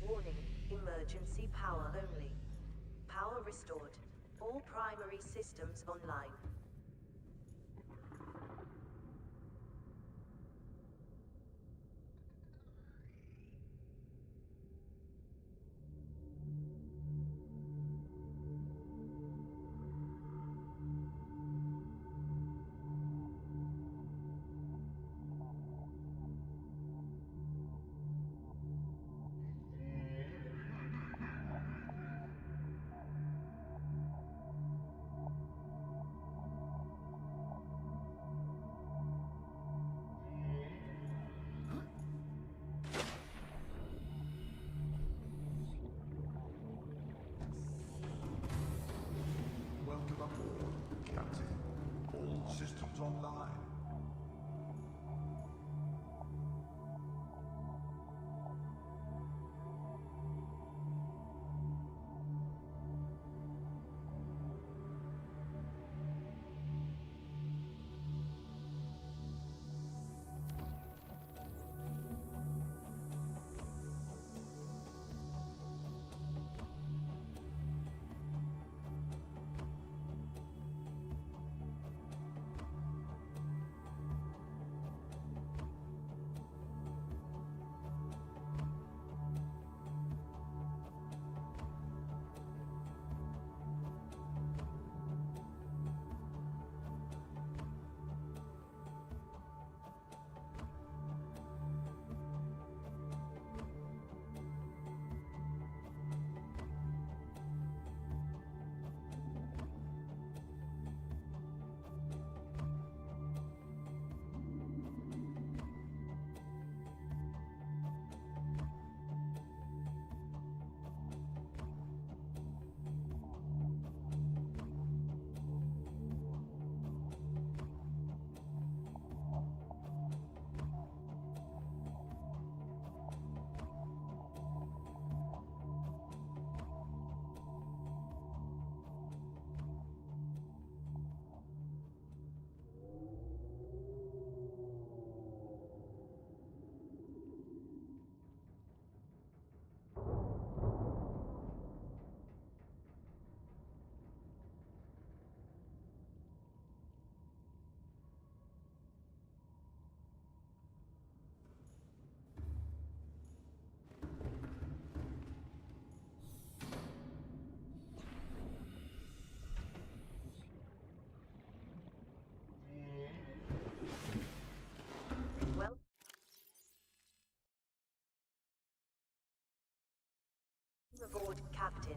Warning, emergency power only. Power restored. All primary systems online. Welcome aboard, Captain. All systems online. Well, aboard, Captain.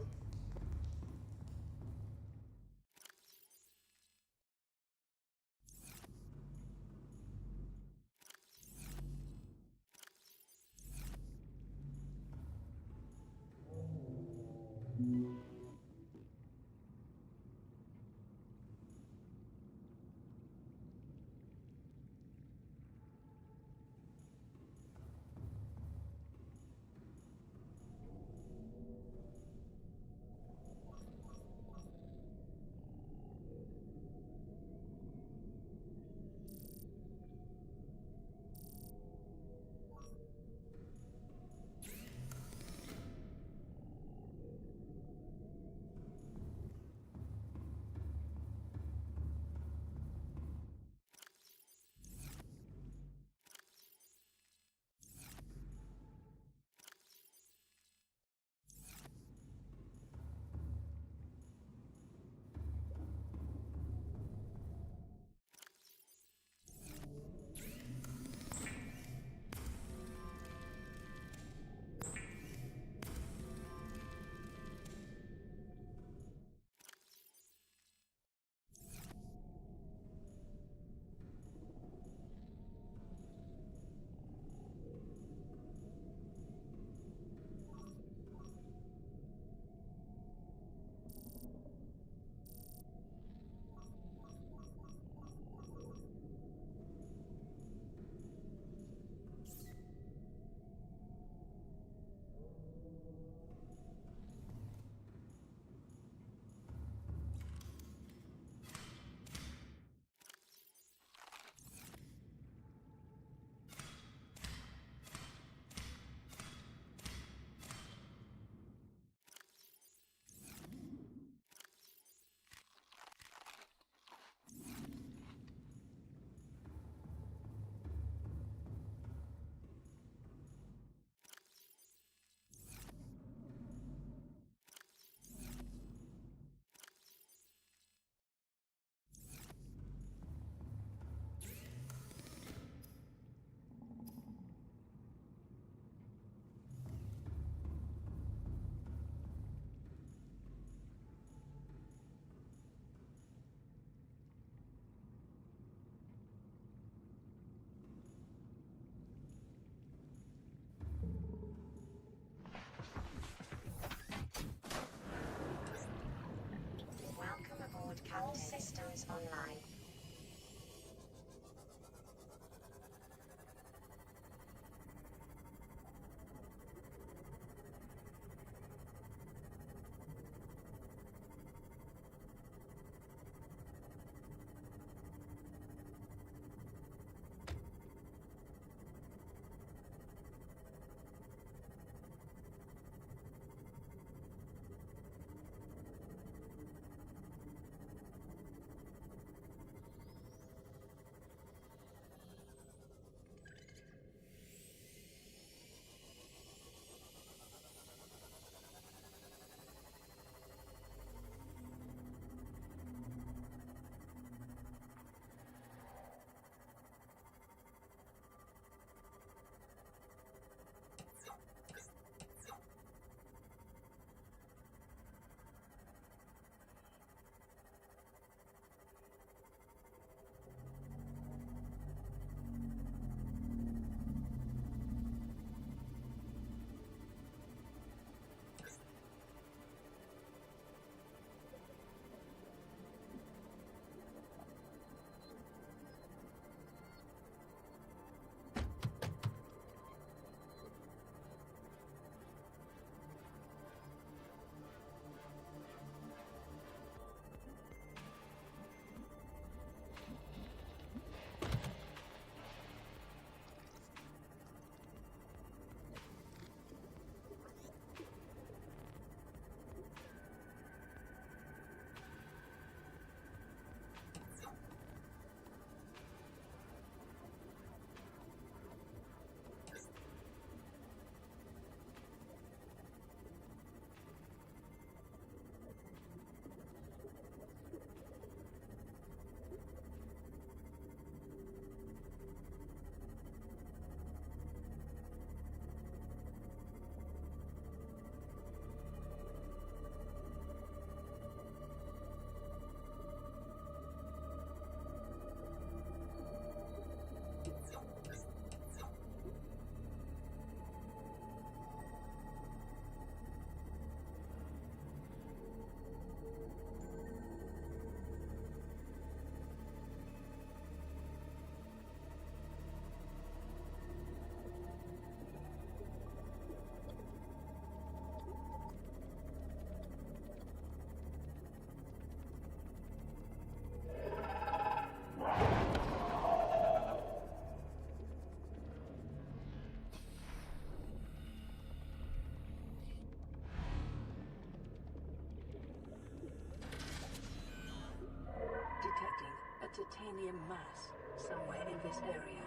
uranium mass somewhere in this area.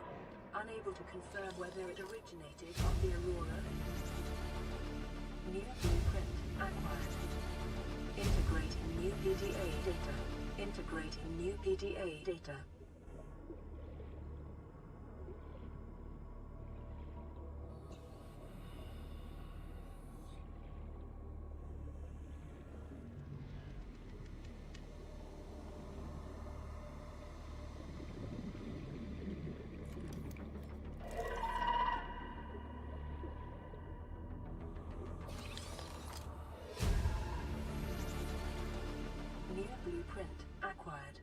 Unable to confirm whether it originated on the Aurora. New blueprint acquired. Integrating new PDA data. Integrating new PDA data. New blueprint acquired.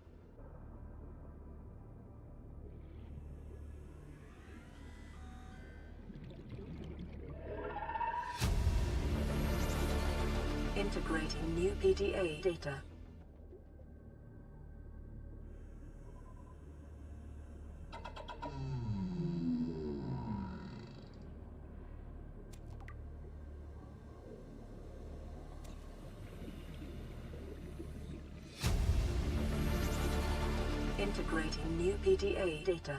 Integrating new PDA data. Integrating new PDA data.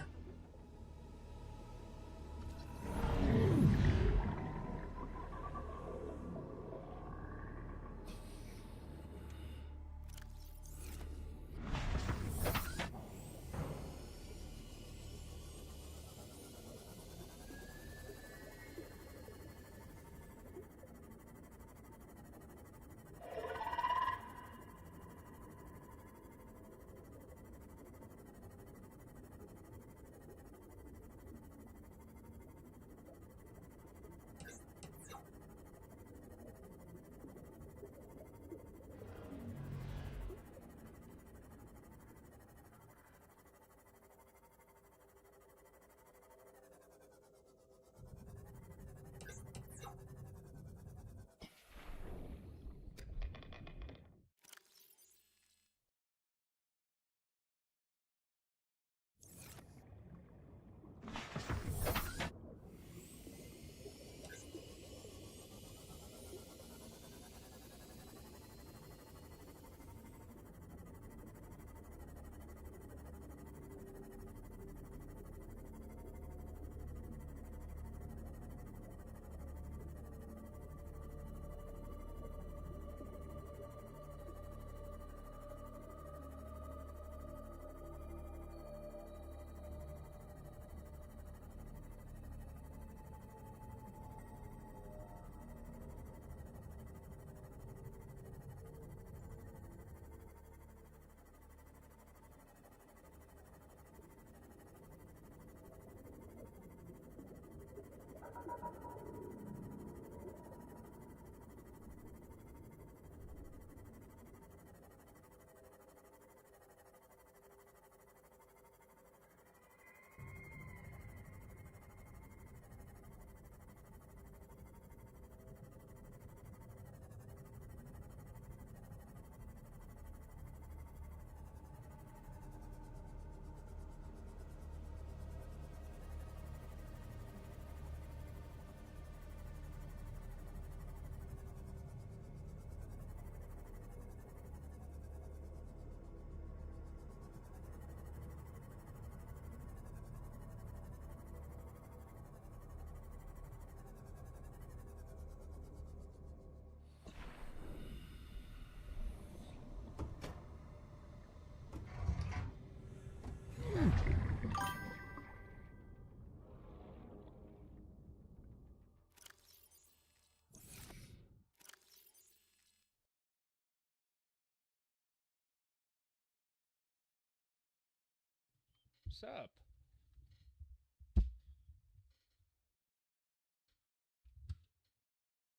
What's up?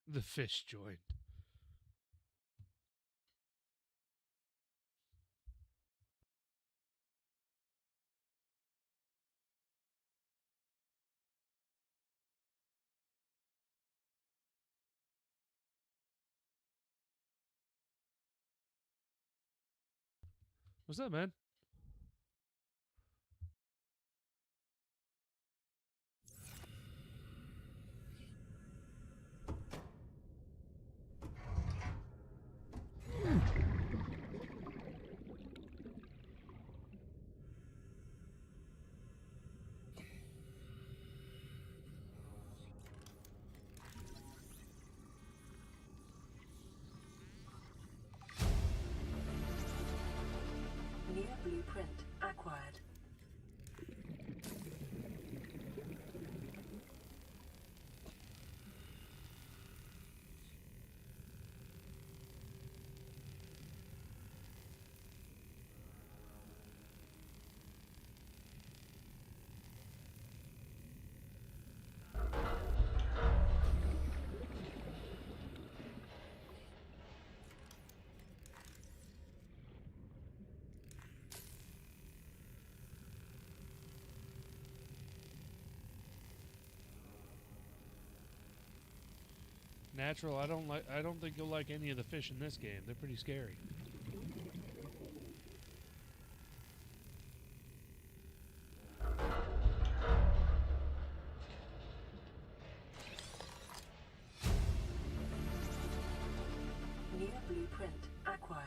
The fish joined. What's up, man? blueprint acquired. Natural. I don't think you'll like any of the fish in this game. They're pretty scary. New blueprint acquired.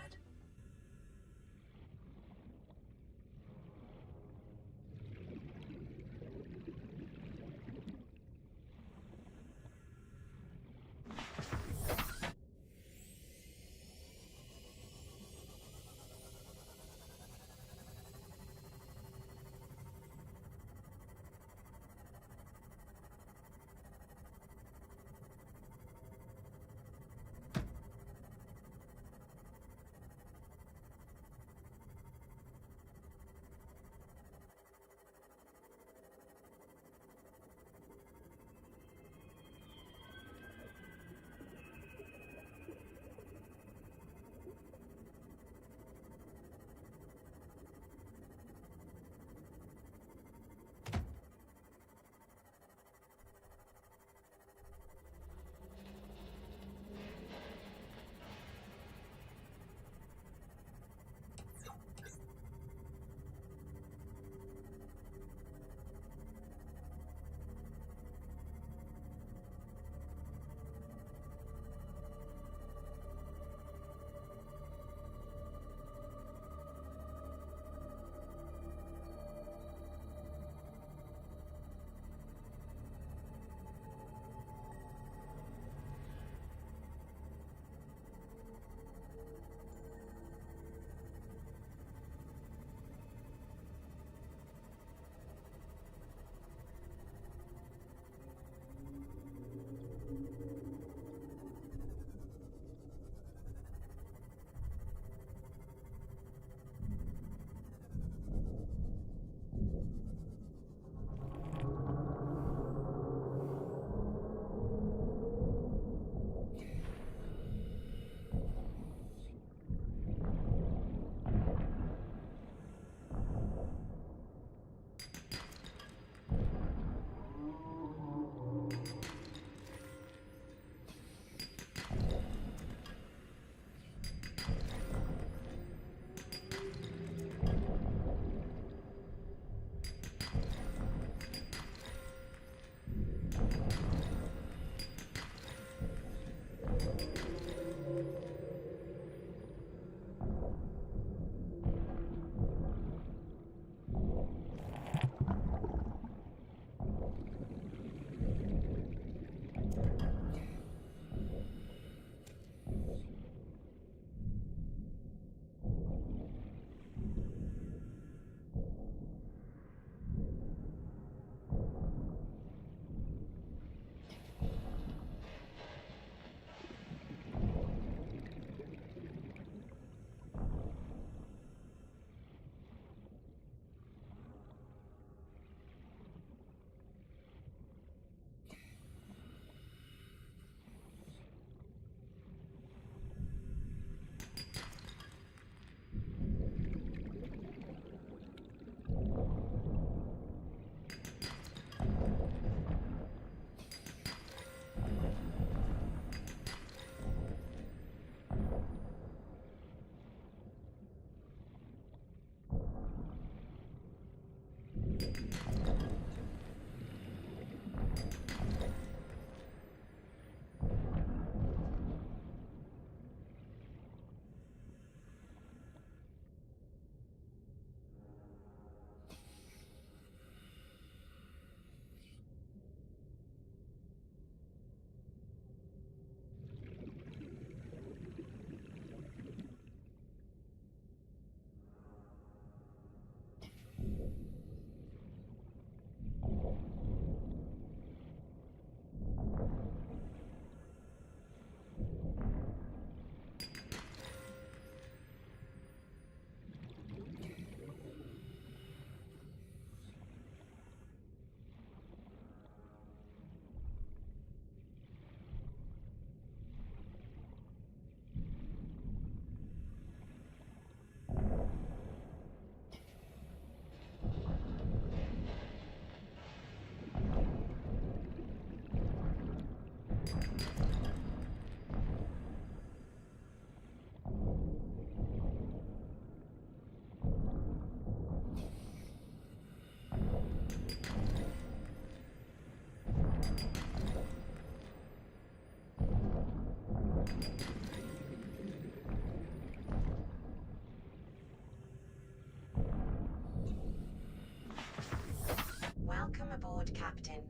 Welcome aboard, Captain.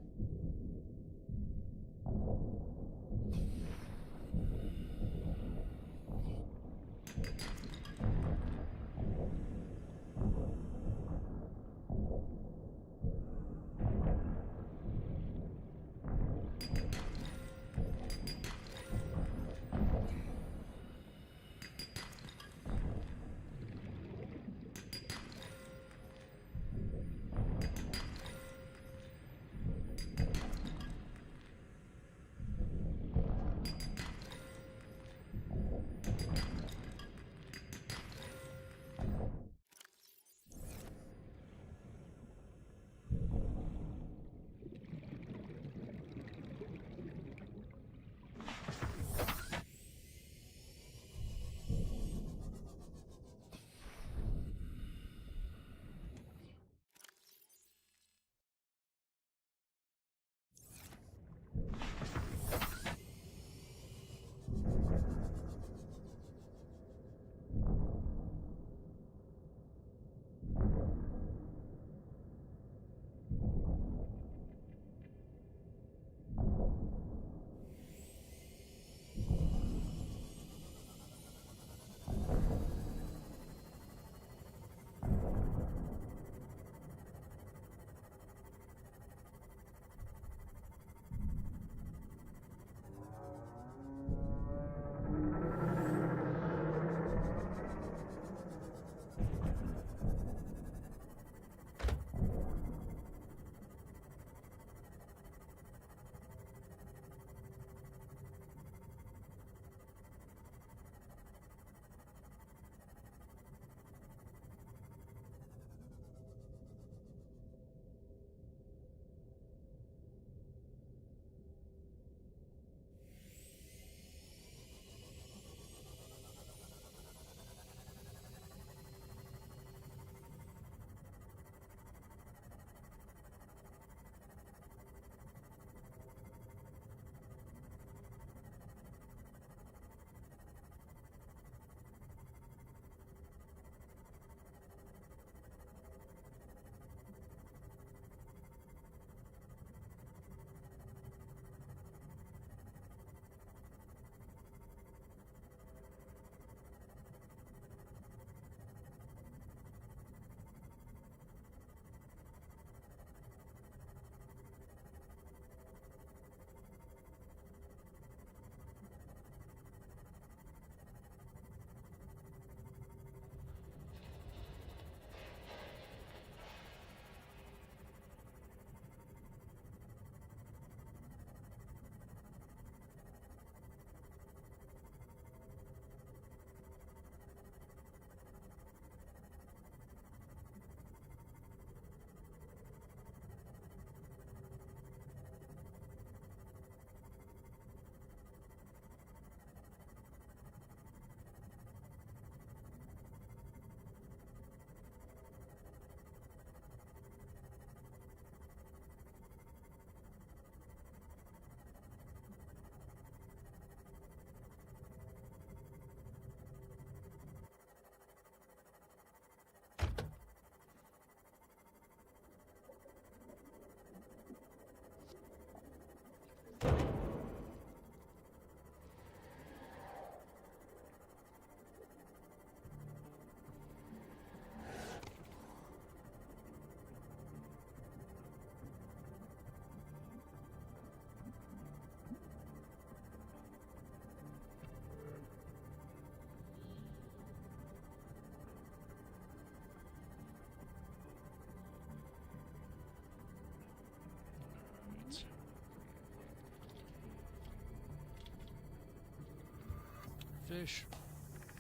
Fish.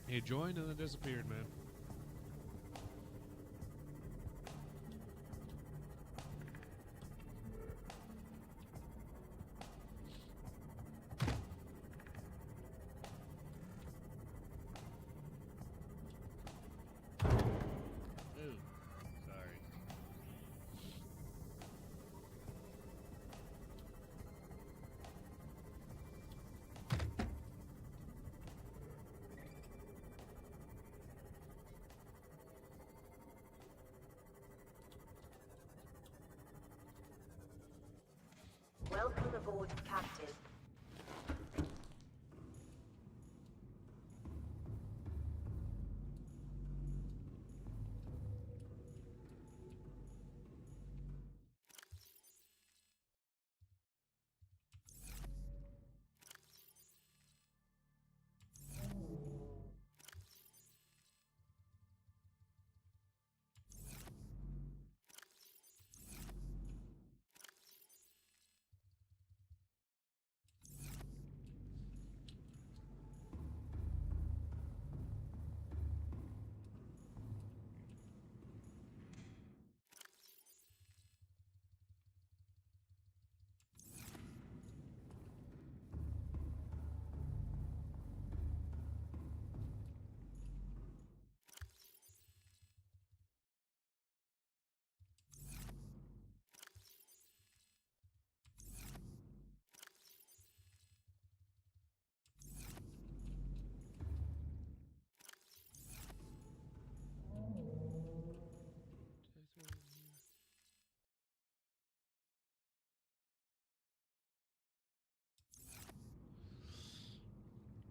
He joined and then disappeared, man. aboard, Captain.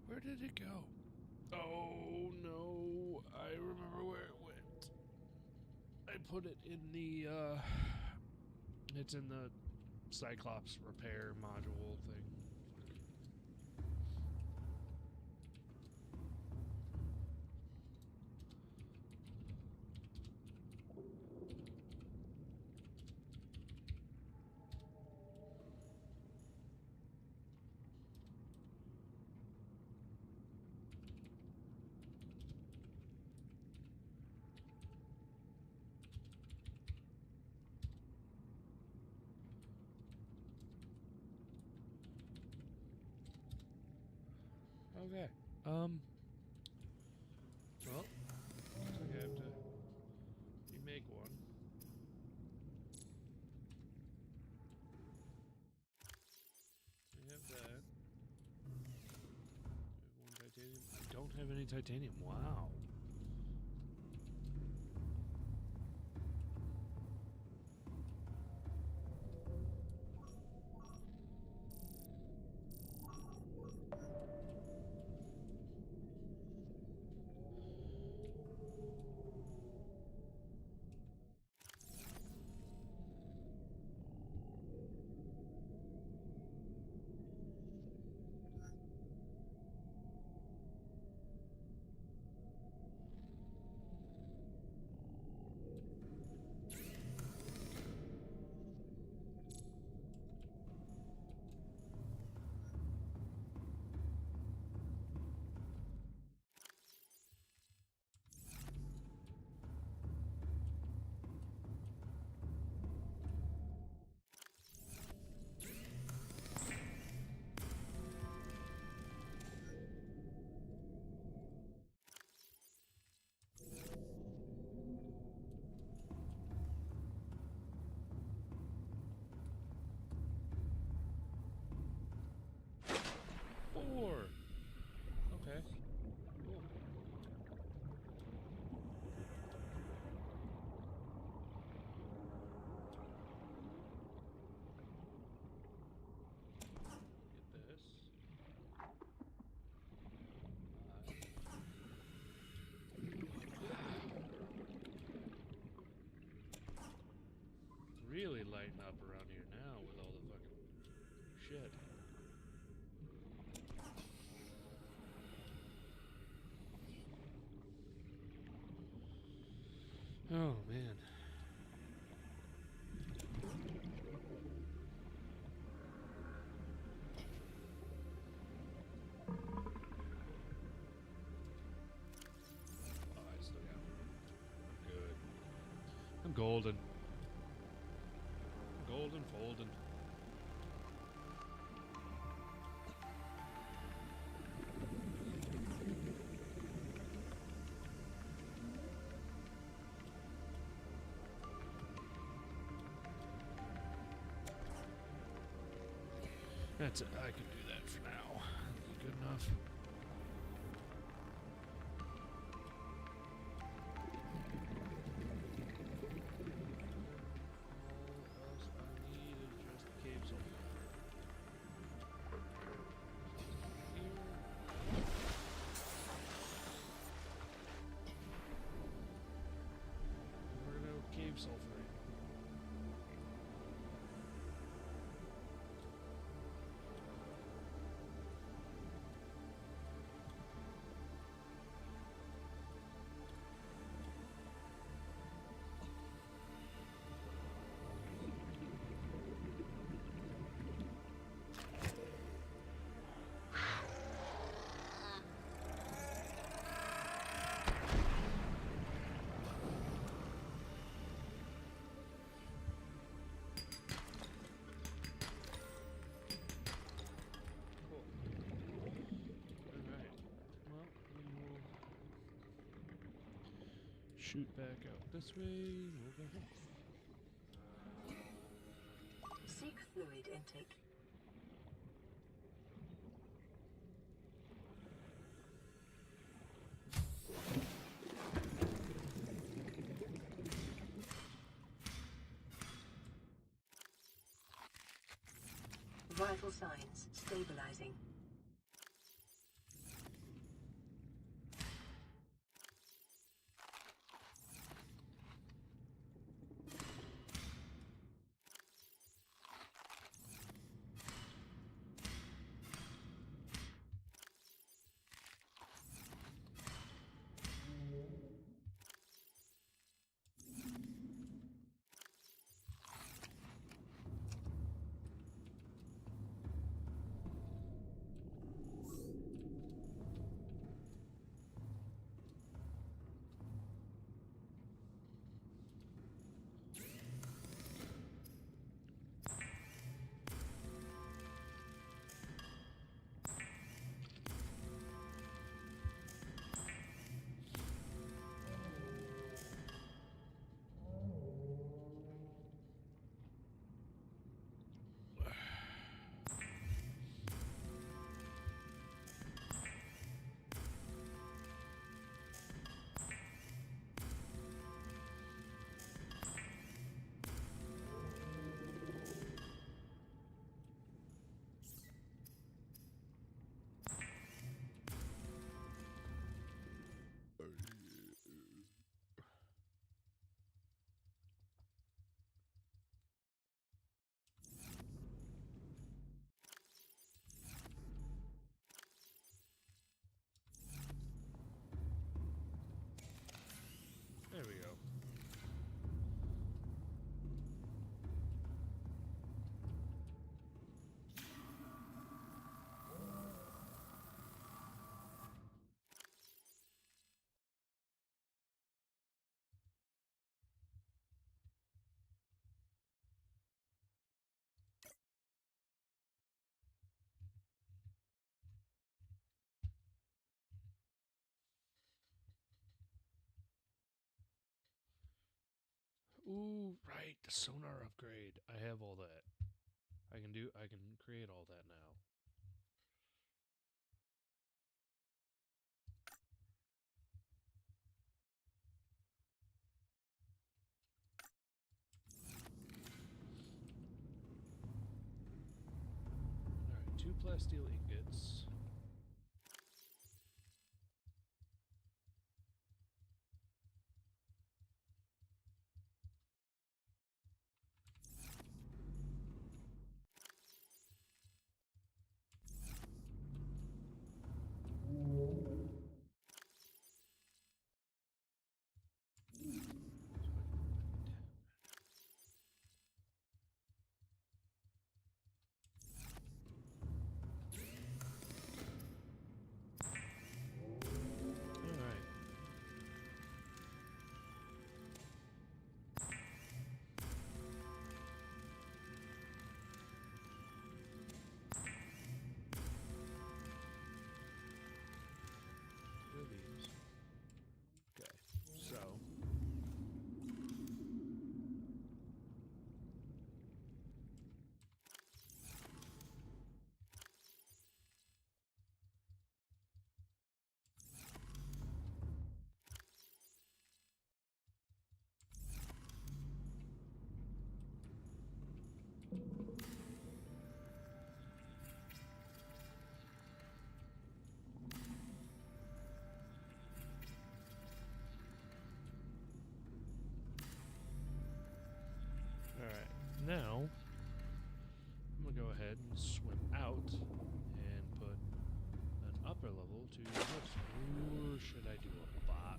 Where did it go? Oh no, I remember where it went. I put it in the, it's in the Cyclops repair module thing. Okay. Well, looks like I have to remake one. I have that. I have one titanium. I don't have any titanium. Wow. Four. Okay. Cool. Get this. Really lighting up around here now with all the fucking shit. Oh man. Oh, I still got it. I'm good. I'm golden. I'm golden folding. That's it. I can do that for now. Good enough. All else I need is just the cave soul. shoot back out this way. We'll go home. Seek fluid intake. Vital signs stabilizing. There we go. Ooh, right, the sonar upgrade. I have all that. I can create all that now. Alright, 2 plasteel ingots. Alright. What are these? Okay, so alright. Now I'm gonna go ahead and swim out and put an upper level to this. Or should I do a bot?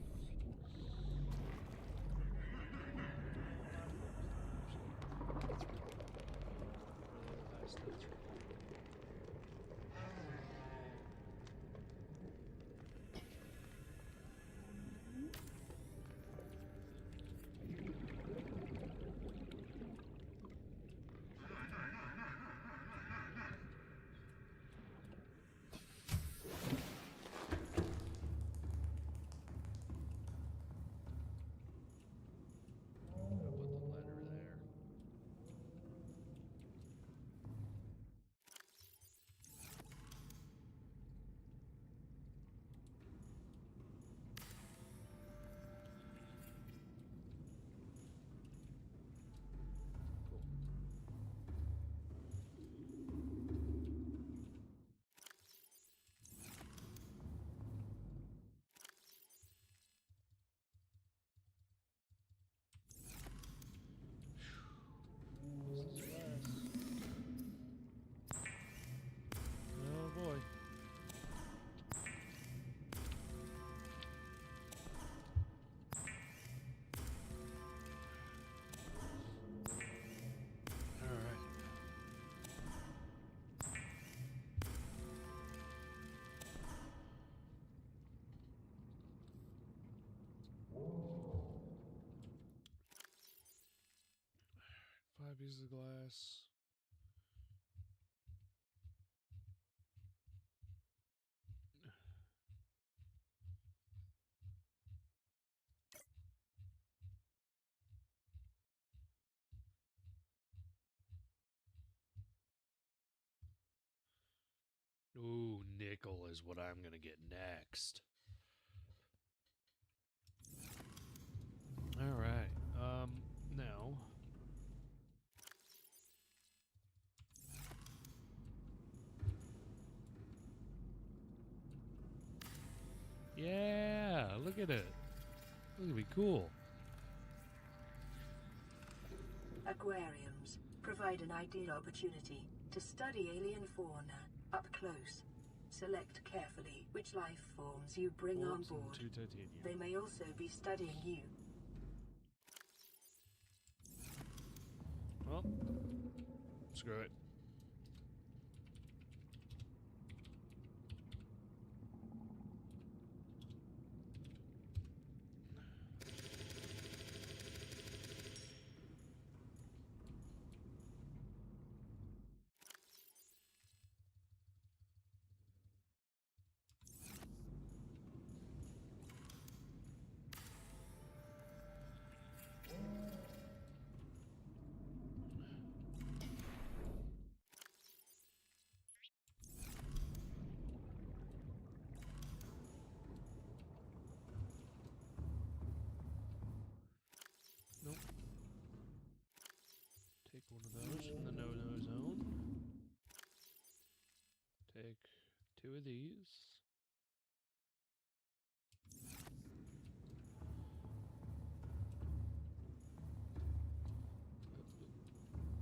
pieces of glass. Ooh, nickel is what I'm gonna get next. All right. Now. Yeah, look at it. Look at me, cool. Aquariums provide an ideal opportunity to study alien fauna up close. Select carefully which life forms you bring on Bolts and board. 2 titanium. They may also be studying you. Well, screw it. Nope. Take one of those from the no-no zone. Take 2 of these.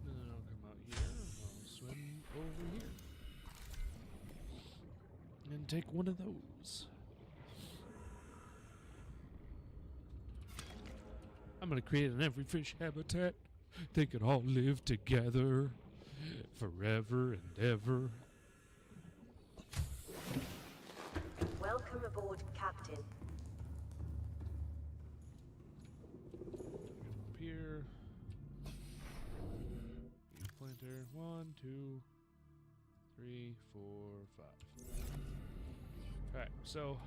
And then I'll come out here. I'll swim over here. And take one of those. I'm gonna create an every fish habitat. They could all live together forever and ever. Welcome aboard, Captain. Up here. Use planter. 1, 2, 3, 4, 5. Alright, so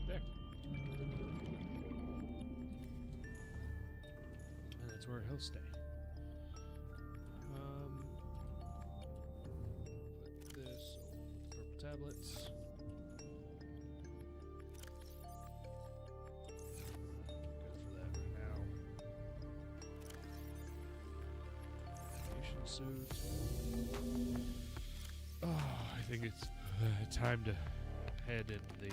there. And that's where he'll stay. Put this over the purple tablets. Good for that right now. Navigation suit. Oh, I think it's time to head in the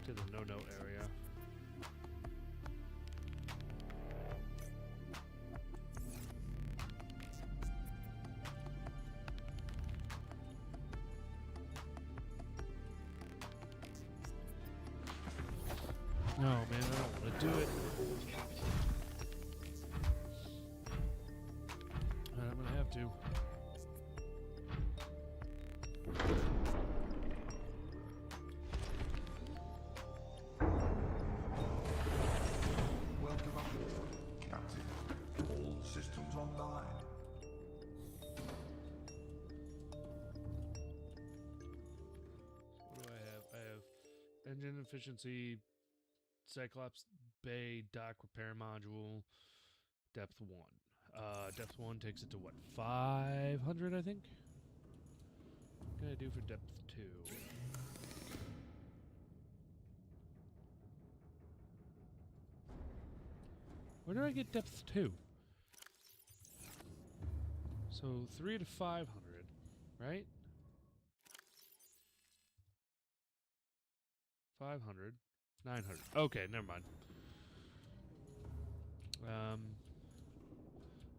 to the no-no area. No, man, I don't want to do it. But I'm gonna have to. Welcome aboard, Captain. All systems online. What do I have? I have engine efficiency, Cyclops Bay dock repair module, depth 1. Depth 1 takes it to what, 500, I think? What can I do for depth 2? Where do I get depth 2? So 3 to 500, right? 500, 900. Okay, never mind.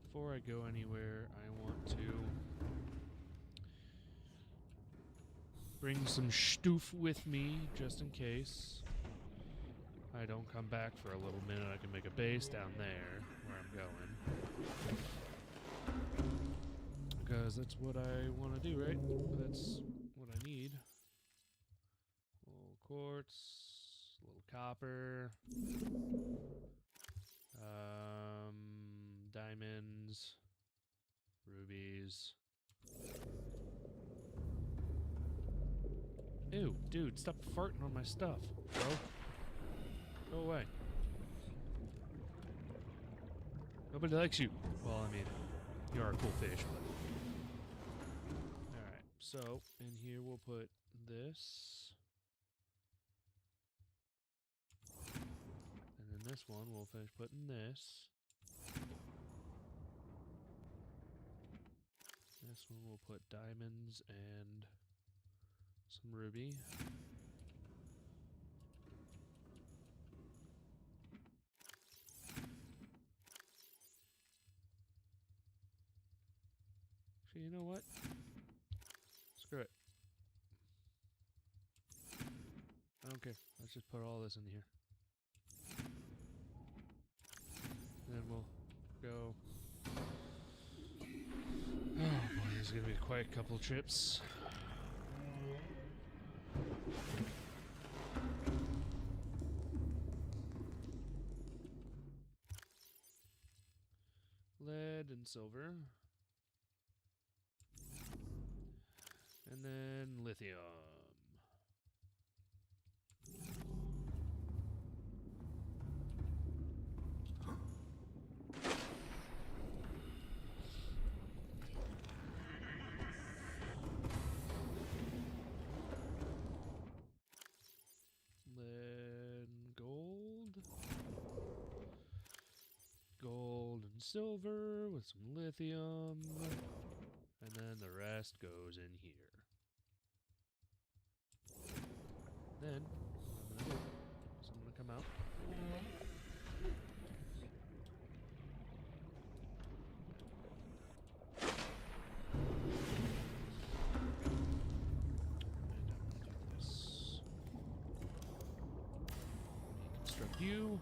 Before I go anywhere, I want to bring some stoof with me, just in case. I don't come back for a little minute, I can make a base down there where I'm going. Because that's what I want to do, right? That's what I need. A little quartz, a little copper, diamonds, rubies. Ew, dude, stop farting on my stuff, bro. Go away. Nobody likes you. Well, I mean, you are a cool fish, but... Alright, so, in here we'll put this. And then this one, we'll finish putting this. This one we'll put diamonds and some ruby. Actually, you know what? Screw it. I don't care. Let's just put all this in here. And then we'll go. Oh boy, this is gonna be quite a couple trips. Lead and silver. And then lithium. Lead and gold. Gold and silver with some lithium. And then the rest goes in here. Then, what I'm going to do is I'm going to come out. Deconstruct you.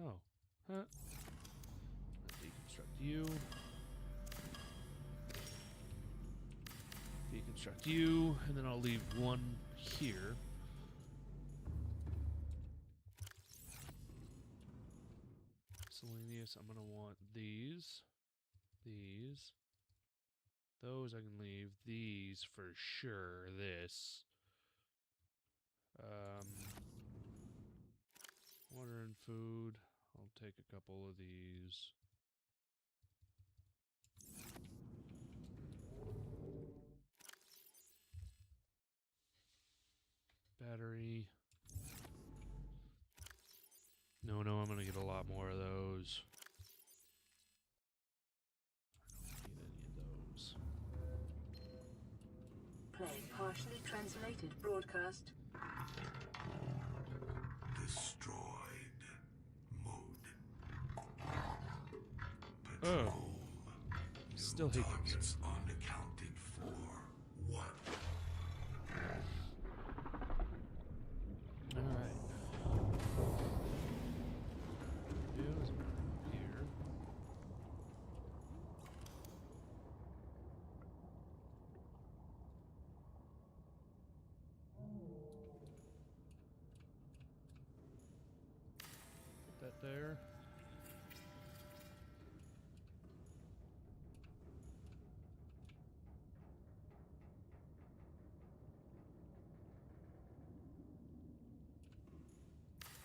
Oh. Huh. Deconstruct you. Deconstruct you. And then I'll leave one here. Miscellaneous, I'm going to want these. These. Those I can leave. These for sure. This. Water and food. I'll take a couple of these. Battery. No, I'm gonna get a lot more of those. I don't need any of those. Playing partially translated broadcast. Destroyed. Mode. Oh. Patrol. Still New hate those. targets unaccounted for. 1. Alright. Here's here. Put that there.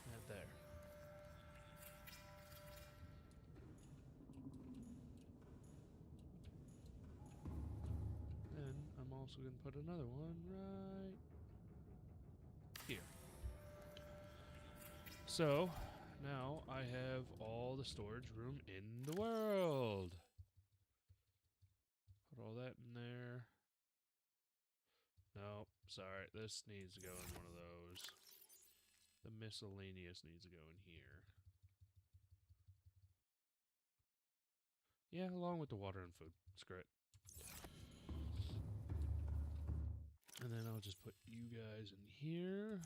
That there. Then I'm also going to put another one right here. So, now I have all the storage room in the world. Put all that in there. No, sorry, this needs to go in one of those. The miscellaneous needs to go in here. Yeah, along with the water and food. Screw it. And then I'll just put you guys in here.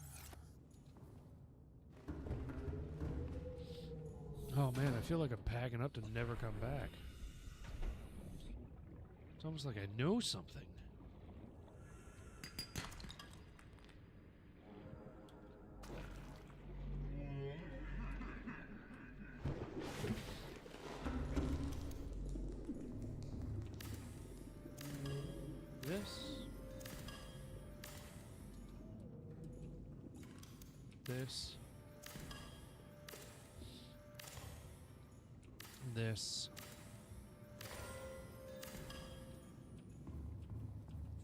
Oh man, I feel like I'm packing up to never come back. It's almost like I know something. This.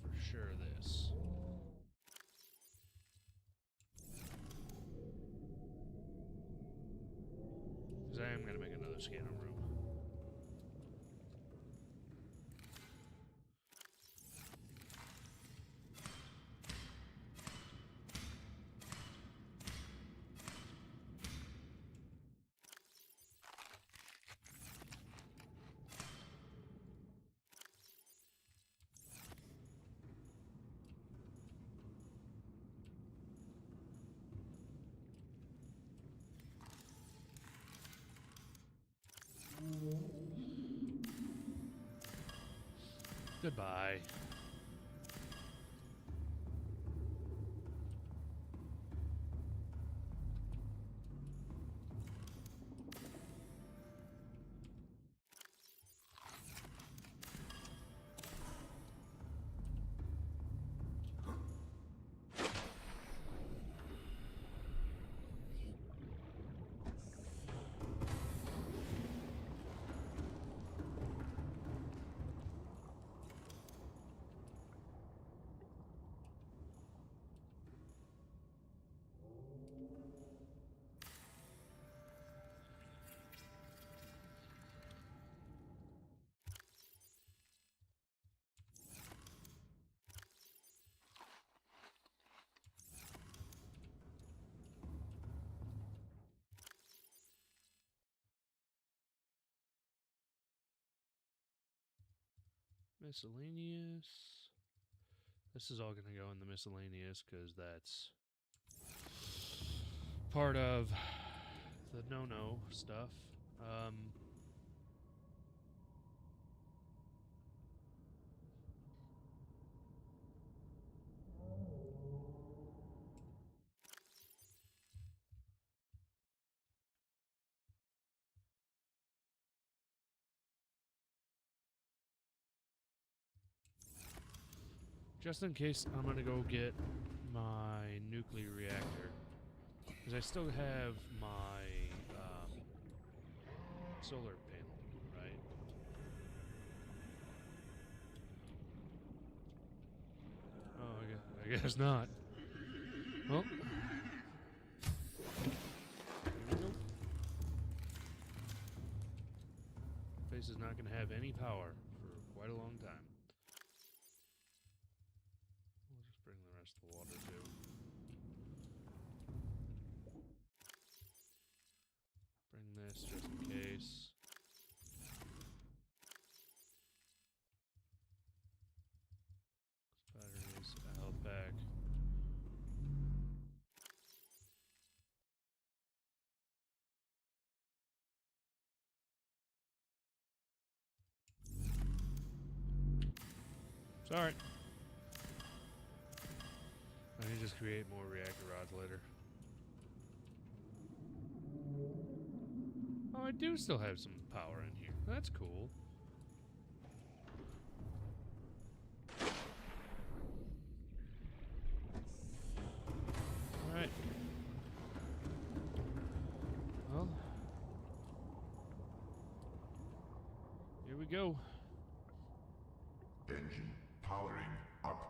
For sure this. Because I am going to make another scanner room. Goodbye. Miscellaneous. This is all going to go in the miscellaneous because that's part of the no-no stuff. Just in case, I'm going to go get my nuclear reactor. Because I still have my solar panel, right? Oh, I guess not. Well, here we go. Place is not going to have any power for quite a long time. We'll just bring the rest of the water too. Bring this just in case. Batteries, a health pack. Sorry. I can just create more reactor rods later. Oh, I do still have some power in here. That's cool. Alright. Well. Here we go. Engine powering up.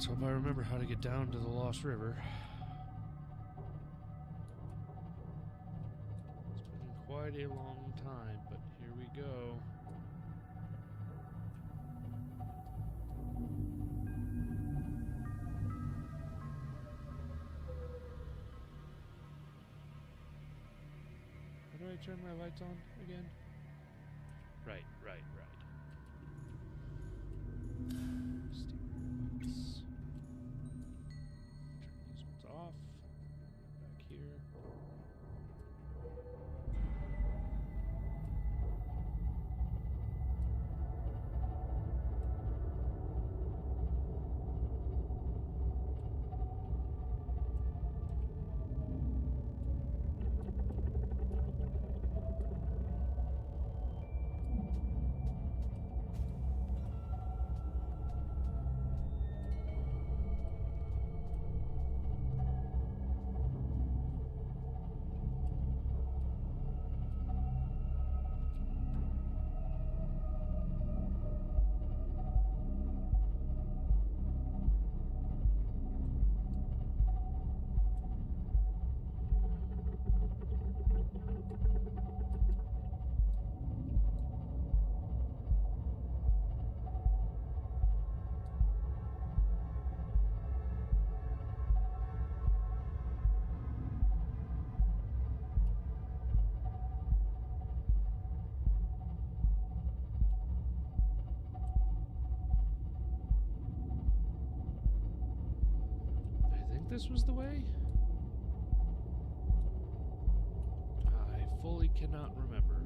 let's hope I remember how to get down to the Lost River. It's been quite a long time, but here we go. How do I turn my lights on again? Right. Steering lights. Turn these ones off. Back here. This was the way? I fully cannot remember.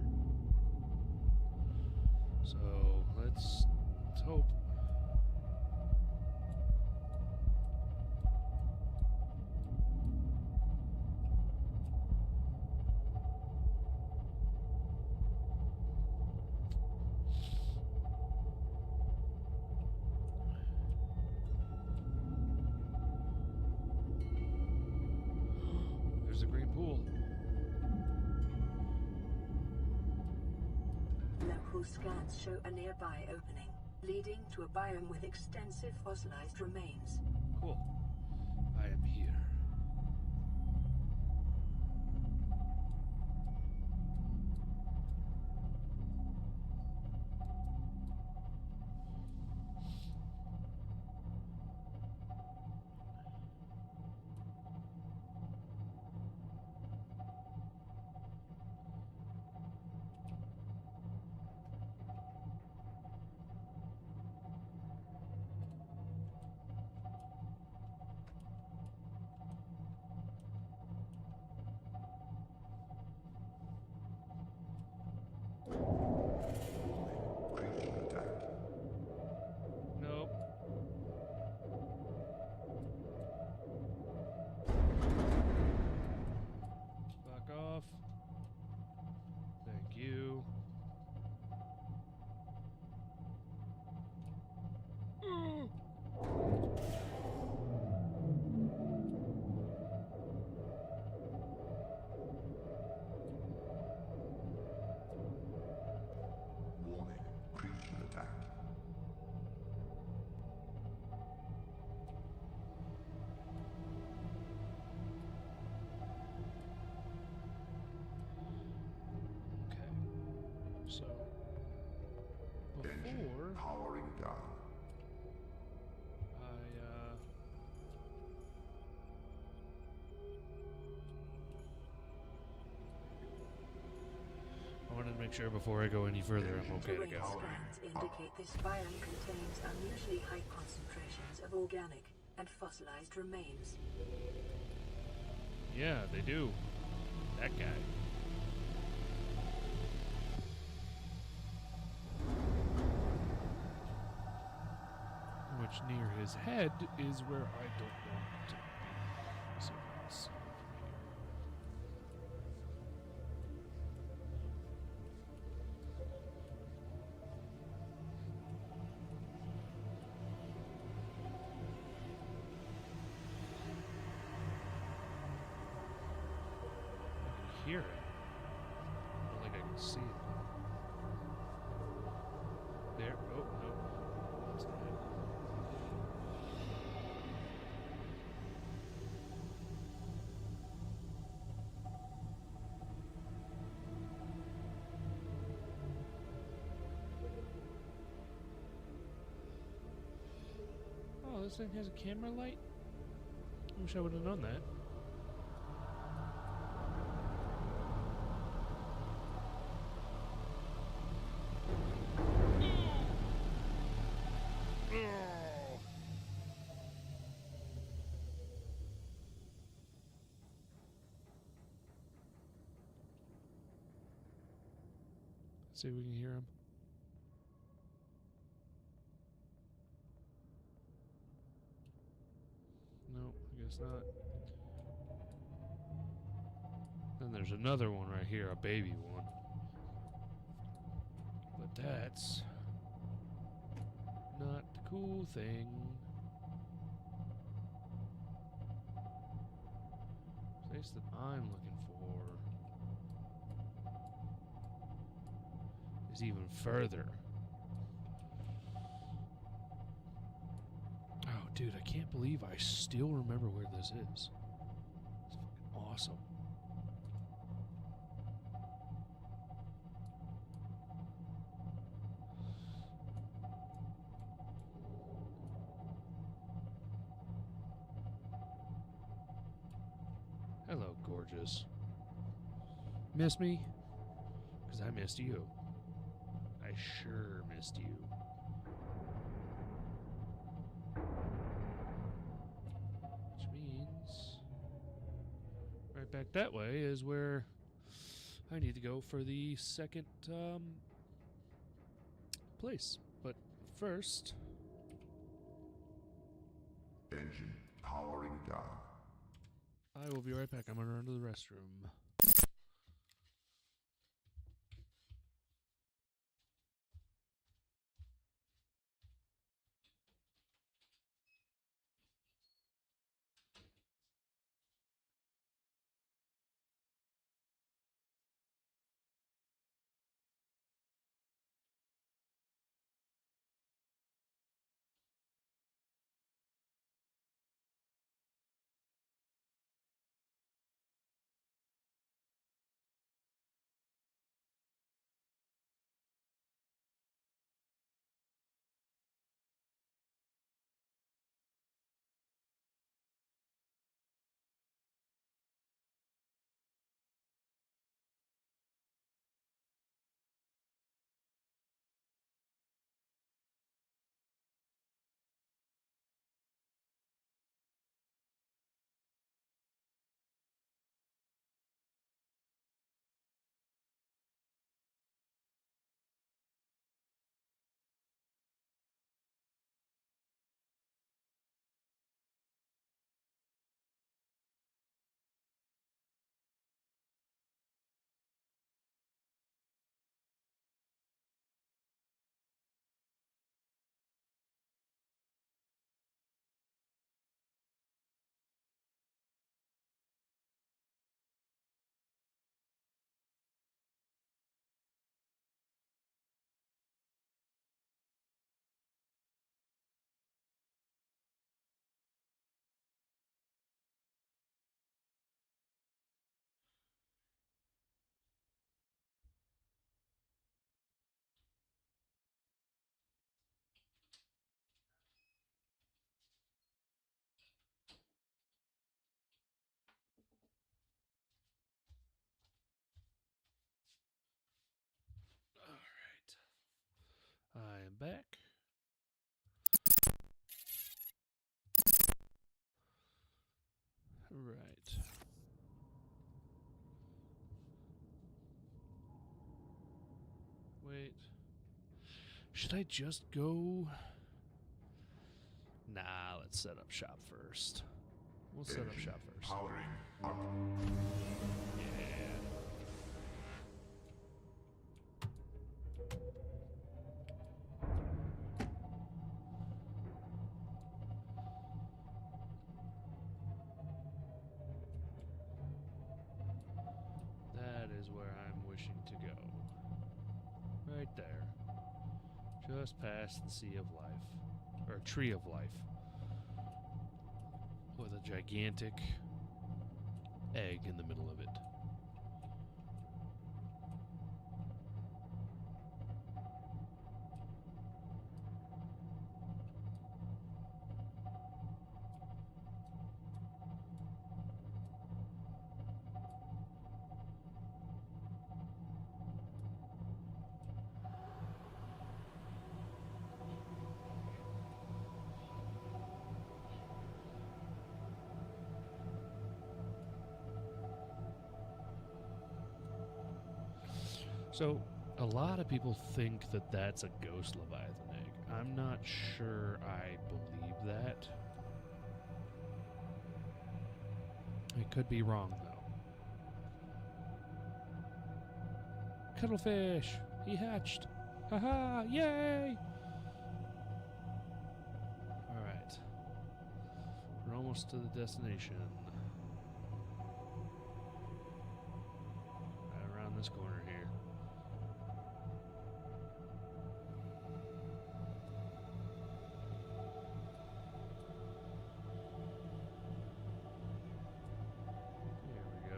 So let's hope. There's a green pool. Local scans show a nearby opening, leading to a biome with extensive fossilized remains. Cool. I am here. Creature attack. Nope. Back off. Thank you. Warning. Creature attack. Okay. So Engine before powering down. I wanted to make sure before I go any further I'm okay to Terrain go. scans indicate this biome contains unusually high concentrations of organic and fossilized remains. Yeah, they do. That guy. Which near his head is where I don't want to be. So let's see from here. I can hear it. I don't think I can see it. There. Oh, no. That's not it. this thing has a camera light? I wish I would have known that. See if we can hear him. No, I guess not. Then there's another one right here, a baby one. But that's not the cool thing. Place that I'm looking for is even further. Oh, dude, I can't believe I still remember where this is. It's fucking awesome. Hello, gorgeous. Miss me? Because I missed you. I sure missed you. Which means right back that way is where I need to go for the second place. But first, Engine powering down. I will be right back. I'm going to run to the restroom. I am back. Right. Wait. Should I just go? Nah, let's set up shop first. We'll set up shop first. Powering up. Yeah. That is where I'm wishing to go. Right there. Just past the Sea of Life. Or Tree of Life. With a gigantic egg in the middle of it. So, a lot of people think that that's a ghost Leviathan egg. I'm not sure I believe that. I could be wrong, though. Cuttlefish! He hatched! Haha! Yay! Alright. We're almost to the destination. Right around this corner here. There we go.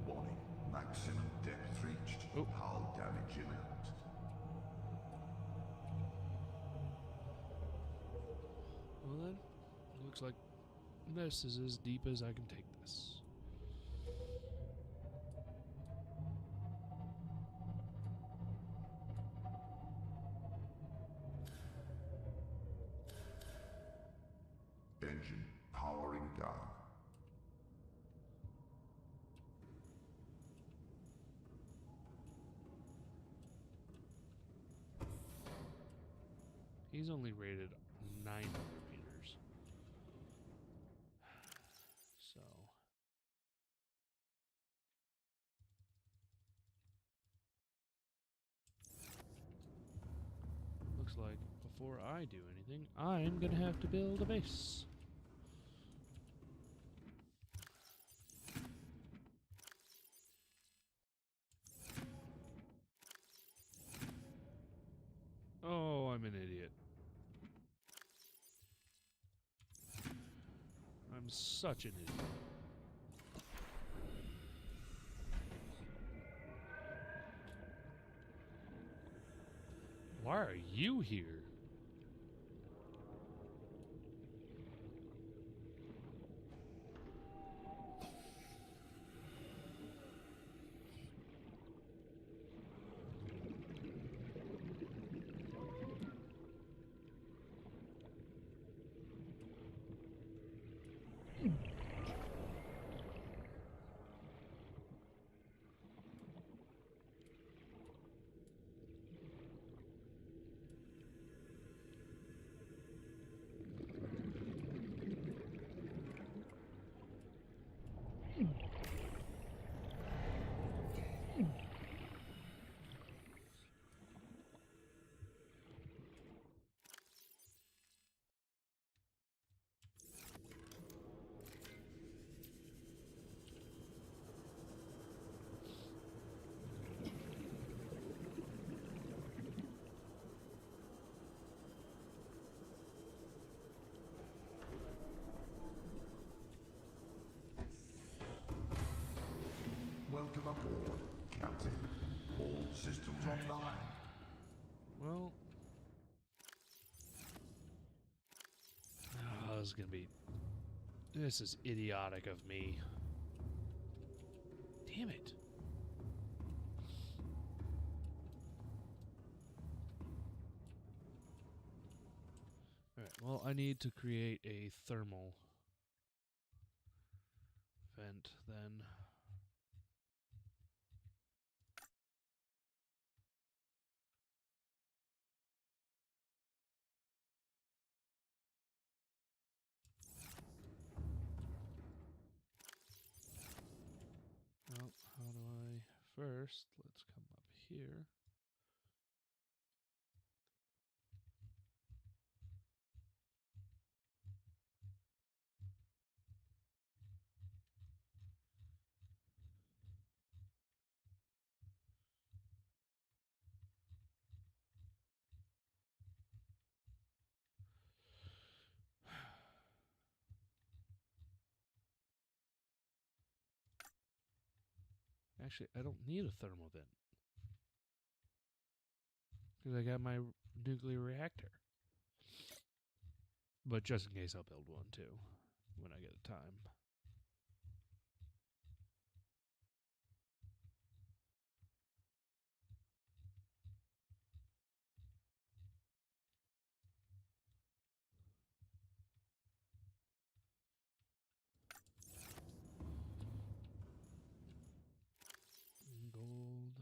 Warning. Maximum depth reached. Oh. Hull damage imminent. Well then, looks like this is as deep as I can take this. Engine powering down. He's only rated 900 meters. So. Looks like before I do anything, I'm gonna have to build a base. Oh, I'm an idiot. I'm such an idiot. Why are you here? Welcome aboard, Captain. All systems online. Well. Oh, this is gonna be. This is idiotic of me. Damn it. Alright, well, I need to create a thermal vent then. Well, how do I... First, let's come up here. Actually, I don't need a thermal vent. Because I got my nuclear reactor. But just in case, I'll build one too when I get the time. Gold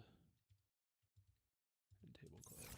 and table coil.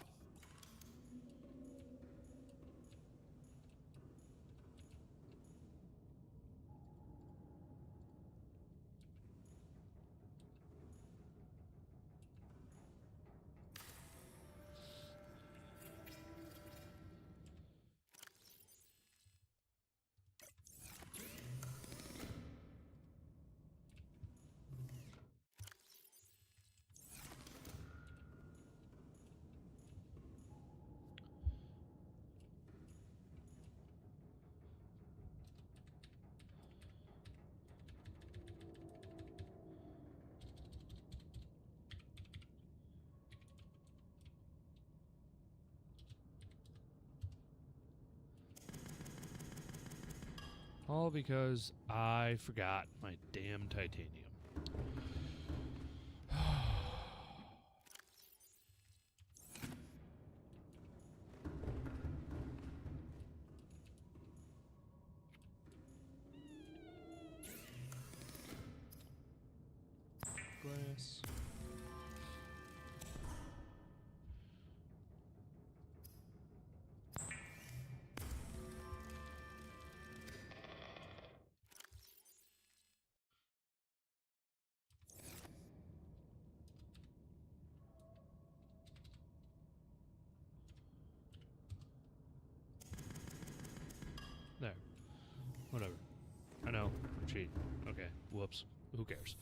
All because I forgot my damn titanium. Glass. There. Whatever. I know. I'm cheating. Okay. Whoops. Who cares?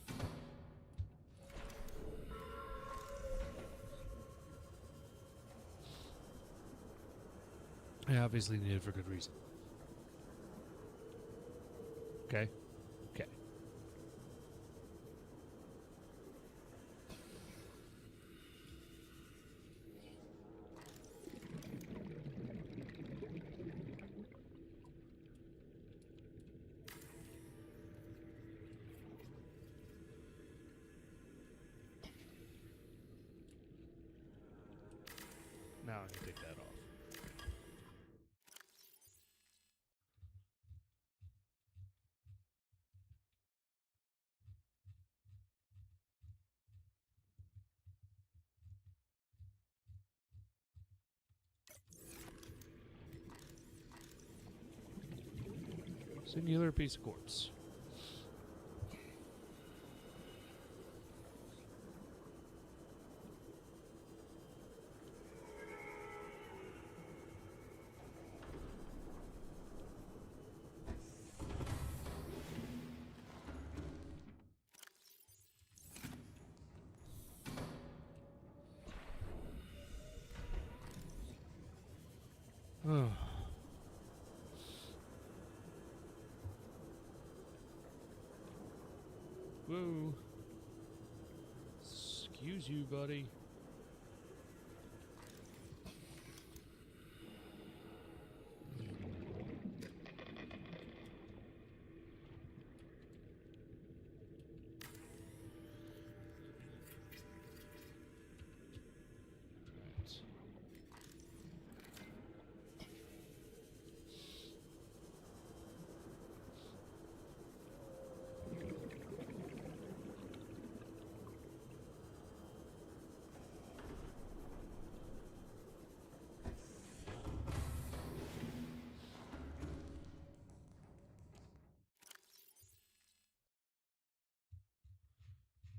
I obviously need it for good reason. Okay? Okay. Now I can take that off. Singular piece of quartz. Oh. Whoa. Excuse you, buddy.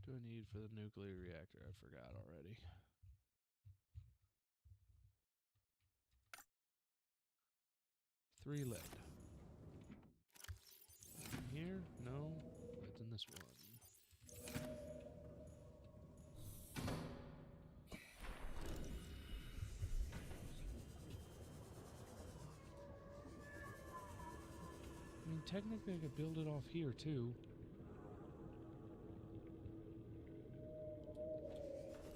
Do I need for the nuclear reactor? I forgot already. Three lead. Here? No. That's in this one. I mean, technically I could build it off here too.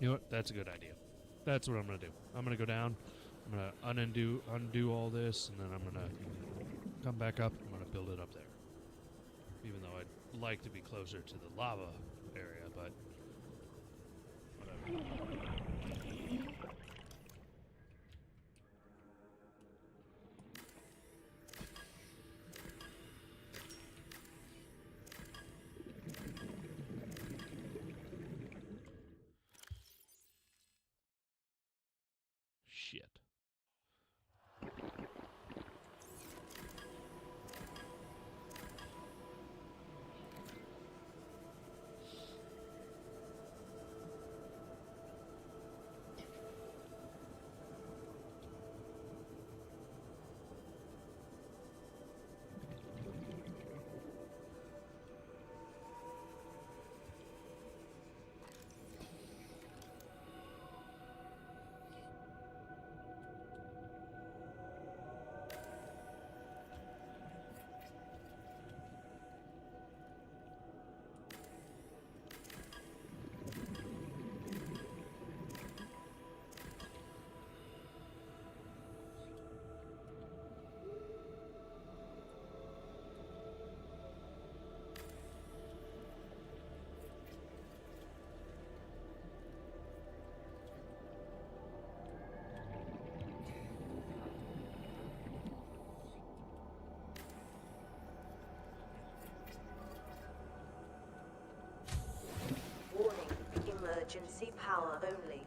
You know what? That's a good idea. That's what I'm gonna do. I'm gonna go down. I'm gonna undo all this, and then I'm gonna come back up. I'm gonna build it up there. Even though I'd like to be closer to the lava area, but whatever. Shit. Warning, emergency power only.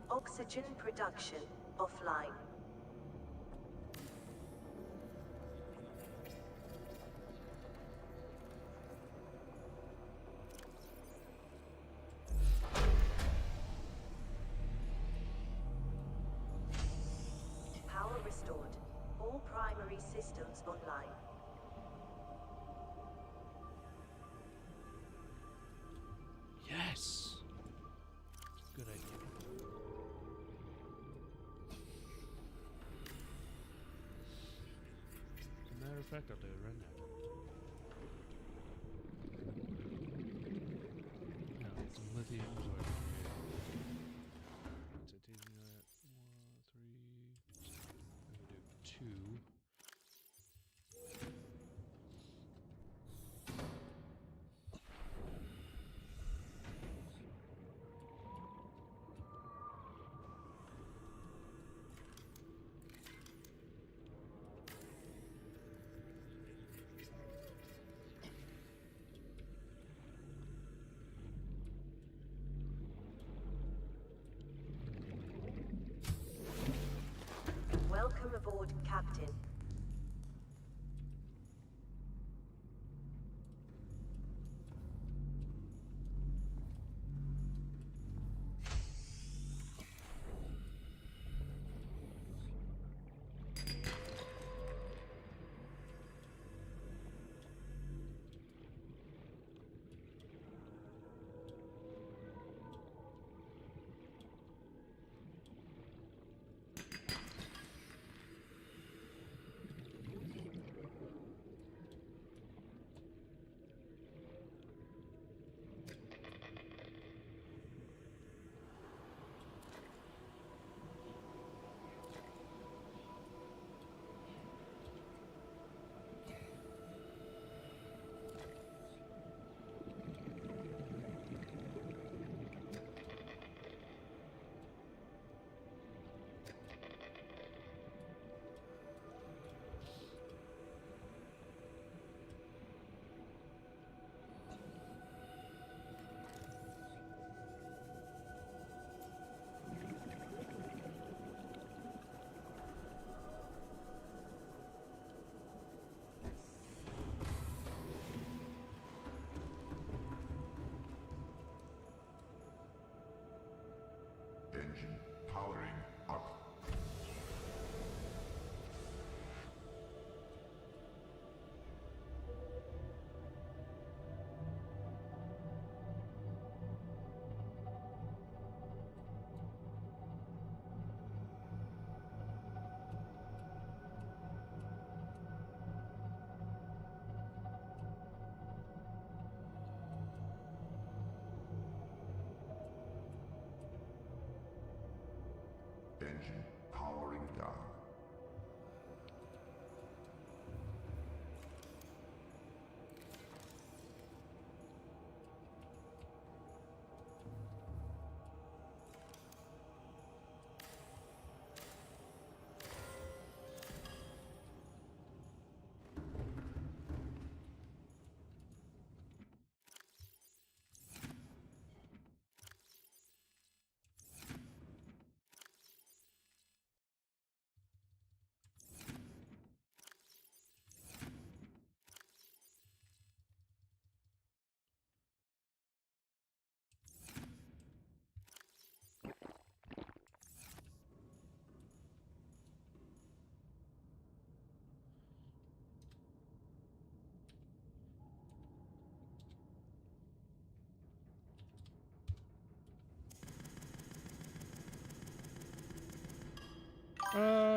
Oxygen production offline. Power restored. All primary systems online. Yes. Good idea. As a matter of fact, I'll do it right now. Now, get some lithium so I can get titanium. 3. I'm gonna do 2. Welcome aboard, Captain. Engine powering down.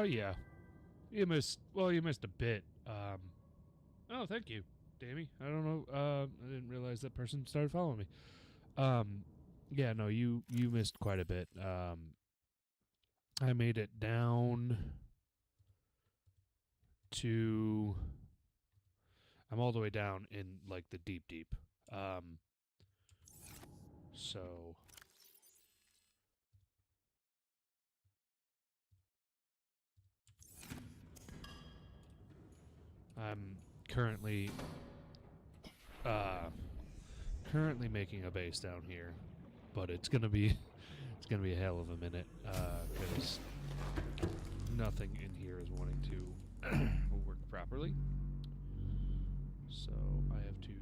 Yeah. You missed, well, you missed a bit. Oh, thank you, Damie. I don't know, I didn't realize that person started following me. Yeah, no, you missed quite a bit. I made it down to, I'm all the way down in, like, the deep. So I'm currently making a base down here, but it's gonna be a hell of a minute because nothing in here is wanting to work properly. So I have to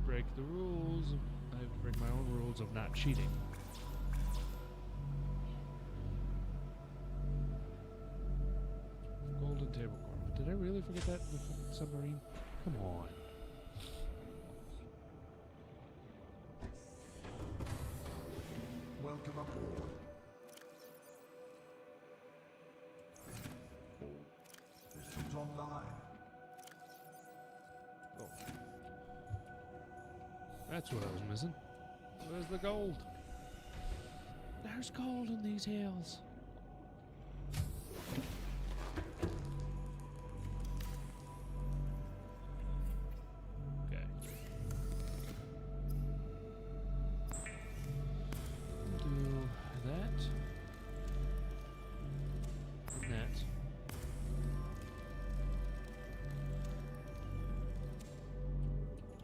break the rules. I have to break my own rules of not cheating. Golden table core. Did I really forget that in the fucking submarine? Come on. Welcome aboard. Systems online. Oh. That's what I was missing. Where's the gold? There's gold in these hills. Okay. Do that. And that.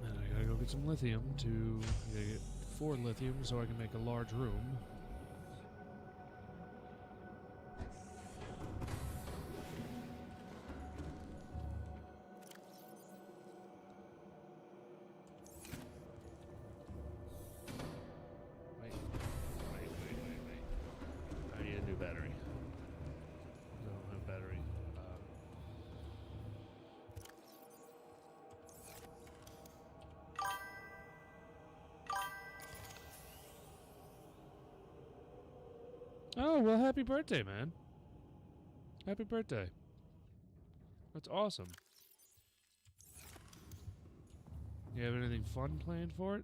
And I gotta go get some lithium I gotta get 4 lithium so I can make a large room. Wait. I need a new battery. I don't have battery. Oh, well, happy birthday, man. Happy birthday. That's awesome. You have anything fun planned for it?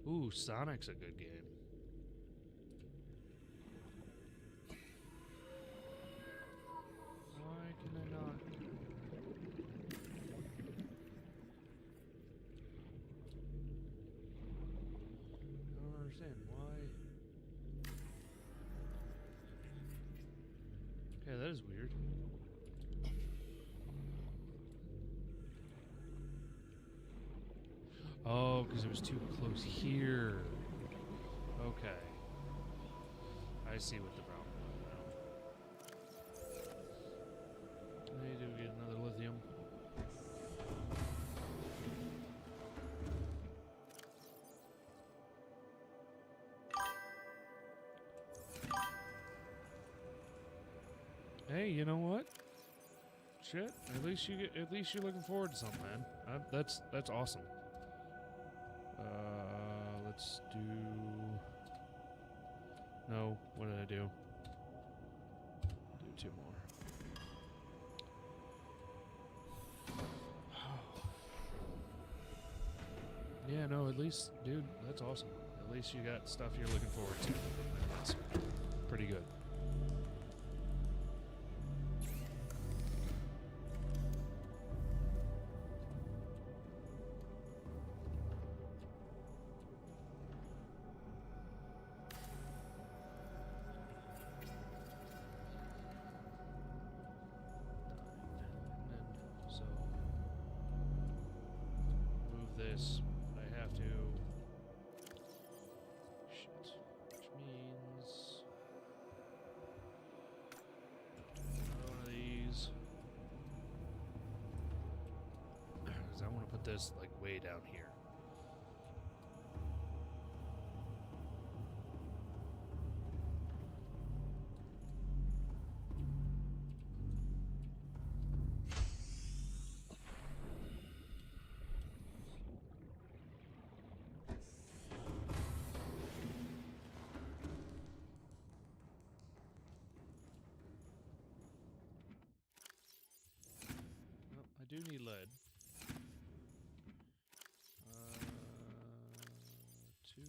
Ooh, Sonic's a good game. Why can I not? I don't understand. Why? Yeah, that is weird. Oh, because it was too close here. Okay. I see what the problem was now. I need to get another lithium. Hey, you know what? Shit. At least you're looking forward to something, man. That's awesome. Let's do. No, what did I do? Do 2 more. Yeah, no, at least, dude, that's awesome. At least you got stuff you're looking forward to. That's pretty good. So, move this. I have to. Shit. Which means. Another one of these. Because I want to put this, like, way down here. I do need lead. 2.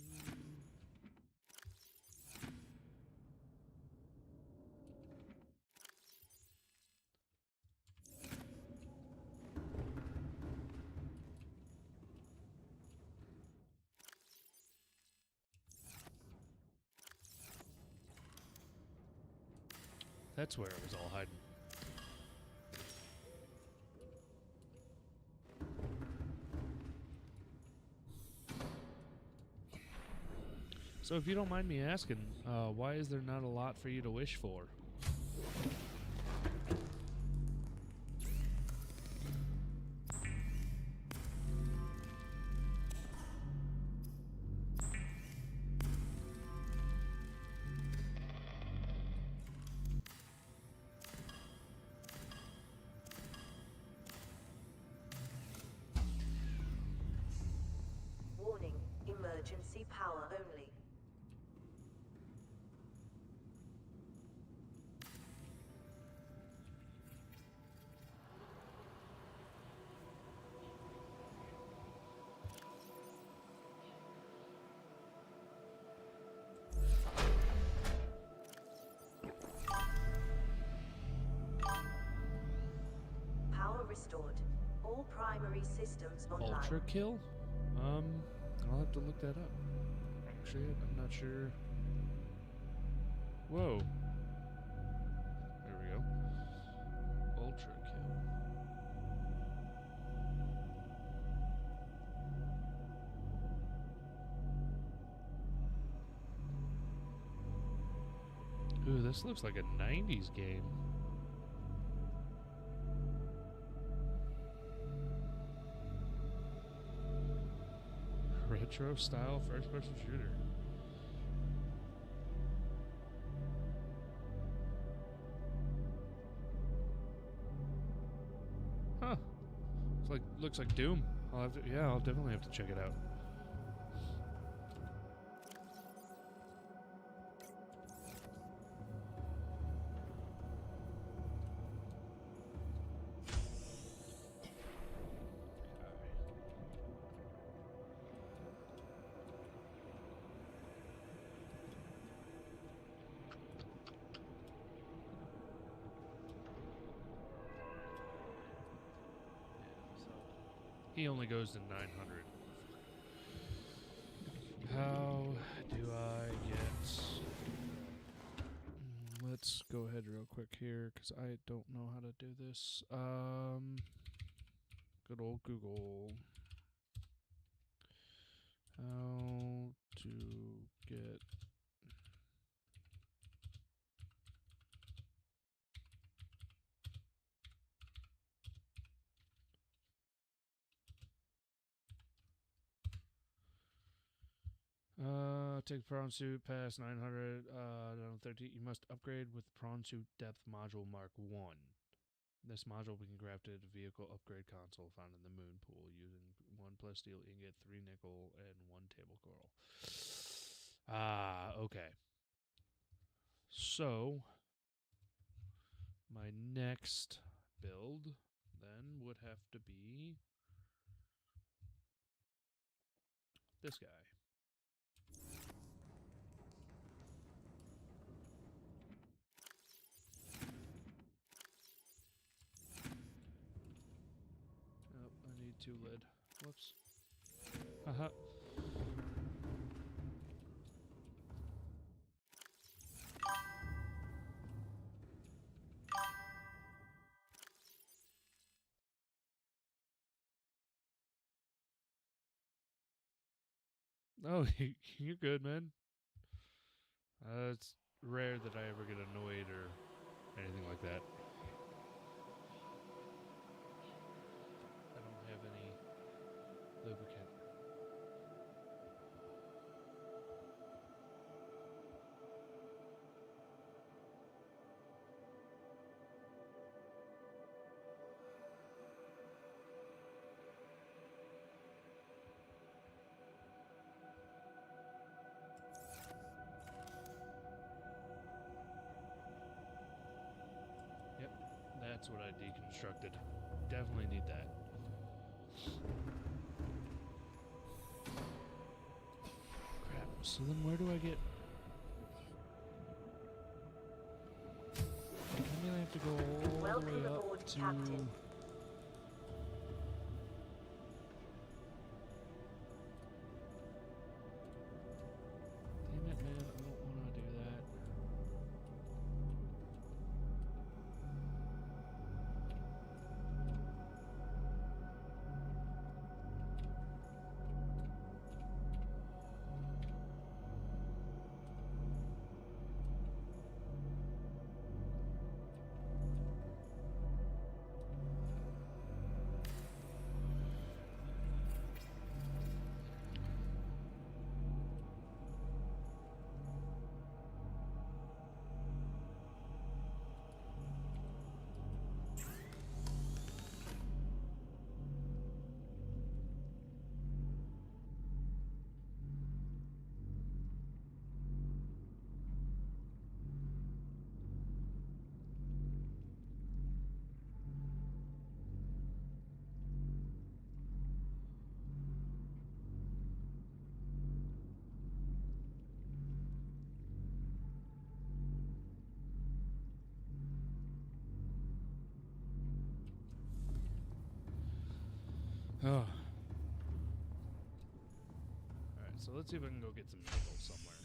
That's where it was all hiding. So if you don't mind me asking, why is there not a lot for you to wish for? Warning, emergency power only. Power restored. All primary systems online. Ultra kill? I'll have to look that up. Actually, I'm not sure. Whoa. There we go. Ultra kill. Ooh, this looks like a 90s game. Retro style first person shooter. Huh. Looks like Doom. I'll definitely have to check it out. He only goes to 900. How do I get... Let's go ahead real quick here, because I don't know how to do this. Good old Google. How to get take the prawn suit past 900, down 13. You must upgrade with prawn suit depth module Mark 1. This module will be crafted vehicle upgrade console found in the moon pool using 1 plus steel ingot, 3 nickel, and 1 table coral. Ah, okay. So, my next build then would have to be this guy. Oh, I need 2 lead. Whoops. Haha. Oh, you're good, man. It's rare that I ever get annoyed or anything like that. I don't have any lubricant. Yep, that's what I deconstructed. Definitely need that. Crap. So then where do I get... I mean, I have to go all the Welcome way aboard, up to... Captain. Damn it, man. I don't want to do that. Oh. Alright, so let's see if I can go get some nickel somewhere.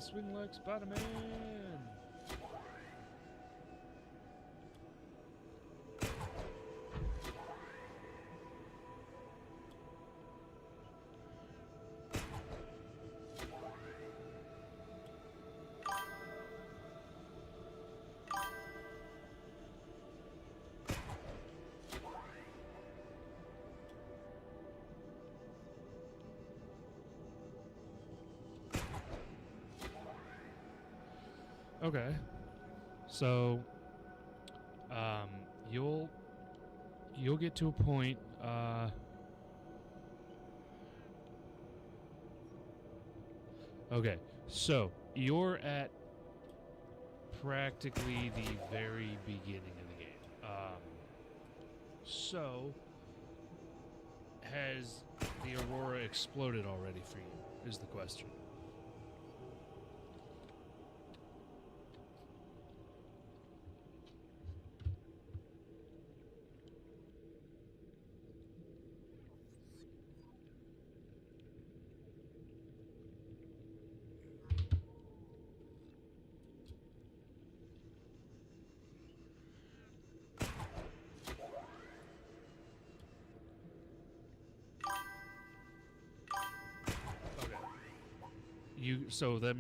swing like Spider-Man. Okay. So, you'll get to a point, okay, so you're at practically the very beginning of the game. So, has the Aurora exploded already for you, is the question. So that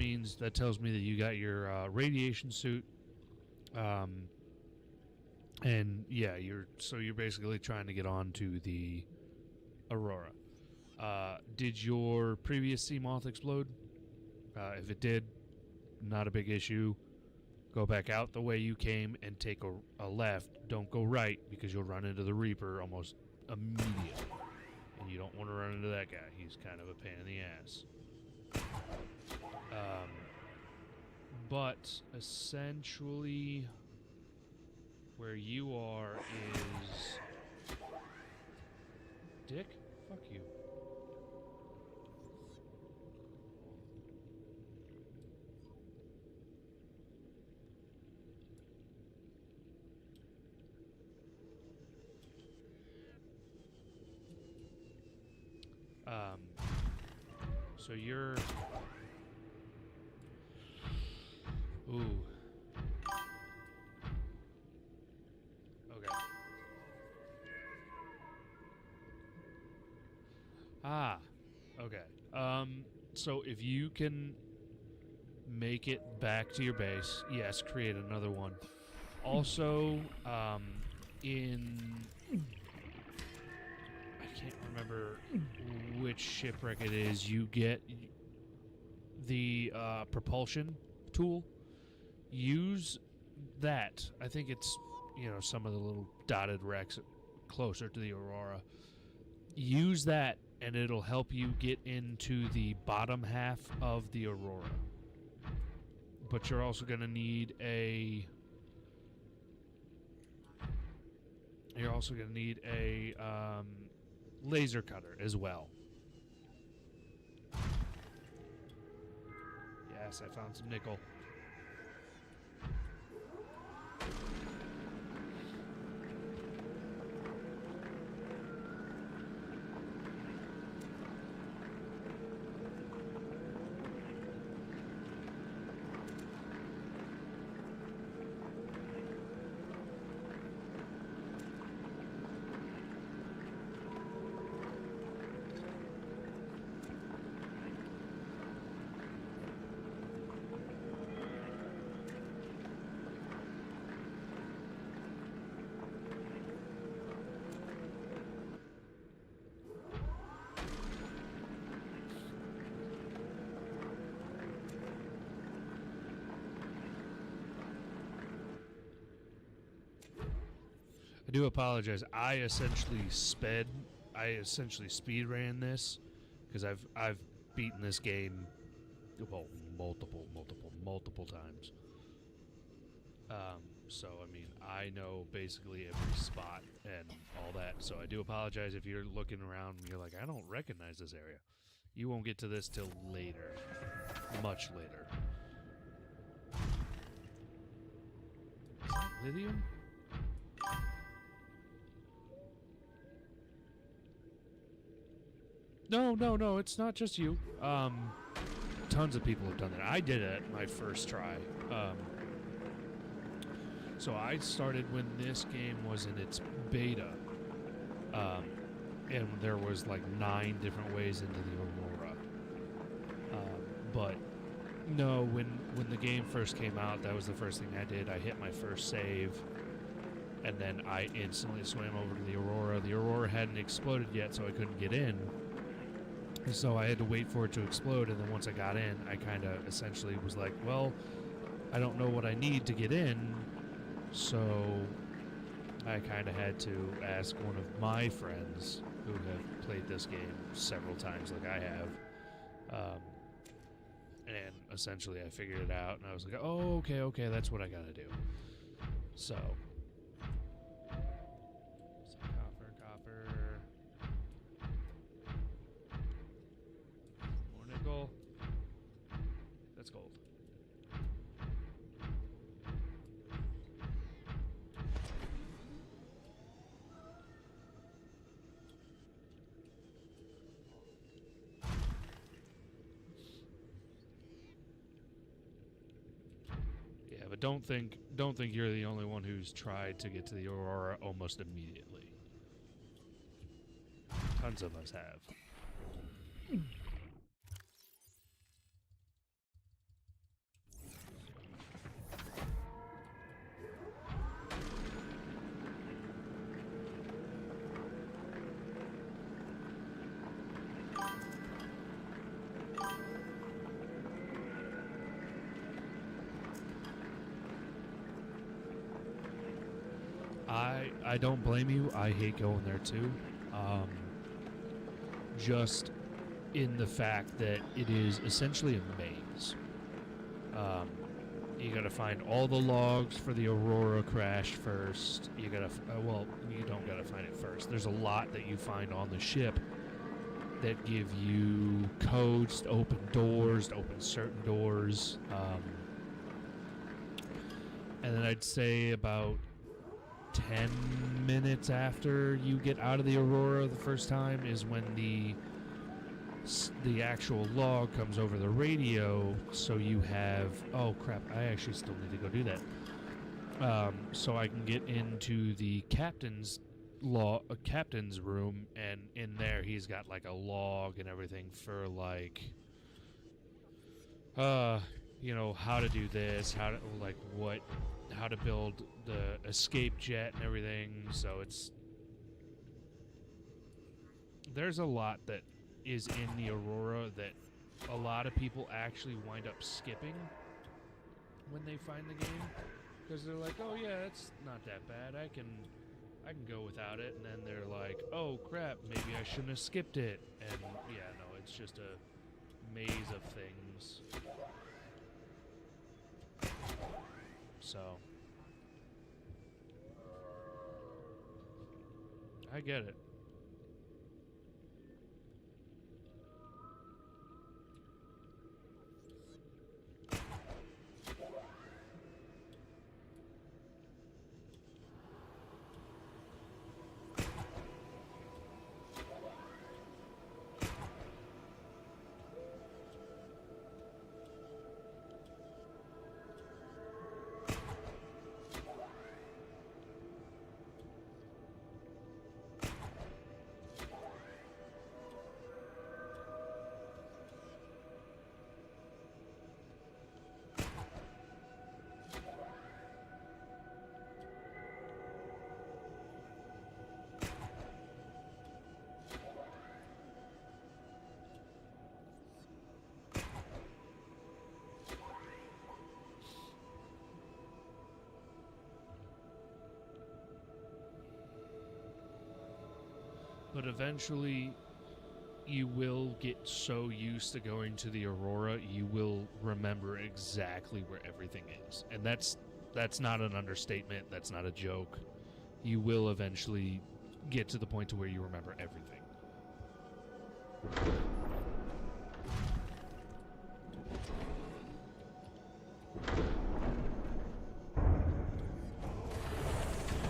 tells me that you got your radiation suit, and yeah, you're basically trying to get onto the Aurora. Did your previous sea moth explode? If it did, not a big issue. Go back out the way you came and take a left. Don't go right because you'll run into the Reaper almost immediately, and you don't want to run into that guy. He's kind of a pain in the ass. But essentially, where you are is... Dick? Fuck you. So you're... Ooh. Okay. Ah. Okay. So if you can make it back to your base, yes, create another one. Also, in... I can't remember which shipwreck it is, you get the propulsion tool. Use that. I think it's, some of the little dotted wrecks closer to the Aurora. Use that, and it'll help you get into the bottom half of the Aurora. But you're also going to need a... You're also going to need a laser cutter as well. Yes, I found some nickel. I do apologize. I essentially speed ran this because I've beaten this game, well, multiple times. So I mean, I know basically every spot and all that. So I do apologize if you're looking around and you're like, I don't recognize this area. You won't get to this till later, much later. Is that lithium? No, it's not just you. tons of people have done that. I did it my first try. So I started when this game was in its beta, and there was like 9 different ways into the Aurora. But no, when the game first came out, that was the first thing I did. I hit my first save, and then I instantly swam over to the Aurora. The Aurora hadn't exploded yet, so I couldn't get in. And so I had to wait for it to explode, and then once I got in, I kind of essentially was like, well, I don't know what I need to get in, so I kind of had to ask one of my friends who have played this game several times like I have, and essentially I figured it out, and I was like, oh, okay, that's what I gotta do. So, copper. More nickel. That's gold. Yeah, but don't think you're the only one who's tried to get to the Aurora almost immediately. Tons of us have. I don't blame you. I hate going there too. Just in the fact that it is essentially a maze. You gotta find all the logs for the Aurora crash first. You gotta, well, you don't gotta find it first. There's a lot that you find on the ship that give you codes to open doors, to open certain doors. And then I'd say about 10 minutes after you get out of the Aurora the first time is when the actual log comes over the radio, so you have, oh crap, I actually still need to go do that. So I can get into the captain's room, and in there he's got like a log and everything for like, you know, how to do this, how to build the escape jet and everything. So there's a lot that is in the Aurora that a lot of people actually wind up skipping when they find the game, because they're like, oh yeah, it's not that bad, I can go without it, and then they're like, oh crap, maybe I shouldn't have skipped it. And yeah, no, it's just a maze of things. So I get it. But eventually, you will get so used to going to the Aurora, you will remember exactly where everything is. And that's not an understatement, that's not a joke. You will eventually get to the point to where you remember everything.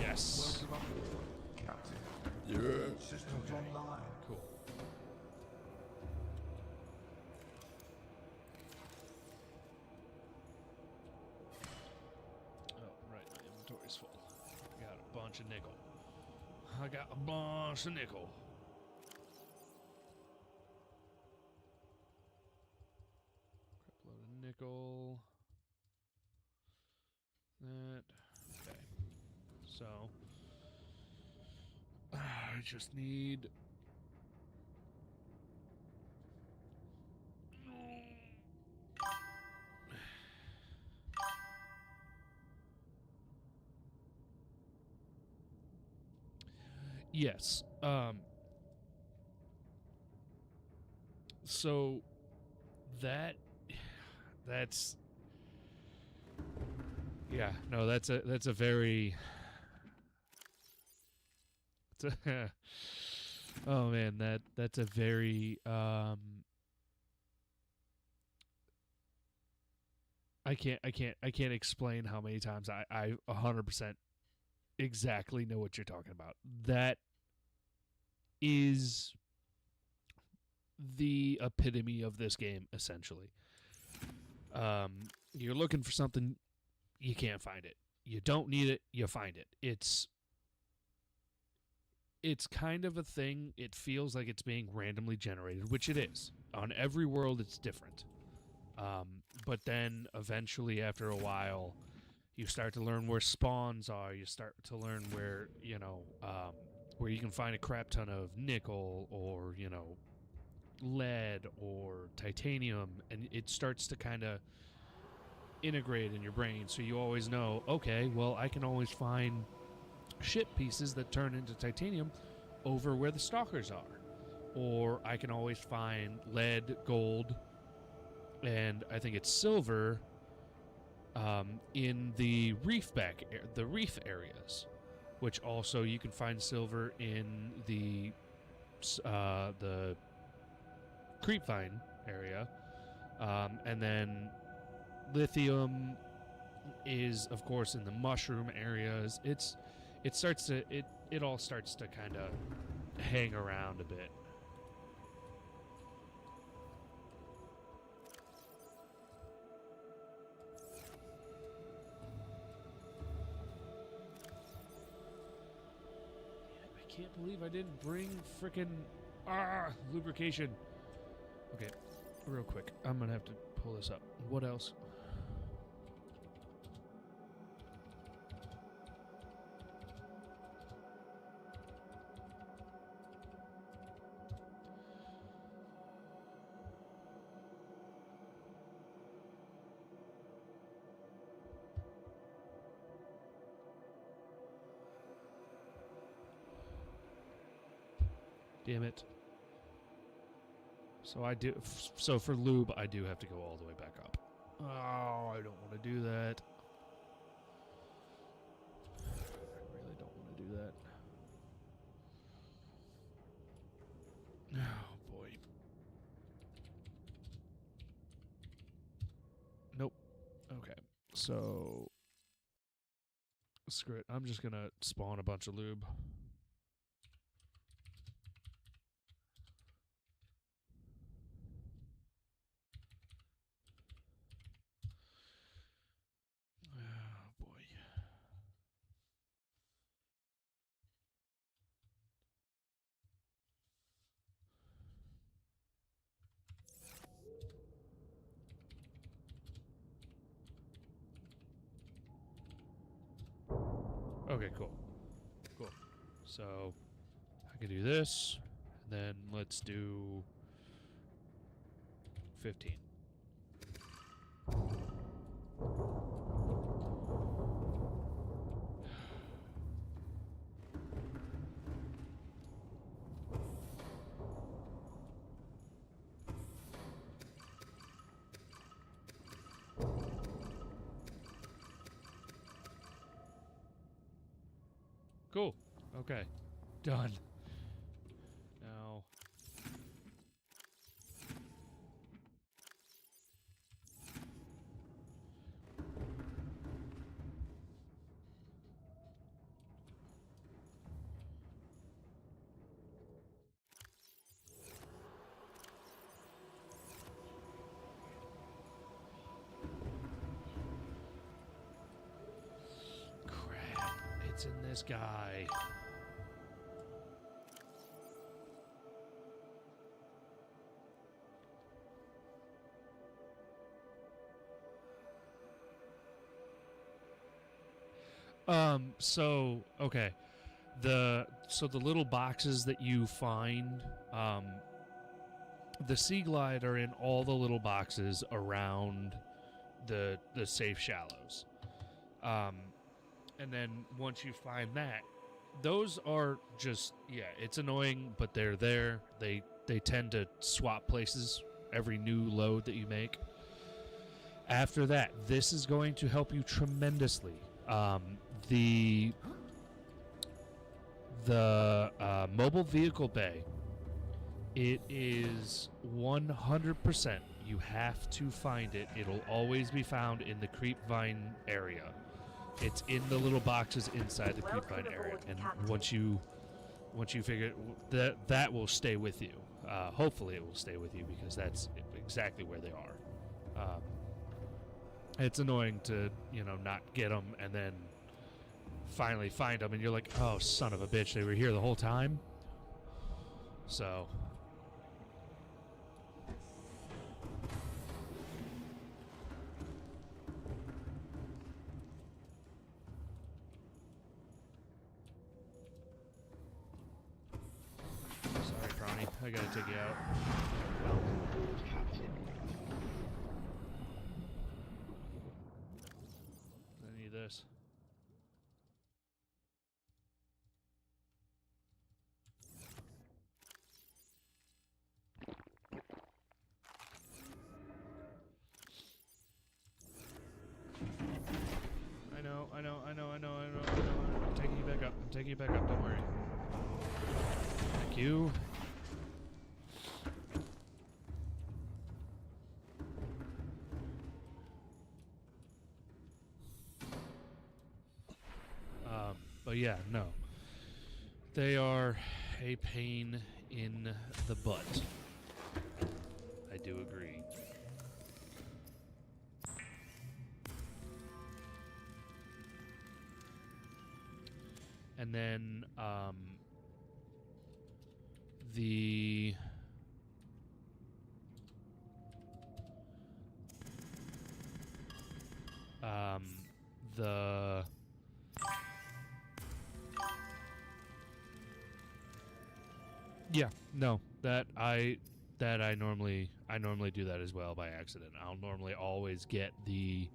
Yes. Captain. Yeah. Systems online. Cool. bunch of nickel. I got a bunch of nickel. Crap load of nickel. That. Okay. So. I just need. Yes. So that's yeah, no, that's a very oh man, that's a very I can't explain how many times I 100% exactly know what you're talking about. That is the epitome of this game, essentially. You're looking for something, you can't find it. You don't need it, you find it. It's kind of a thing. It feels like it's being randomly generated, which it is. On every world, it's different. But then eventually, after a while, you start to learn where spawns are. You start to learn where, where you can find a crap ton of nickel or, lead or titanium. And it starts to kind of integrate in your brain. So you always know, okay, well, I can always find ship pieces that turn into titanium over where the stalkers are. Or I can always find lead, gold, and I think it's silver in the reef areas, which also you can find silver in the creepvine area, and then lithium is of course in the mushroom areas. It all starts to kind of hang around a bit. I can't believe I didn't bring frickin' lubrication. Okay, real quick. I'm gonna have to pull this up. What else? Damn it. So for lube, I do have to go all the way back up. Oh, I don't want to do that. I really don't want to do that. Oh, boy. Nope. Okay. So, screw it. I'm just going to spawn a bunch of lube. Oh, boy. Okay, cool. Cool. So, I can do this, and then let's do 15. Cool. Okay. Done. Now. Crap. It's in this guy. So okay. The little boxes that you find, the Sea Glide are in all the little boxes around the safe shallows. And then once you find that, those are just, yeah, it's annoying, but they're there. They tend to swap places every new load that you make. After that, this is going to help you tremendously. The mobile vehicle bay, it is 100%. You have to find it. It'll always be found in the creepvine area. It's in the little boxes inside the creepvine area, and once you figure that will stay with you. Hopefully, it will stay with you because that's exactly where they are. It's annoying to not get them and then finally find them, and you're like, oh, son of a bitch, they were here the whole time. So. Sorry, Crony. I gotta take you out. I need this. I know. I'm taking you back up. Don't worry. Thank you. But yeah, no. They are a pain in the butt. I do agree. And then the yeah, no, that I normally do that as well by accident. I'll normally always get the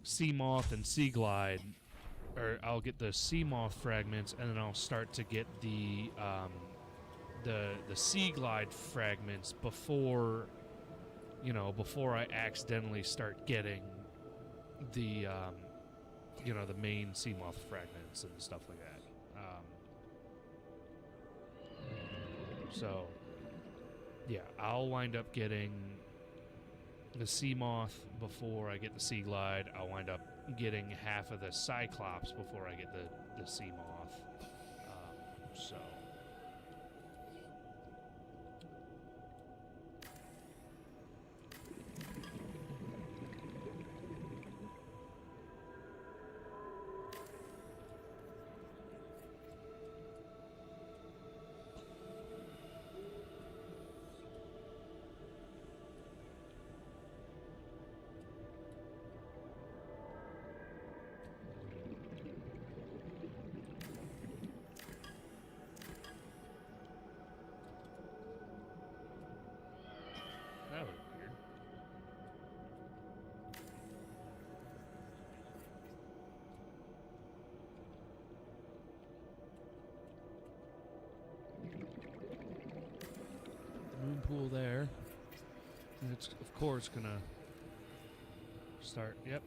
sea moth and sea glide, or I'll get the sea moth fragments, and then I'll start to get the sea glide fragments before I accidentally start getting the the main sea moth fragments and stuff like that. So yeah, I'll wind up getting the sea moth before I get the sea glide. I'll wind up getting half of the cyclops before I get the sea moth. So. That was weird. The moon pool there. And it's, of course, gonna start, yep,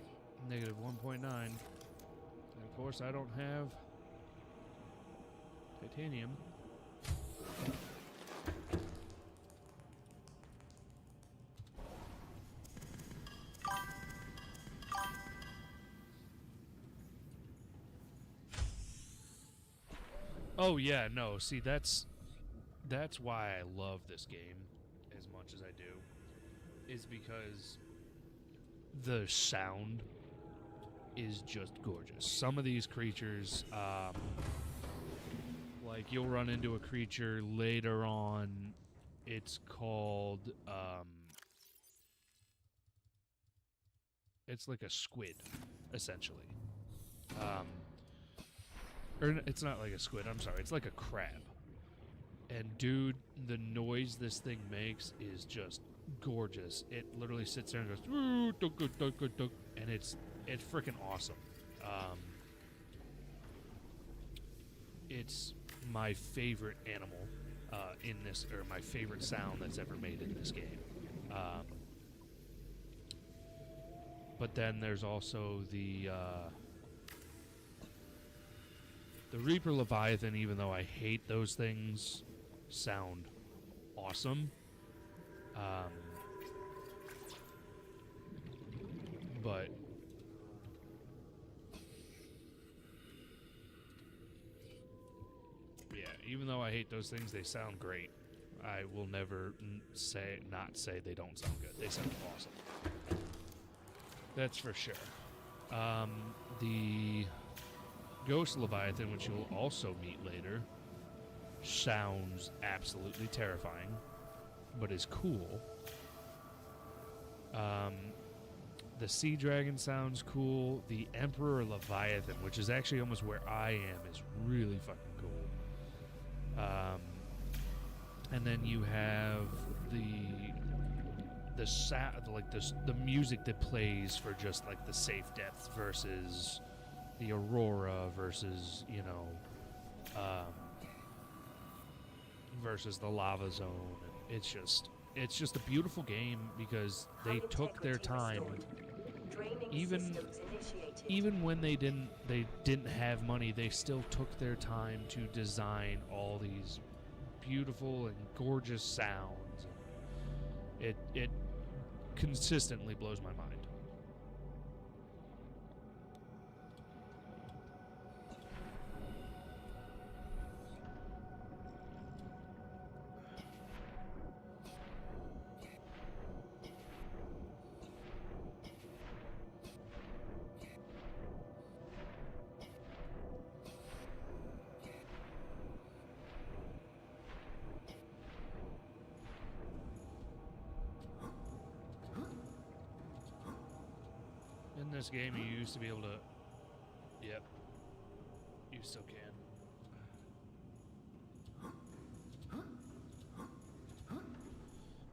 negative 1.9. And of course, I don't have titanium. Oh yeah, no. See, that's why I love this game as much as I do, is because the sound is just gorgeous. Some of these creatures, like you'll run into a creature later on. It's called, it's like a squid, essentially. Or it's not like a squid, I'm sorry, it's like a crab. And dude, the noise this thing makes is just gorgeous. It literally sits there and goes, "Ooh, dunk, dunk, dunk, dunk, dunk," and it's freaking awesome. It's my favorite animal in this, or my favorite sound that's ever made in this game. But then there's also the Reaper Leviathan. Even though I hate those things, sound awesome. But yeah, even though I hate those things, they sound great. I will never not say they don't sound good. They sound awesome. That's for sure. The Ghost Leviathan, which you'll also meet later, sounds absolutely terrifying, but is cool. The Sea Dragon sounds cool. The Emperor Leviathan, which is actually almost where I am, is really fucking cool. And then you have the sound, like the music that plays for just like the safe depths versus the Aurora versus, you know, versus the lava zone. It's just a beautiful game because they took their time. Even when they didn't have money, they still took their time to design all these beautiful and gorgeous sounds. It consistently blows my mind. In this game, you used to be able to... Yep. You still can.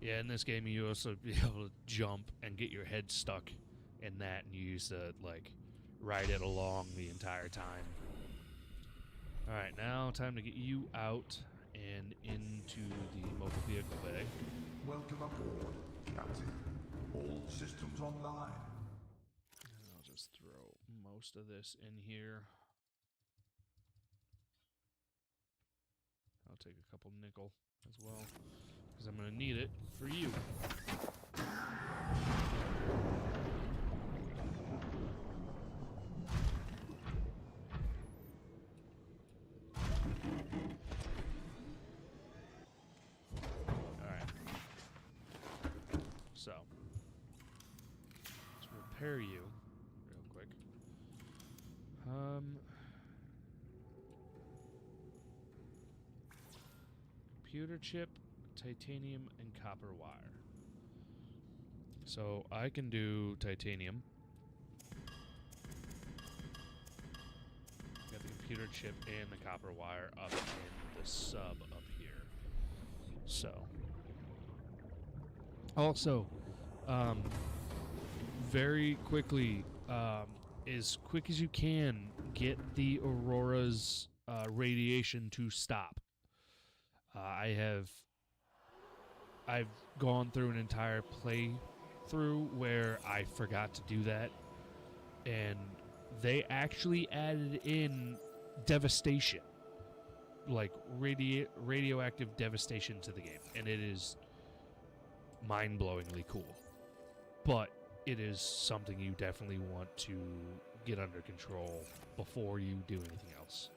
Yeah, in this game, you also be able to jump and get your head stuck in that, and you used to, like, ride it along the entire time. Alright, now time to get you out and into the mobile vehicle bay. Welcome aboard, Captain. All systems online. And I'll just throw most of this in here. I'll take a couple nickel as well, because I'm going to need it for you. Alright. So, let's repair you real quick. Computer chip, titanium, and copper wire. So I can do titanium. Got the computer chip and the copper wire up in the sub up here. So also, very quickly, as quick as you can, get the Aurora's radiation to stop. I've gone through an entire playthrough where I forgot to do that, and they actually added in devastation, like radioactive devastation to the game, and it is mind-blowingly cool. But it is something you definitely want to get under control before you do anything else.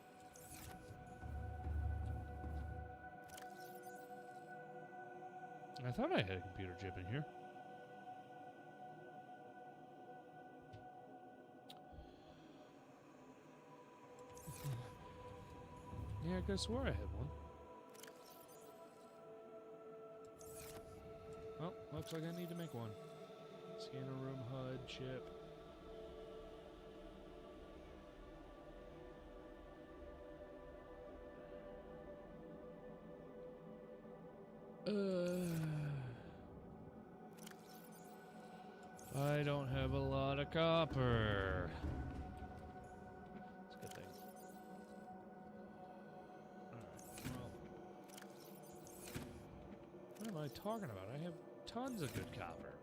I thought I had a computer chip in here. could have swore I had one. Oh, looks like I need to make one. Scanner room, HUD, chip. I don't have a lot of copper. It's a good thing. Alright, well. What am I talking about? I have tons of good copper.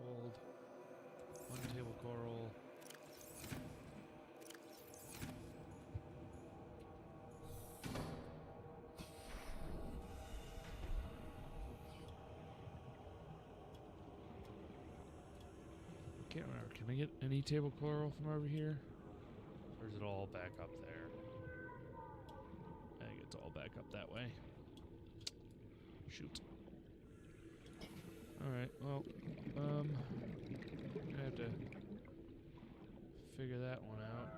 Gold. One table coral. Can't remember. Can I get any table coral from over here? Or is it all back up there? I think it's all back up that way. Shoot. Alright, well, I have to figure that one out.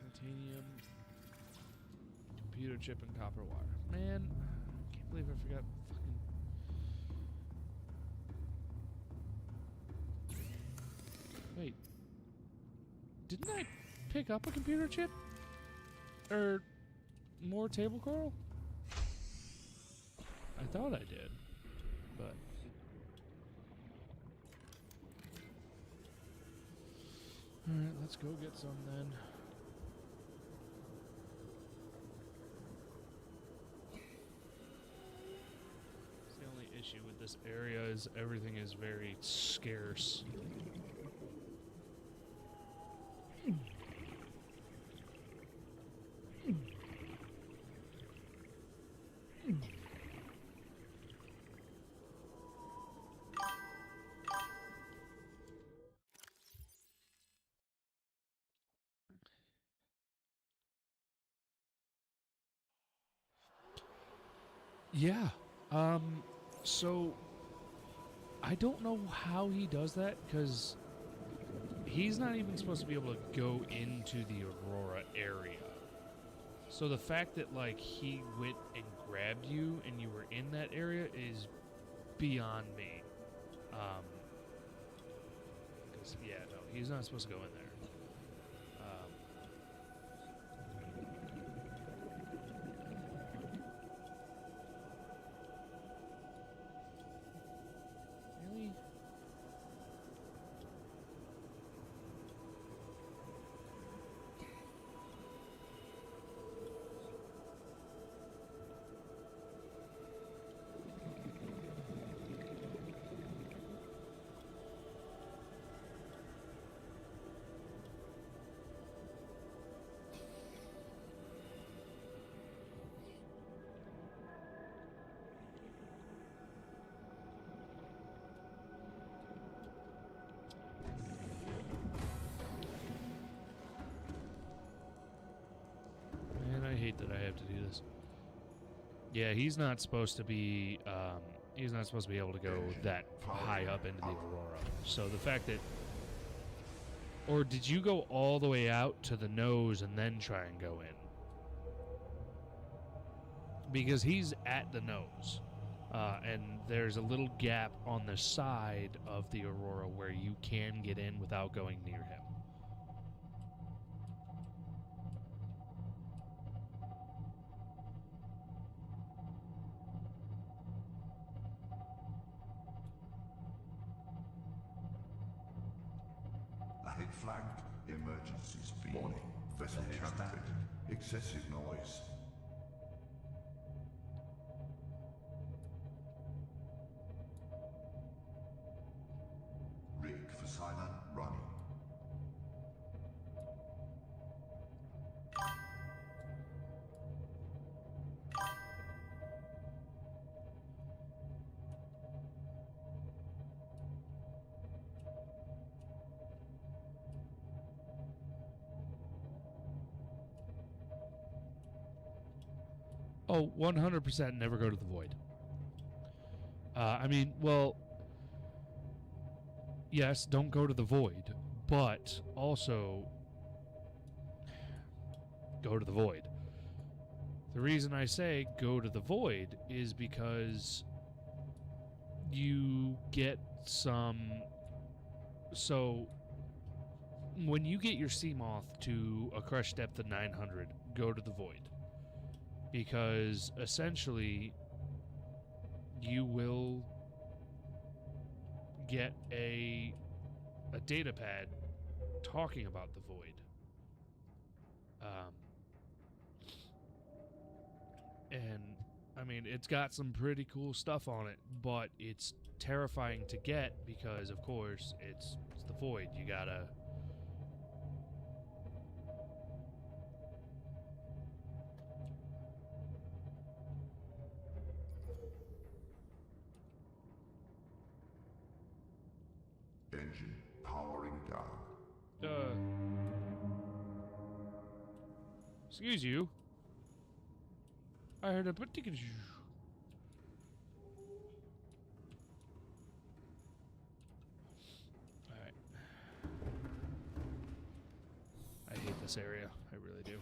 Titanium, computer chip, and copper wire. Man, I can't believe I forgot fucking... Wait. Didn't I pick up a computer chip? Or more table coral? I thought I did, but... Alright, let's go get some then. The only issue with this area is everything is very scarce. Yeah. So I don't know how he does that, because he's not even supposed to be able to go into the Aurora area. So the fact that, like, he went and grabbed you and you were in that area is beyond me. 'Cause, yeah, no, he's not supposed to go in there. Really? Man, I hate that I have to do this. Yeah, he's not supposed to be, he's not supposed to be able to go that high up into the Aurora. So the fact that... Or did you go all the way out to the nose and then try and go in? Because he's at the nose. And there's a little gap on the side of the Aurora where you can get in without going near him. Ahead flagged. Emergency speed. Warning. Vessel counterfeit. Excessive noise. Rig for silent running. Oh, 100% never go to the void. I mean, well, yes, don't go to the void, but also go to the void. The reason I say go to the void is because you get some... So, when you get your Seamoth to a crush depth of 900, go to the void. Because, essentially, you will get a data pad talking about the void. And I mean, it's got some pretty cool stuff on it, but it's terrifying to get because, of course, it's the void. You gotta... Engine powering down. Excuse you. I heard a particular... Alright. I hate this area. I really do.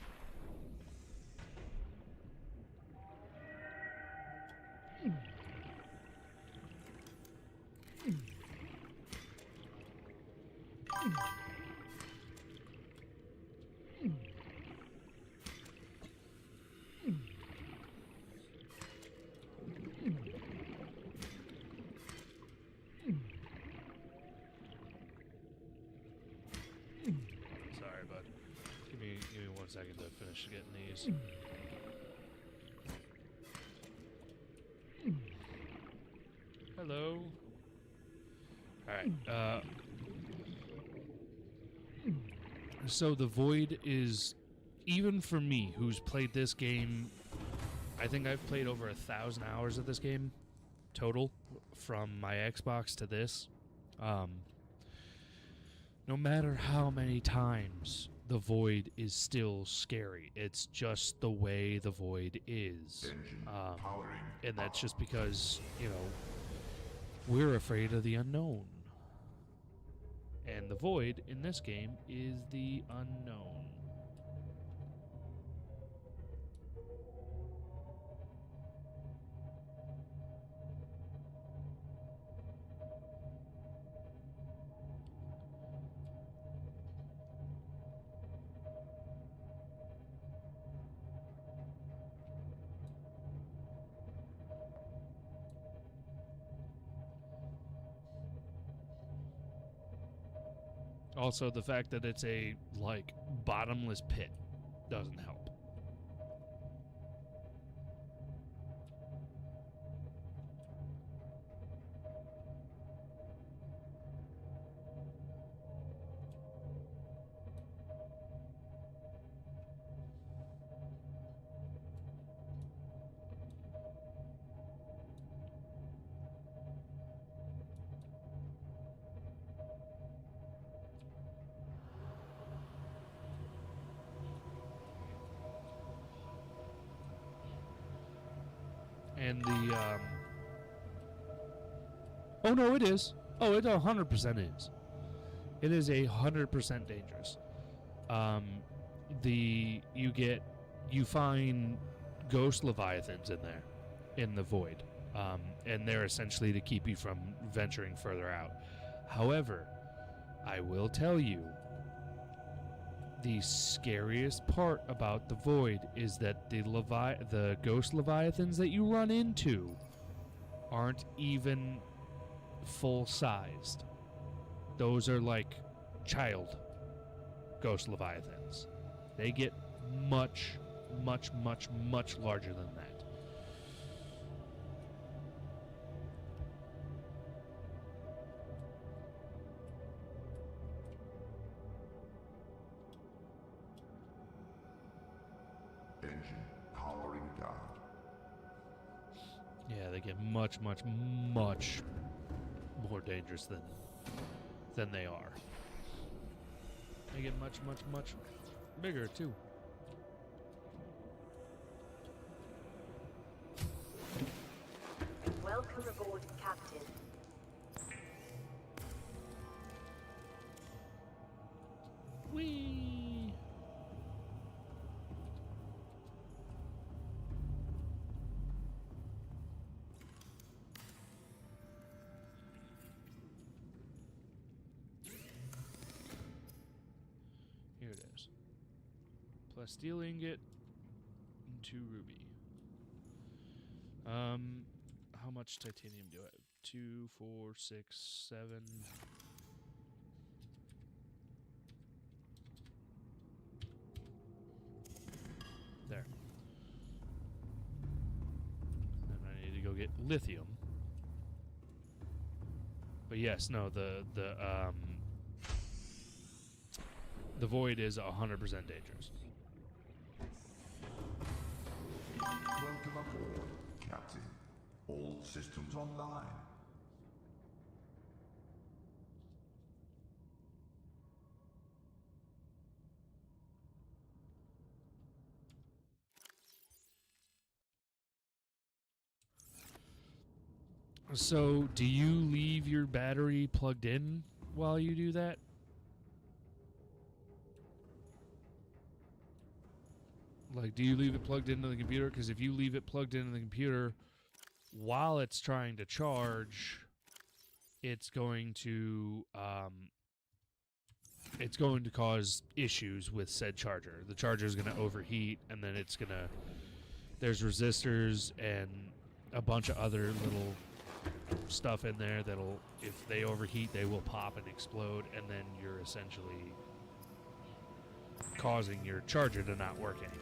Sorry, bud. Give me 1 second to finish getting these. Hello. Alright, so the void is, even for me, who's played this game, I think I've played over 1,000 hours of this game total from my Xbox to this. No matter how many times, the void is still scary. It's just the way the void is. And that's just because, you know, we're afraid of the unknown. And the void in this game is the unknown. Also, the fact that it's a, like, bottomless pit doesn't help. And the, oh, no, it is. Oh, it 100% is. It is 100% dangerous. You find ghost leviathans in there, in the void. And they're essentially to keep you from venturing further out. However, I will tell you, the scariest part about the void is that the ghost leviathans that you run into aren't even full-sized. Those are like child ghost leviathans. They get much, much, much, much larger than that. Engine powering down. Yeah, they get much, much, much more dangerous than they are. They get much, much, much bigger too. Welcome aboard, Captain. Whee! Here it is. Plus steel ingot and 2 ruby. How much titanium do I have? 2, 4, 6, 7. There. And I need to go get lithium. But yes, no, the void is 100% dangerous. Welcome aboard, Captain. All systems online. So, do you leave your battery plugged in while you do that? Like, do you leave it plugged into the computer? Because if you leave it plugged into the computer while it's trying to charge, it's going to cause issues with said charger. The charger is going to overheat, and then it's going to... There's resistors and a bunch of other little stuff in there that'll, if they overheat, they will pop and explode, and then you're essentially causing your charger to not work anymore.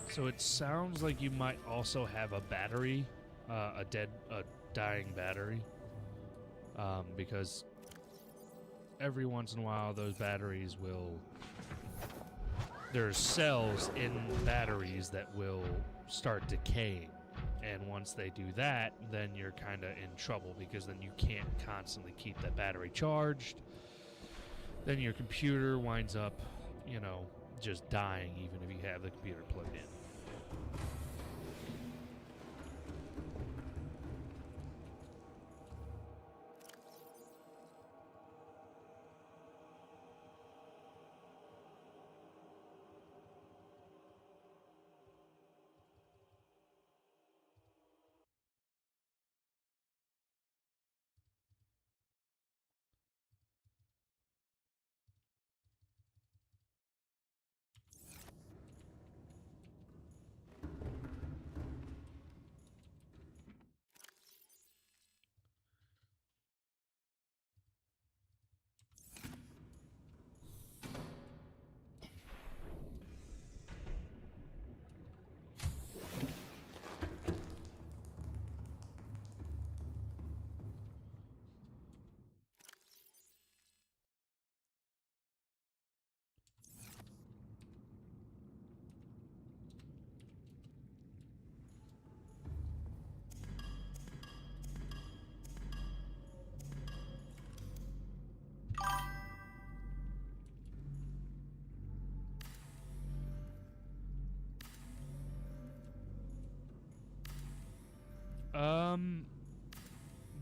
So it sounds like you might also have a battery, a dying battery, because every once in a while those batteries will... There's cells in batteries that will start decaying, and once they do that, then you're kind of in trouble, because then you can't constantly keep that battery charged. Then your computer winds up, you know, just dying even if you have the computer plugged in.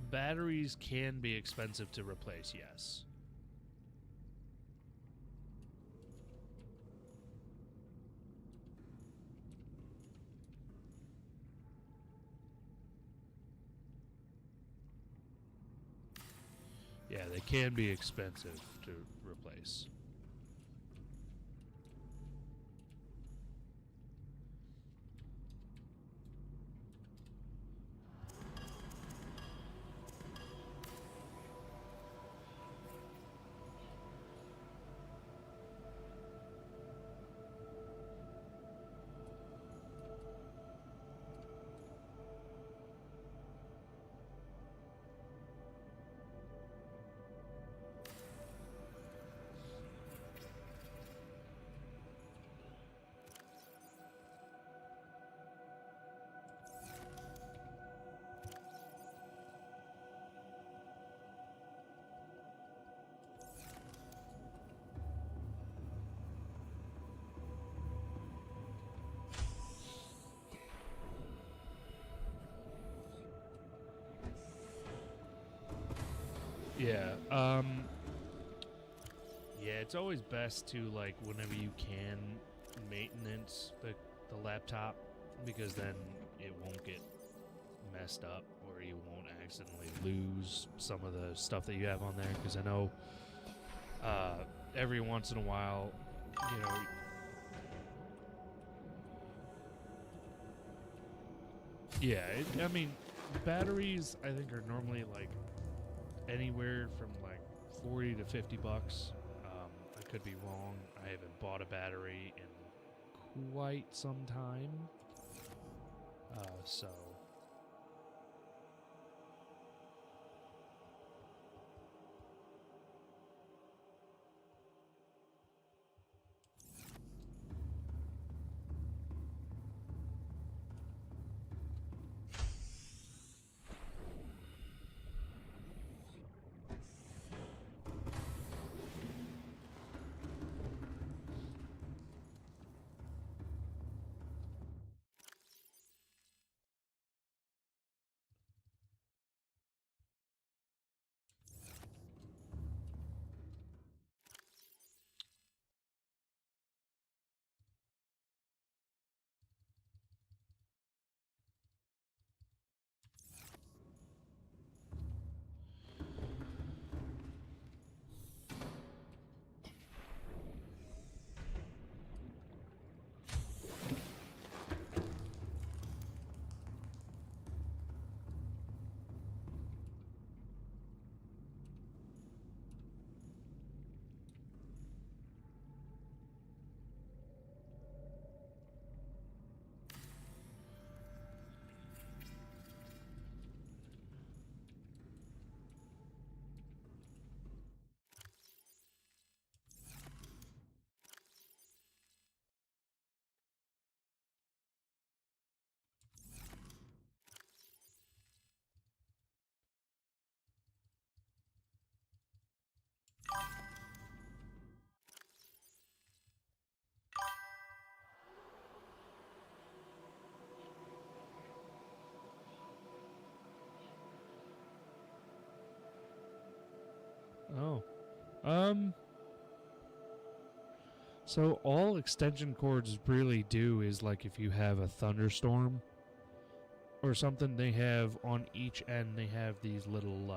Batteries can be expensive to replace, yes. Yeah, they can be expensive to replace. Yeah. Yeah, it's always best to, like, whenever you can, maintenance the laptop, because then it won't get messed up, or you won't accidentally lose some of the stuff that you have on there. Because I know every once in a while, you know, yeah, I mean, batteries I think are normally like anywhere from like 40 to 50 bucks. I could be wrong. I haven't bought a battery in quite some time. So oh, um, so all extension cords really do is, like, if you have a thunderstorm or something, they have on each end, they have these little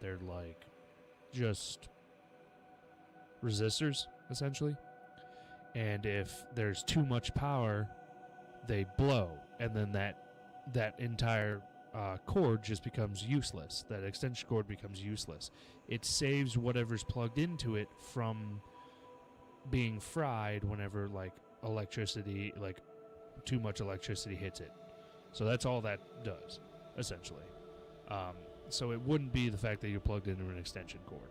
they're like just resistors essentially, and if there's too much power, they blow, and then that entire cord just becomes useless. That extension cord becomes useless. It saves whatever's plugged into it from being fried whenever, like, electricity, like too much electricity hits it. So that's all that does, essentially. So it wouldn't be the fact that you're plugged into an extension cord.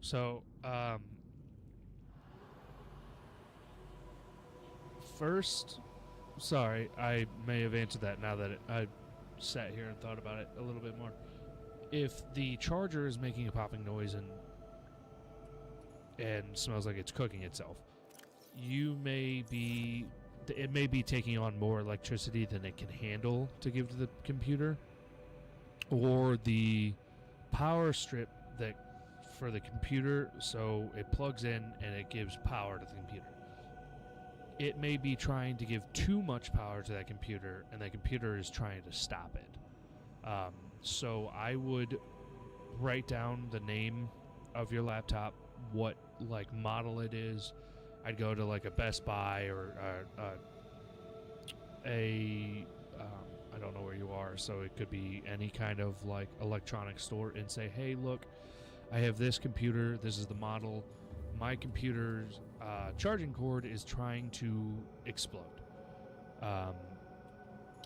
So, first, sorry, I may have answered that now that I sat here and thought about it a little bit more. If the charger is making a popping noise and smells like it's cooking itself, it may be taking on more electricity than it can handle to give to the computer, or the power strip that for the computer, so it plugs in and it gives power to the computer. It may be trying to give too much power to that computer, and that computer is trying to stop it. So I would write down the name of your laptop, what model it is. I'd go to a Best Buy or I don't know where you are, so it could be any kind of electronic store, and say, hey, look, I have this computer, this is the model, my computer's charging cord is trying to explode.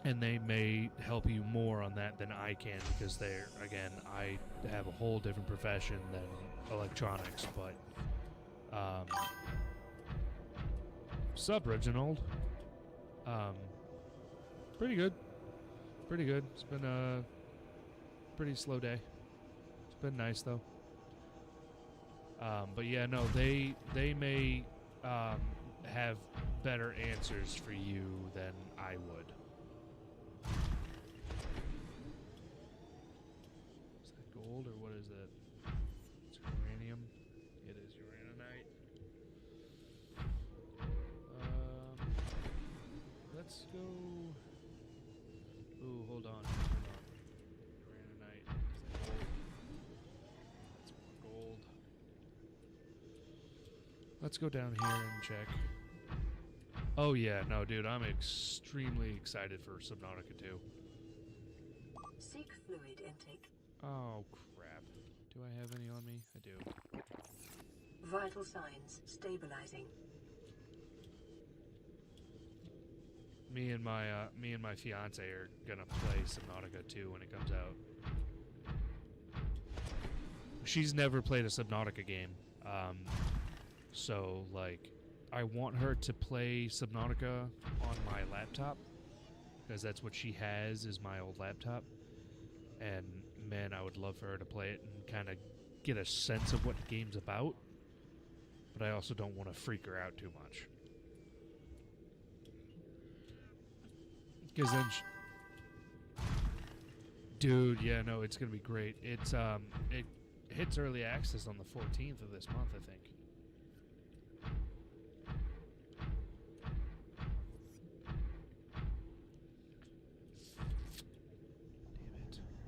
And they may help you more on that than I can, because I have a whole different profession than electronics, but sup, Reginald? Pretty good. Pretty good. It's been a pretty slow day. It's been nice, though. But yeah, no, they may have better answers for you than I would. Is that gold or what is that? It's uranium. It is uraninite. Let's go. Ooh, hold on. Uraninite. Is that gold? That's more gold. Let's go down here and check. Oh yeah, no, dude, I'm extremely excited for Subnautica 2. Seek fluid intake. Oh crap. Do I have any on me? I do. Vital signs stabilizing. Me and my fiance are gonna play Subnautica 2 when it comes out. She's never played a Subnautica game. So I want her to play Subnautica on my laptop, because that's what she has, is my old laptop. And man, I would love for her to play it and kind of get a sense of what the game's about. But I also don't want to freak her out too much. Because then dude, yeah, no, it's gonna be great. It's it hits early access on the 14th of this month, I think. Damn it.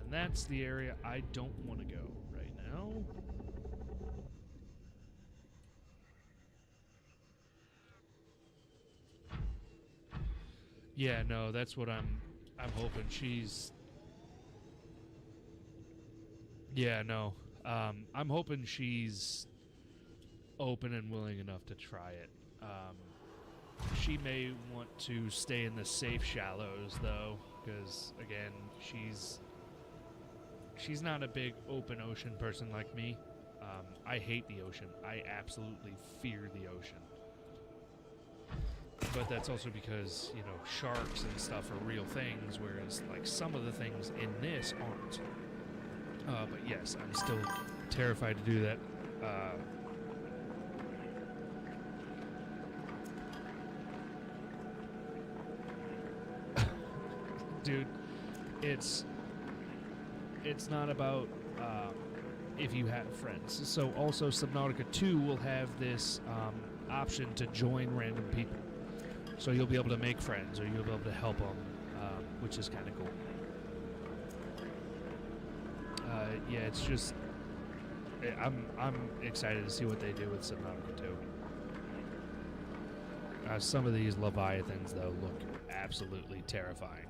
And that's the area I don't want to go right now. Yeah, no, that's what I'm hoping. She's... Yeah, no. I'm hoping she's open and willing enough to try it. She may want to stay in the safe shallows, though, because, again, she's not a big open ocean person like me. I hate the ocean. I absolutely fear the ocean. But that's also because, you know, sharks and stuff are real things, whereas, like, some of the things in this aren't. But yes, I'm still terrified to do that. Dude, it's not about if you have friends. So also Subnautica 2 will have this option to join random people. So you'll be able to make friends, or you'll be able to help them, which is kind of cool. Yeah, it's just I'm excited to see what they do with Subnautica 2. Some of these Leviathans, though, look absolutely terrifying.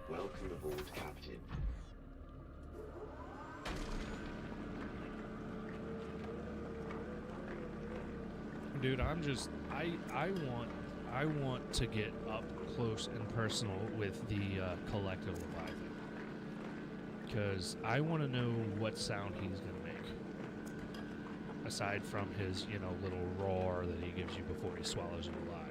Welcome aboard, Captain. Dude, I want to get up close and personal with the collective Leviathan. Because I want to know what sound he's going to make. Aside from his, little roar that he gives you before he swallows you alive.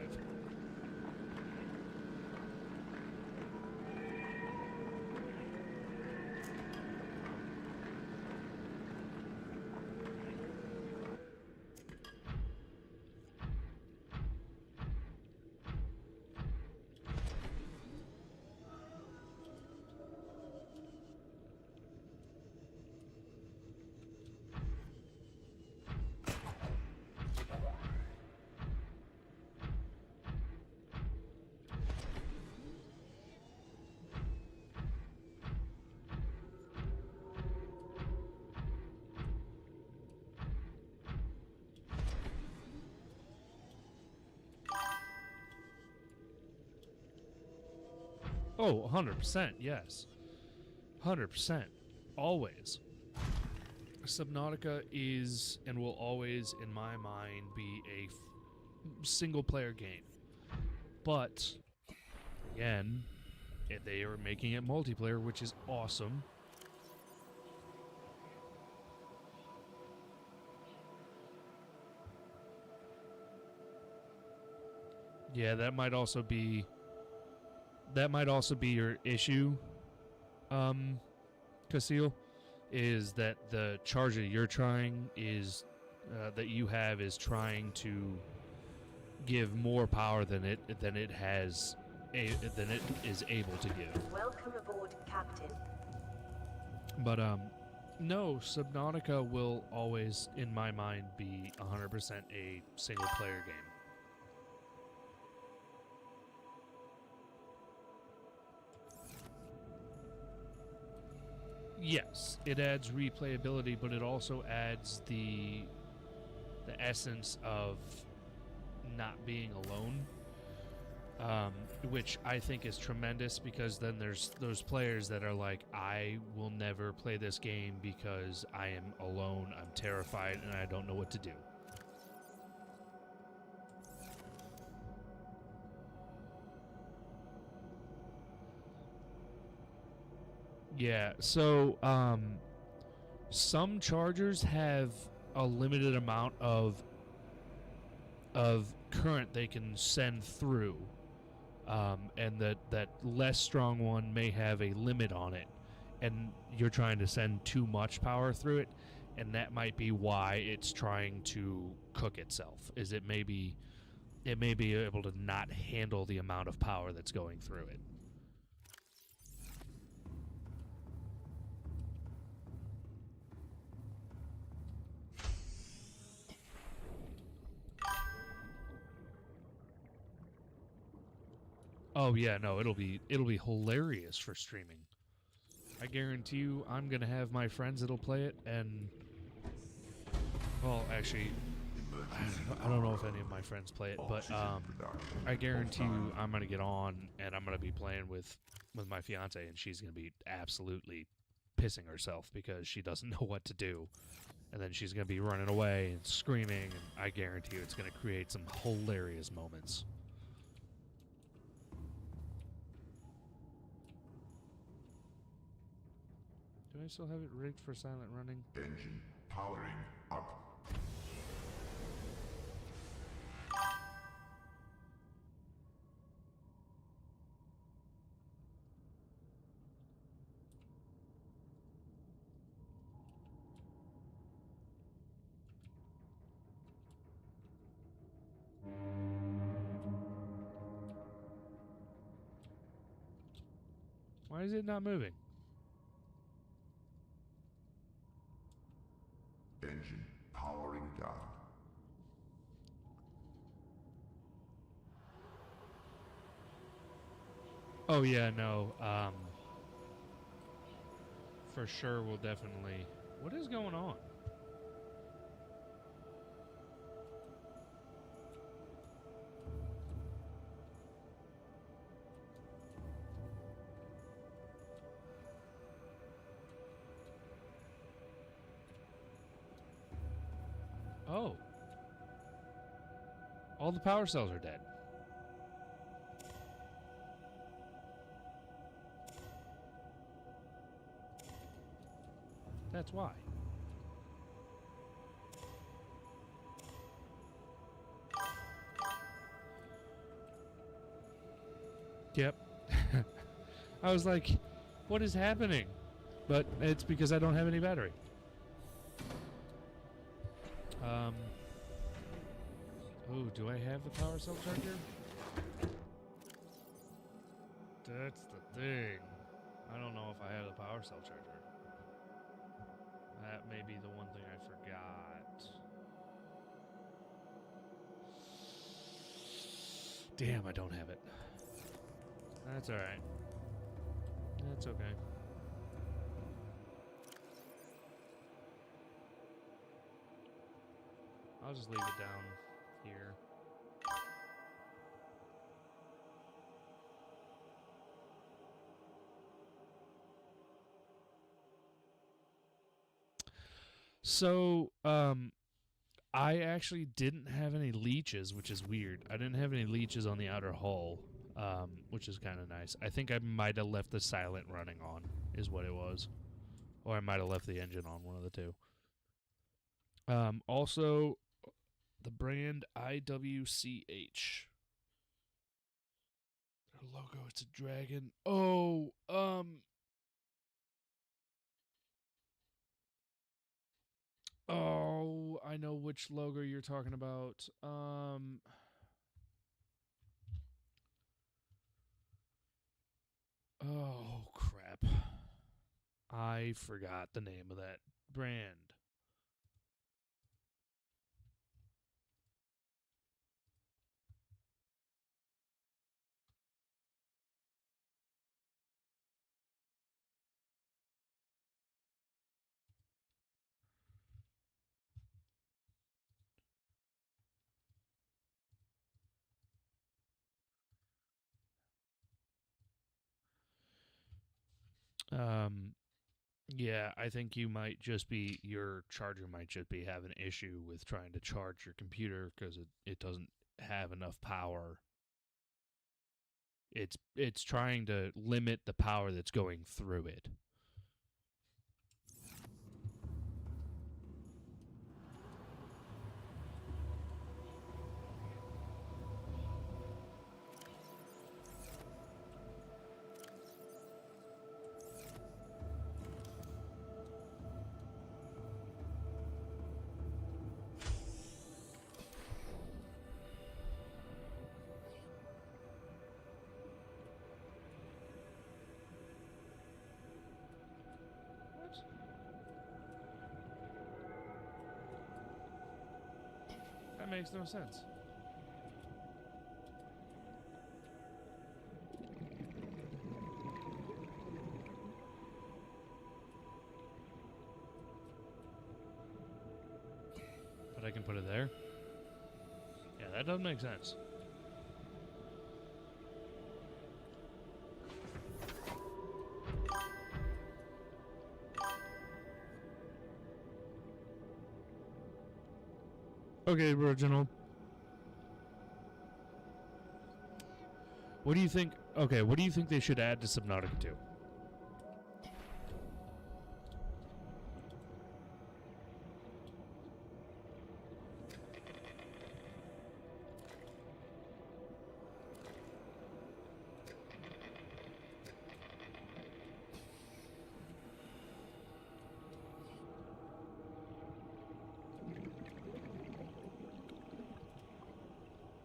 Oh, 100%, yes. 100%. Always. Subnautica is and will always, in my mind, be a single-player game. But, again, they are making it multiplayer, which is awesome. Yeah, that might also be your issue, Casil, is that the charger you're trying is that you have is trying to give more power than it is able to give. Welcome aboard, Captain. But no, Subnautica will always, in my mind, be 100% a single player game. Yes, it adds replayability, but it also adds the essence of not being alone, which I think is tremendous, because then there's those players that are like, I will never play this game because I am alone, I'm terrified, and I don't know what to do. Yeah, so some chargers have a limited amount of current they can send through, and that less strong one may have a limit on it, and you're trying to send too much power through it, and that might be why it's trying to cook itself. Is it may be able to not handle the amount of power that's going through it. Oh yeah, no, it'll be hilarious for streaming. I guarantee you, I'm gonna have my friends that'll play it, and well, actually, I don't know if any of my friends play it, but I guarantee you, I'm gonna get on and I'm gonna be playing with my fiance, and she's gonna be absolutely pissing herself because she doesn't know what to do, and then she's gonna be running away and screaming, and I guarantee you, it's gonna create some hilarious moments. Do I still have it rigged for silent running? Engine powering up. Why is it not moving? Engine powering down. Oh yeah, no. For sure, we'll definitely. What is going on? All the power cells are dead. That's why. Yep. I was like, what is happening? But it's because I don't have any battery. Oh, do I have the power cell charger? That's the thing. I don't know if I have the power cell charger. That may be the one thing I forgot. Damn, I don't have it. That's alright. That's okay. I'll just leave it down here. So, I actually didn't have any leeches, which is weird. I didn't have any leeches on the outer hull, which is kind of nice. I think I might have left the silent running on, is what it was. Or I might have left the engine on, one of the two. Also, the brand IWCH. Their logo, it's a dragon. Oh, oh, I know which logo you're talking about. Oh, crap. I forgot the name of that brand. Yeah, I think you might just be, your charger might just be having an issue with trying to charge your computer because it doesn't have enough power. It's trying to limit the power that's going through it. That makes no sense. But I can put it there? Yeah, that doesn't make sense. Okay, original. What do you think? Okay, what do you think they should add to Subnautica 2?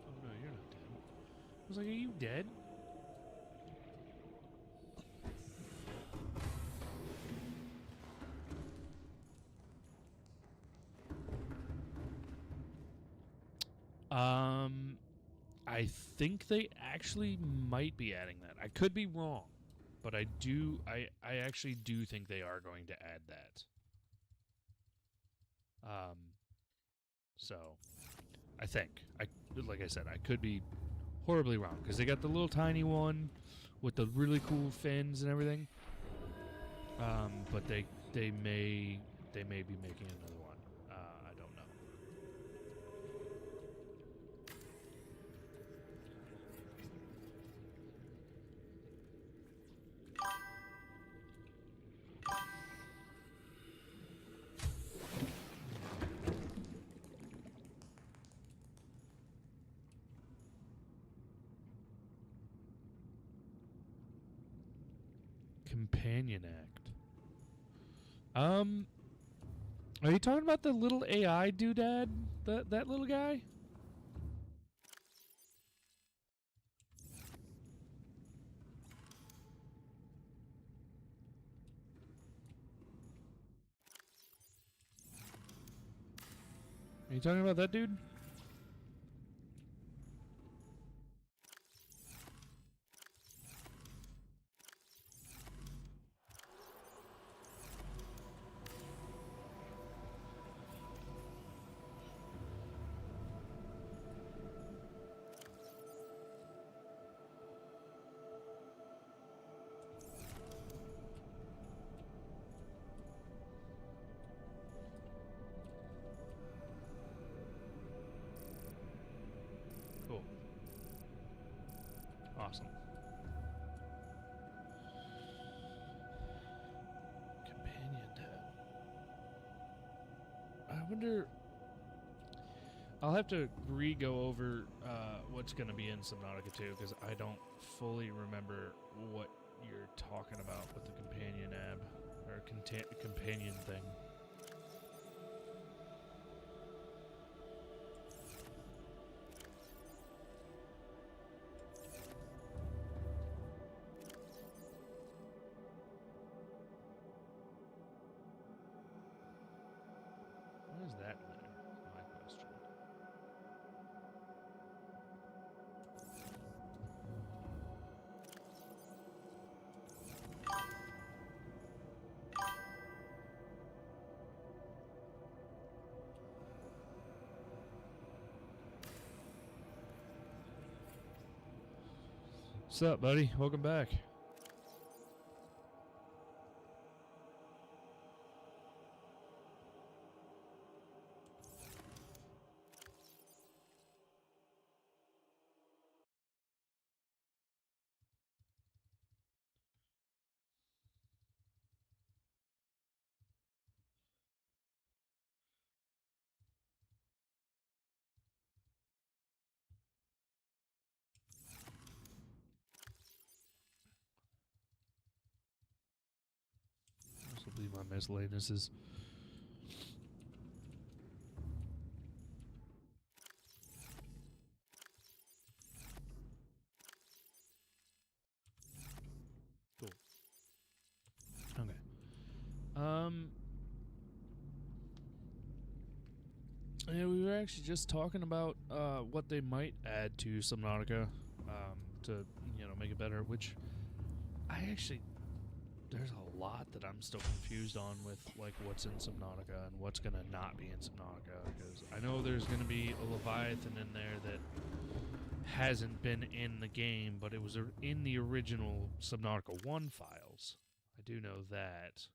Oh no, you're not dead. I was like, are you dead? I think they actually might be adding that. I could be wrong, but I actually do think they are going to add that. So I think like I said, I could be horribly wrong because they got the little tiny one with the really cool fins and everything. But they may be making another one. I don't know. Companion Act. Are you talking about the little AI doodad? That little guy? Are you talking about that dude? Cool. Awesome. Companion tab. I wonder. I'll have to re-go over what's going to be in Subnautica 2 because I don't fully remember what you're talking about with the companion ab or companion thing. What is that in there? Is my question. What's up, buddy? Welcome back. This will be my miscellaneouses. Cool. Okay. Yeah, we were actually just talking about what they might add to Subnautica to make it better. Which I actually there's a lot that I'm still confused on with like what's in Subnautica and what's gonna not be in Subnautica because I know there's gonna be a Leviathan in there that hasn't been in the game, but it was in the original Subnautica 1 files. I do know that.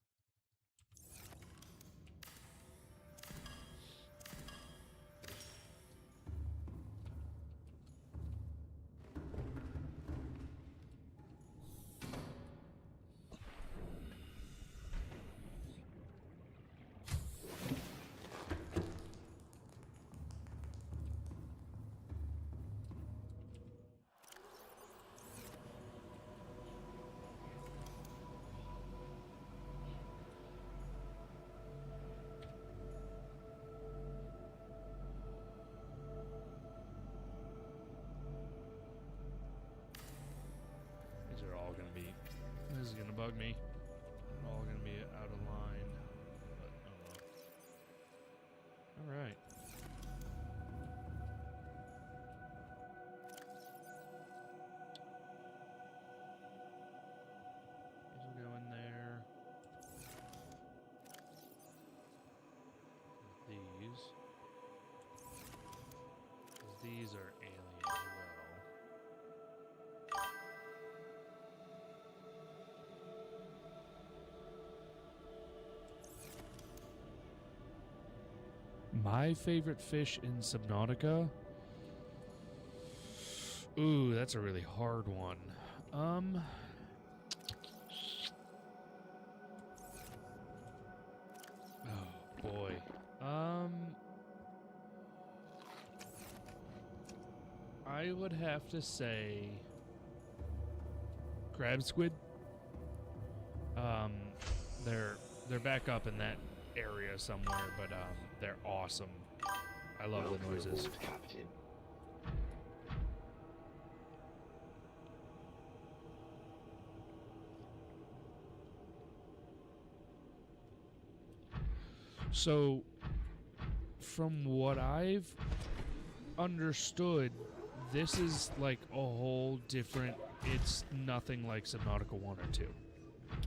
This is gonna bug me. They're all gonna be out of line. But oh well. Alright. These will go in there. These. Because these are alien as well. My favorite fish in Subnautica? Ooh, that's a really hard one. Oh boy. I would have to say crab squid. Um, they're back up in that area somewhere, but they're awesome. I love the noises. Captain. So, from what I've understood, this is like a whole different. It's nothing like Subnautica 1 or 2.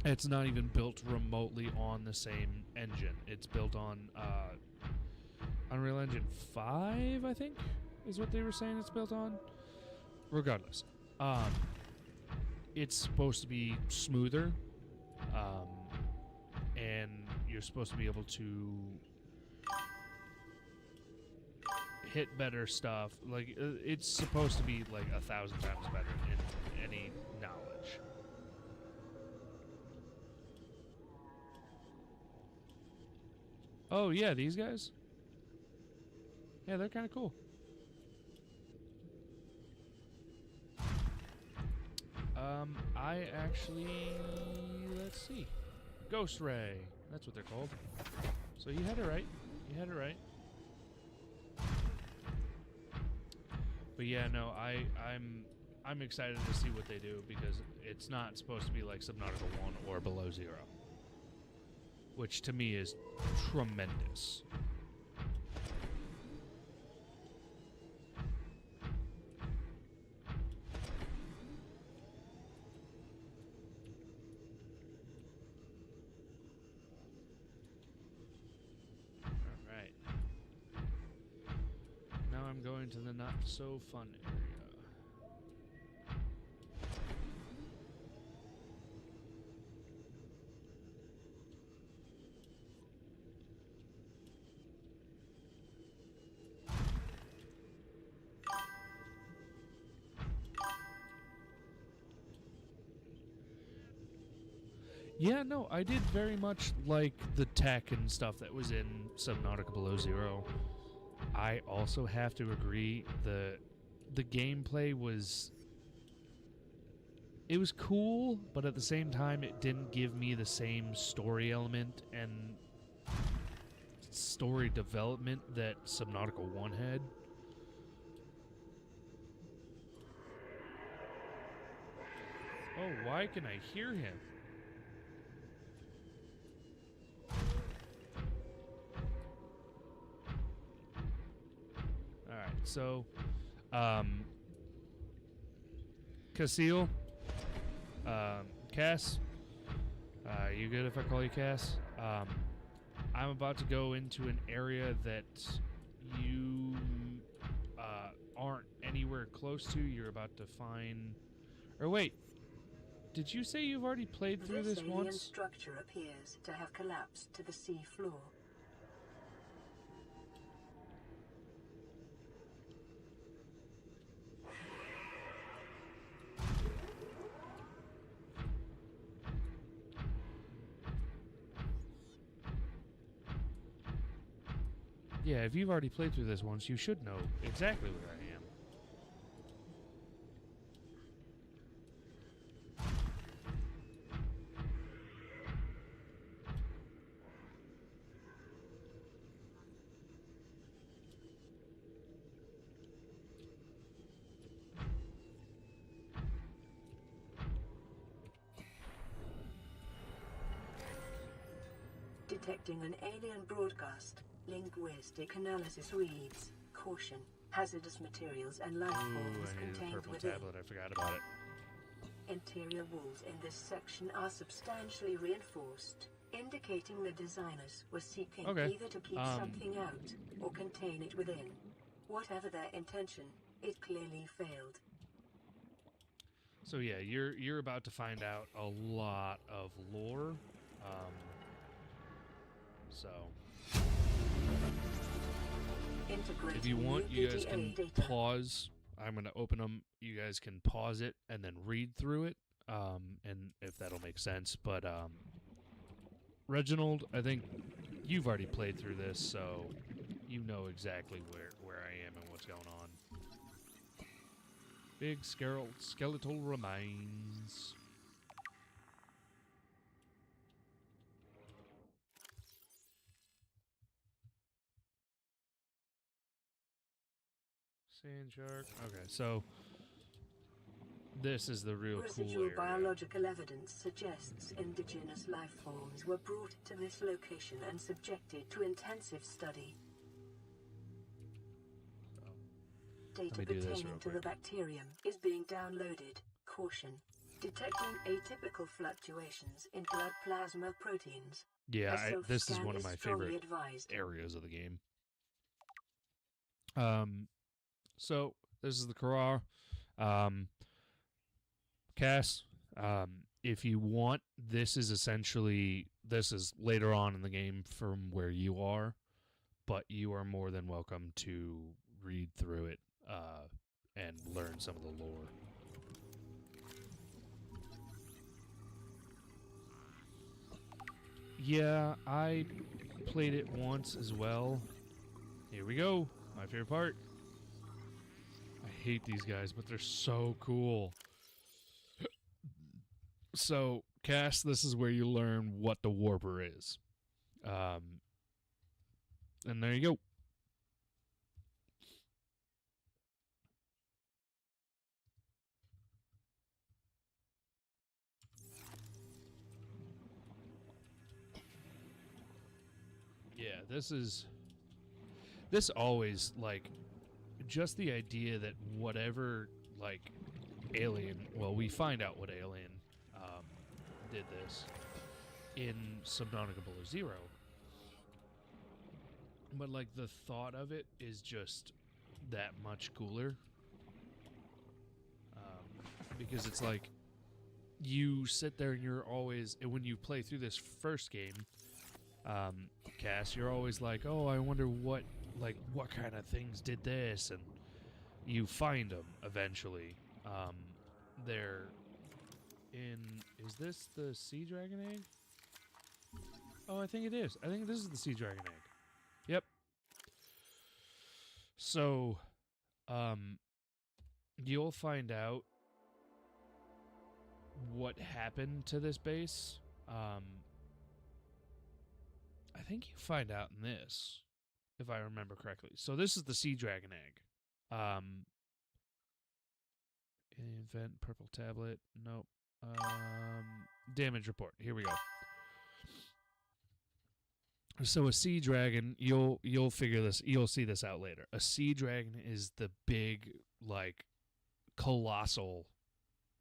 It's not even built remotely on the same engine. It's built on Unreal Engine 5, I think, is what they were saying it's built on. Regardless, it's supposed to be smoother, and you're supposed to be able to hit better stuff. Like, it's supposed to be like 1,000 times better in any knowledge. Oh yeah, these guys? Yeah, they're kind of cool. I actually, let's see. Ghost Ray. That's what they're called. So you had it right. You had it right. But yeah, no, I'm excited to see what they do, because it's not supposed to be like Subnautica 1 or Below Zero, which to me is tremendous. Alright. Now I'm going to the not so fun area. Yeah, no, I did very much like the tech and stuff that was in Subnautica Below Zero. I also have to agree, the gameplay was... It was cool, but at the same time, it didn't give me the same story element and story development that Subnautica 1 had. Oh, why can I hear him? Alright, so, Casil, Cass, you good if I call you Cass? I'm about to go into an area that you aren't anywhere close to. You're about to find... Or wait, did you say you've already played through this alien once? Structure appears to have collapsed to the sea floor. Yeah, if you've already played through this once, you should know exactly where I am. Detecting an alien broadcast. Linguistic analysis reads, caution, hazardous materials and life Ooh, forms I need the contained purple within. tablet. I forgot about it. Interior walls in this section are substantially reinforced, indicating the designers were seeking either to keep something out or contain it within. Whatever their intention, it clearly failed. So yeah, you're about to find out a lot of lore. So if you want, you guys can pause. I'm going to open them. You guys can pause it and then read through it, and if that'll make sense. But Reginald, I think you've already played through this, so you know exactly where I am and what's going on. Big skeletal remains. Fan shark. Okay, so this is the real cool Residual area. biological evidence suggests indigenous life forms were brought to this location and subjected to intensive study. Data me do this real pertaining to the quick. bacterium is being downloaded. Caution. Detecting atypical fluctuations in blood plasma proteins. Yeah, A this is self-scan one of my strongly favorite advised. areas of the game. So this is the Karar. Cass, if you want, this is later on in the game from where you are, but you are more than welcome to read through it and learn some of the lore. Yeah, I played it once as well. Here we go. My favorite part. I hate these guys, but they're so cool. So, Cass, this is where you learn what the Warper is. And there you go. Yeah, this always, like, just the idea that whatever, like, alien, well, we find out what alien did this in Subnautica Below Zero. But, like, the thought of it is just that much cooler. Because it's like, you sit there and you're always, and when you play through this first game, Cass, you're always like, oh, I wonder what kind of things did this, and you find them eventually. They're in, is this the sea dragon egg? Oh, I think it is. I think this is the sea dragon egg. Yep. So, you'll find out what happened to this base. I think you find out in this, if I remember correctly. So this is the sea dragon egg. Invent purple tablet. Nope. Damage report. Here we go. So a sea dragon, you'll figure this. You'll see this out later. A sea dragon is the big, like, colossal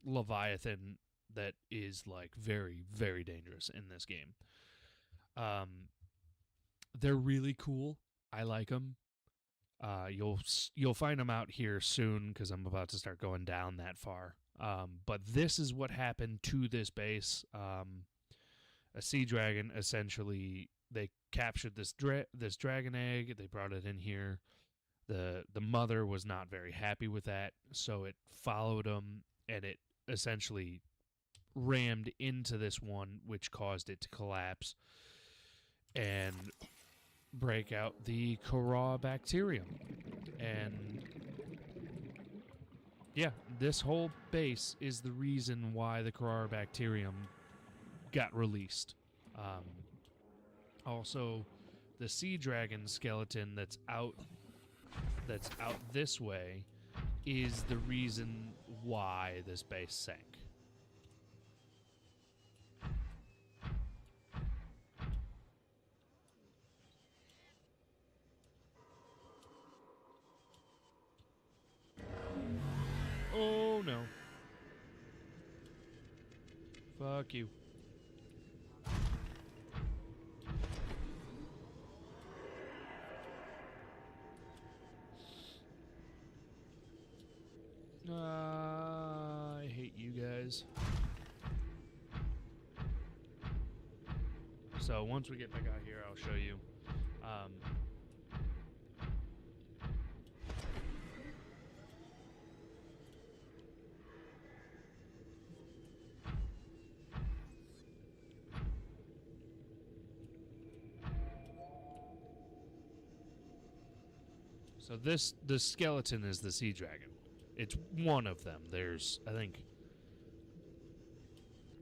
leviathan that is, like, very, very dangerous in this game. They're really cool. I like them. You'll find them out here soon because I'm about to start going down that far. But this is what happened to this base. A sea dragon, essentially, they captured this dragon egg. They brought it in here. The mother was not very happy with that, so it followed them, and it essentially rammed into this one, which caused it to collapse and break out the Kara bacterium. And yeah, this whole base is the reason why the Kara bacterium got released. Also, the sea dragon skeleton that's out this way is the reason why this base sank. Oh no. Fuck you. I hate you guys. So once we get back out here, I'll show you. So the skeleton is the sea dragon. It's one of them. There's, I think,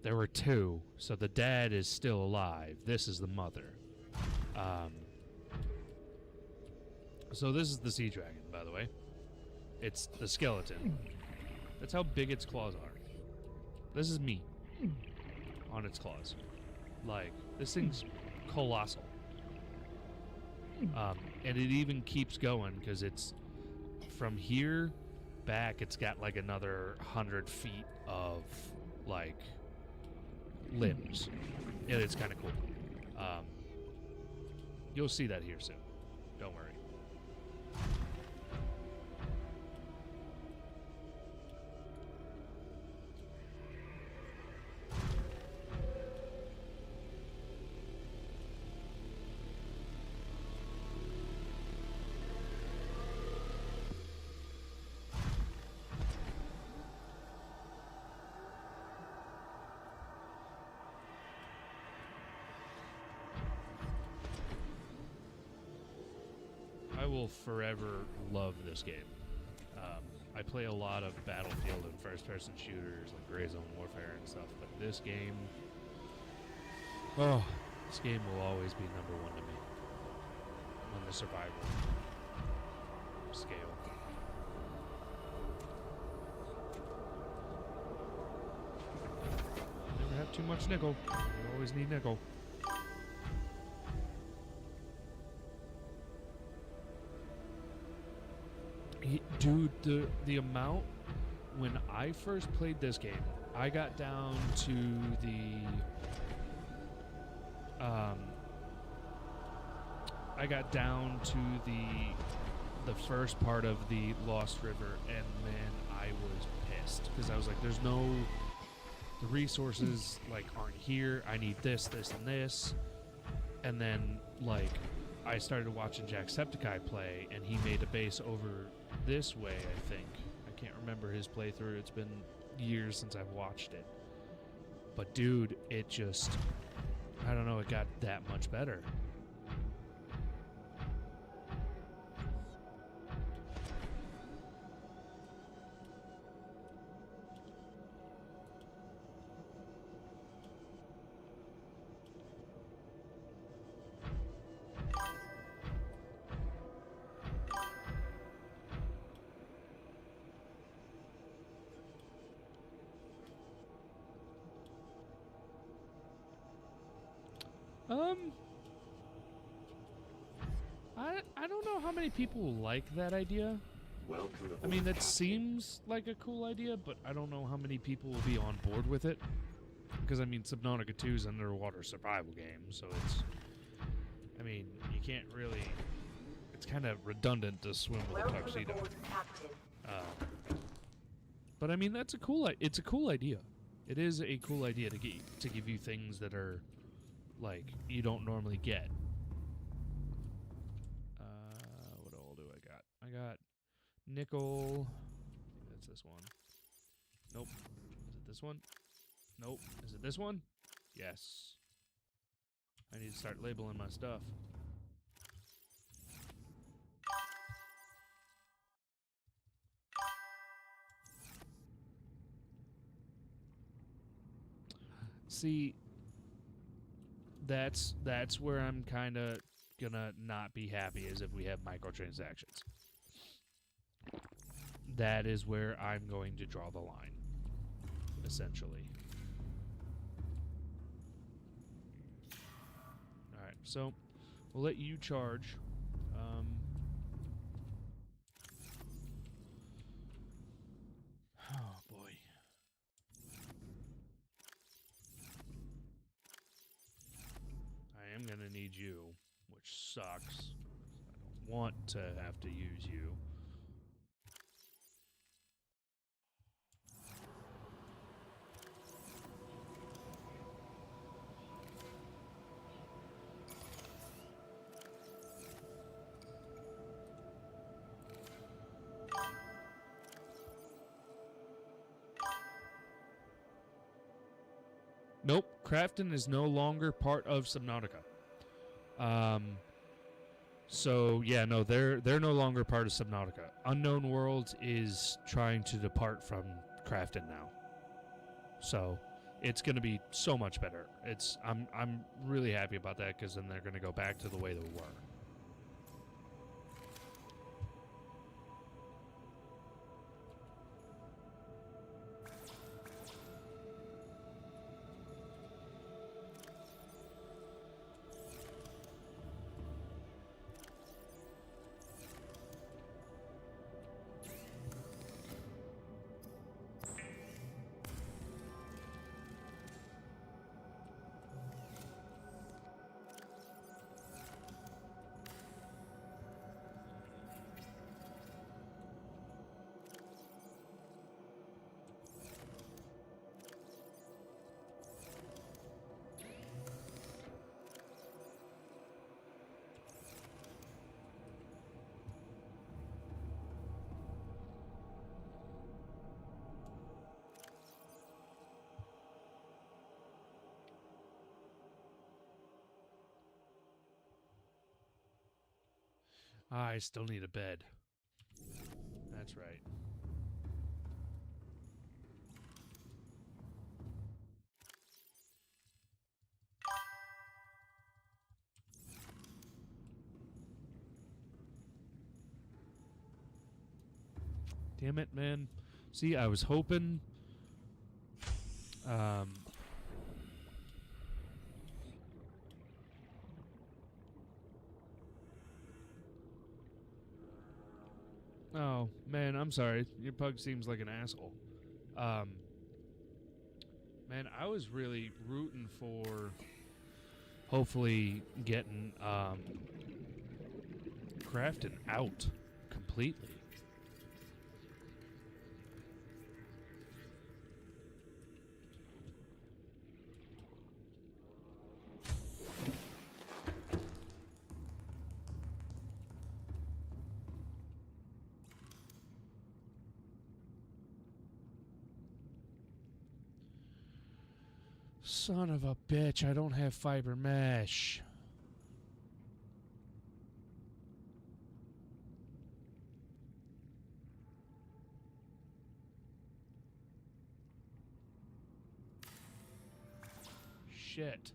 there were two. So the dad is still alive. This is the mother. So this is the sea dragon, by the way. It's the skeleton. That's how big its claws are. This is me on its claws. Like, this thing's colossal. And it even keeps going because it's from here back, it's got like another 100 feet of like limbs. And it's kind of cool. You'll see that here soon. Don't worry. I will forever love this game. I play a lot of Battlefield and first-person shooters like Gray Zone Warfare and stuff, but this game, will always be number one to me on the survival scale. Never have too much nickel. You always need nickel. Dude, the amount, when I first played this game, I got down to the first part of the Lost River, and man, I was pissed because I was like, the resources like aren't here. I need this, this, and this. And then like I started watching Jacksepticeye play, and he made a base over this way, I think. I can't remember his playthrough. It's been years since I've watched it. But dude, it just, I don't know, it got that much better. I don't know how many people like that idea. I mean, that seems like a cool idea, but I don't know how many people will be on board with it. Because, I mean, Subnautica 2 is an underwater survival game, so it's... I mean, you can't really... It's kind of redundant to swim with a tuxedo. But, I mean, that's a cool... It's a cool idea. It is a cool idea to give you things that are, like, you don't normally get. What all do I got? I got nickel. That's this one. Nope. Is it this one? Nope. Is it this one? Yes. I need to start labeling my stuff. See, that's where I'm kind of gonna not be happy, is if we have microtransactions. That is where I'm going to draw the line, essentially. Alright, so we'll let you charge. Oh boy. I am gonna need you, which sucks. I don't want to have to use you. Nope, Crafton is no longer part of Subnautica. So yeah, no, they're no longer part of Subnautica. Unknown Worlds is trying to depart from Crafton now. So it's going to be so much better. I'm really happy about that, because then they're going to go back to the way they were. I still need a bed. That's right. Damn it, man. See, I was hoping... Oh, man, I'm sorry. Your pug seems like an asshole. Man, I was really rooting for hopefully getting Crafton out completely. Son of a bitch, I don't have fiber mesh. Shit.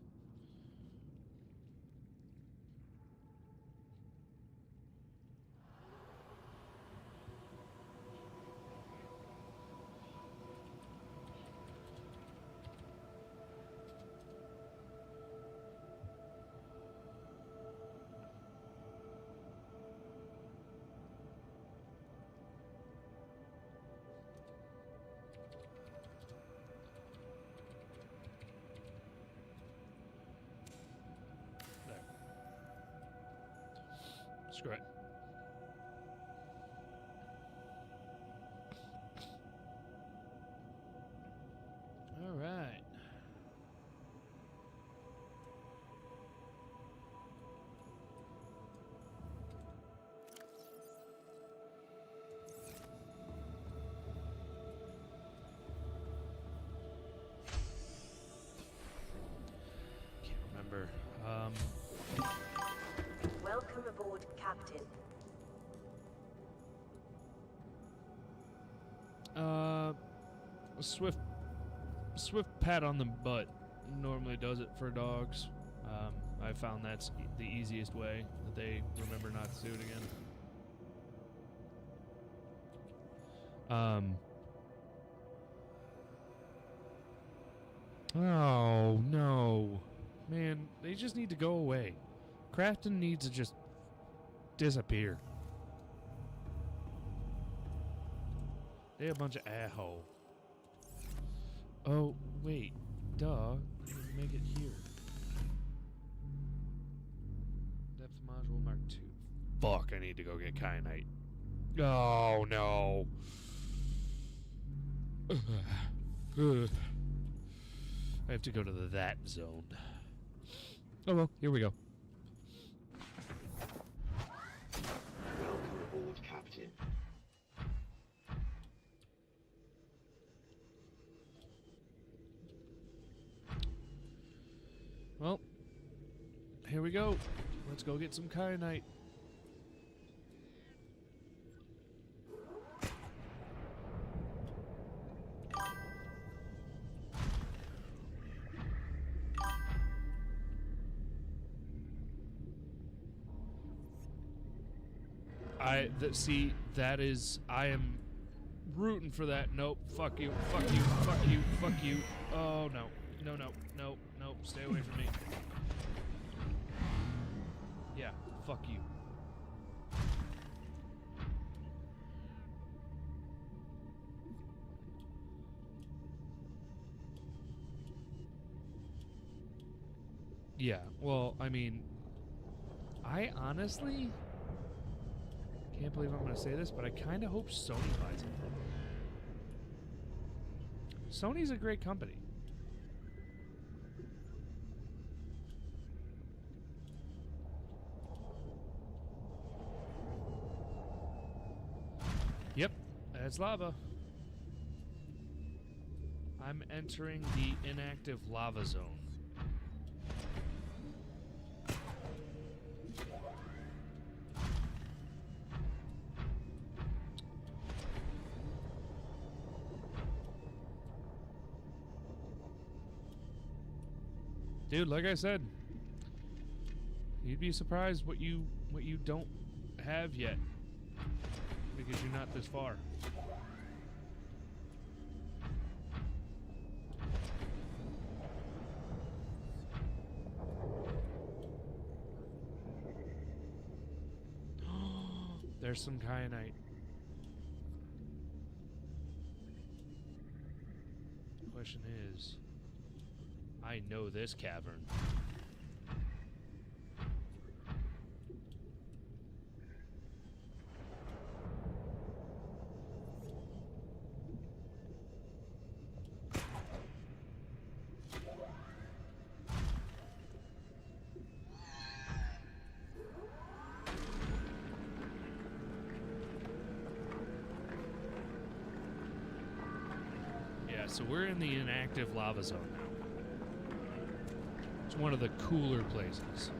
Screw it. All right. Can't remember. Welcome aboard, Captain. A swift pat on the butt normally does it for dogs. I found that's the easiest way that they remember not to do it again. Oh no, man! They just need to go away. Crafton needs to just disappear. They're a bunch of a-hole. Oh, wait. Duh. Make it here. Depth module Mark 2. Fuck, I need to go get kyanite. Oh, no. I have to go to that zone. Oh, well, here we go. Welcome aboard, Captain. Well, here we go. Let's go get some kyanite. See, that is, I am rooting for that. Nope, fuck you, fuck you, fuck you, fuck you. Oh, no, no, no, no, no, stay away from me. Yeah, fuck you. Yeah, well, I mean, I honestly can't believe I'm going to say this, but I kind of hope Sony buys it. Sony's a great company. Yep, that's lava. I'm entering the inactive lava zone. Dude, like I said, you'd be surprised what you don't have yet because you're not this far. There's some kyanite. Question is, I know this cavern. So we're in the inactive lava zone now. It's one of the cooler places.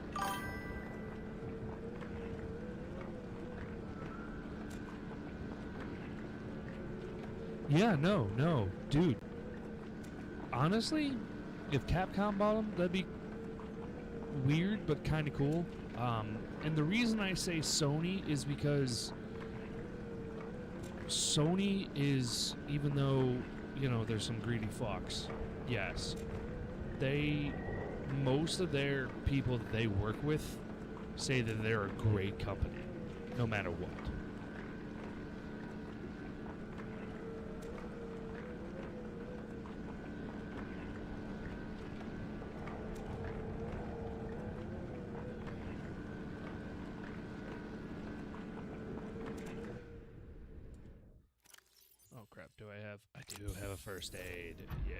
Yeah, no, dude. Honestly, if Capcom bought them, that'd be weird but kind of cool. And the reason I say Sony is because Sony is, even though, you know, there's some greedy fucks, yes, most of their people that they work with say that they're a great company, no matter what. Oh crap, I do have a first aid. Yeah.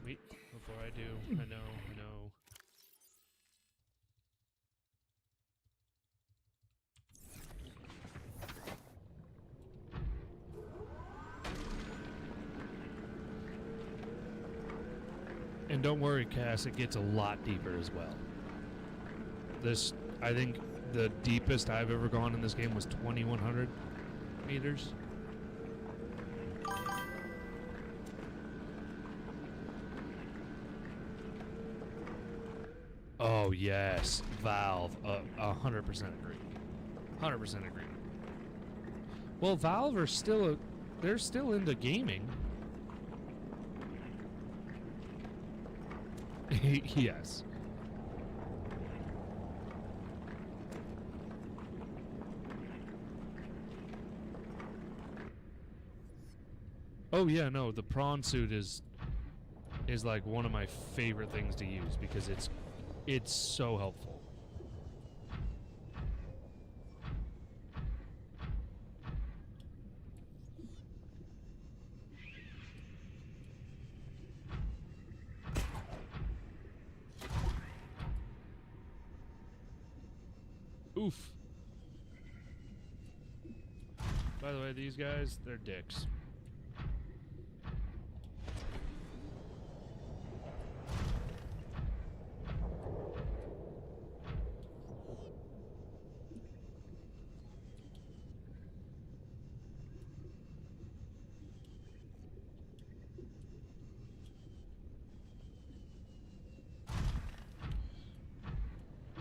Wait, before I do, I know. And don't worry, Cass, it gets a lot deeper as well. I think the deepest I've ever gone in this game was 2,100 meters. Oh, yes. Valve. 100% agree. 100% agree. Well, Valve are they're still into gaming. Yes. Oh yeah, no, the prawn suit is like one of my favorite things to use because it's so helpful. Oof. By the way, these guys, they're dicks.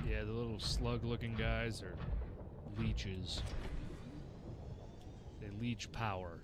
Yeah, the little slug-looking guys are leeches. They leech power.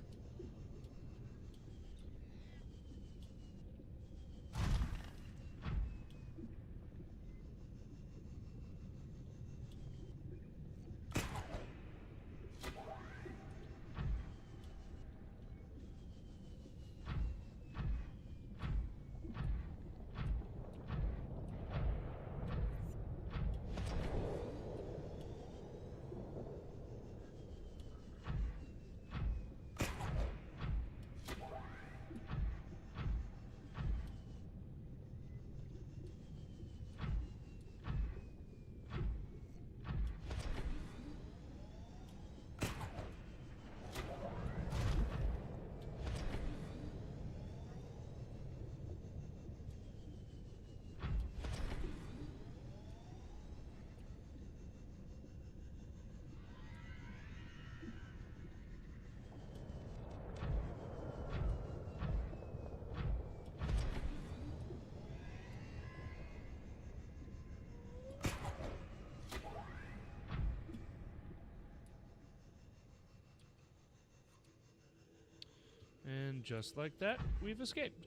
And just like that, we've escaped.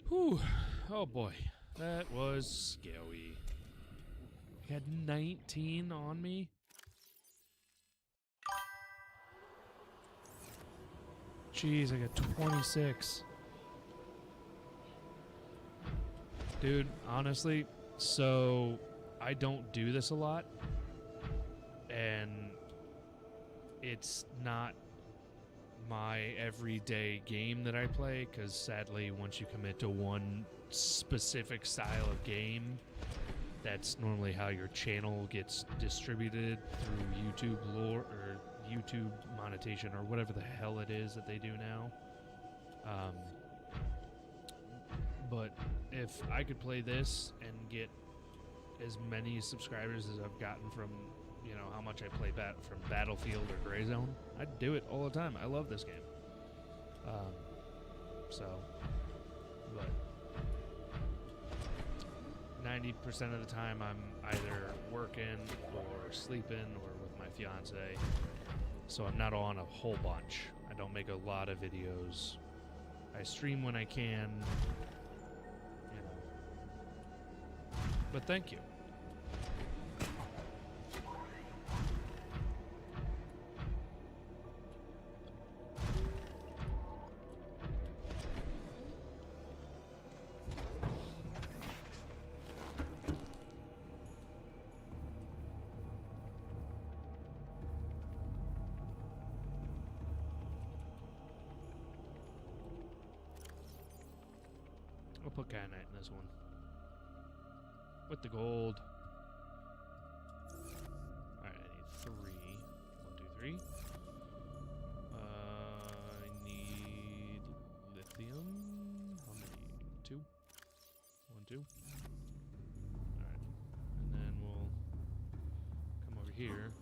Whew. Oh boy. That was scary. I had 19 on me. Jeez, I got 26. Dude, honestly, so I don't do this a lot. And it's not my everyday game that I play, because sadly, once you commit to one specific style of game, that's normally how your channel gets distributed through YouTube lore or YouTube monetization or whatever the hell it is that they do now. But if I could play this and get as many subscribers as I've gotten from, you know, how much I play from Battlefield or Gray Zone, I'd do it all the time. I love this game. But 90% of the time I'm either working or sleeping or with my fiance, so I'm not on a whole bunch. I don't make a lot of videos. I stream when I can, you know. But thank you. I'll put Kyanite in this one. With the gold. Alright, I need 3. 1, 2, 3. I need lithium. How many? 2? 1, 2. Alright. And then we'll come over here.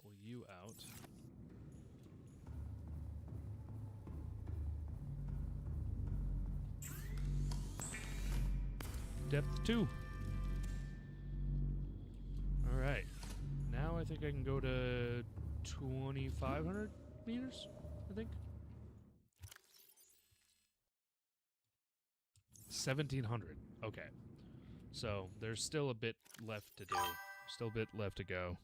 Pull you out. Depth 2. Alright. Now I think I can go to 2,500 meters, I think. 1,700. Okay. So there's still a bit left to do. Still a bit left to go.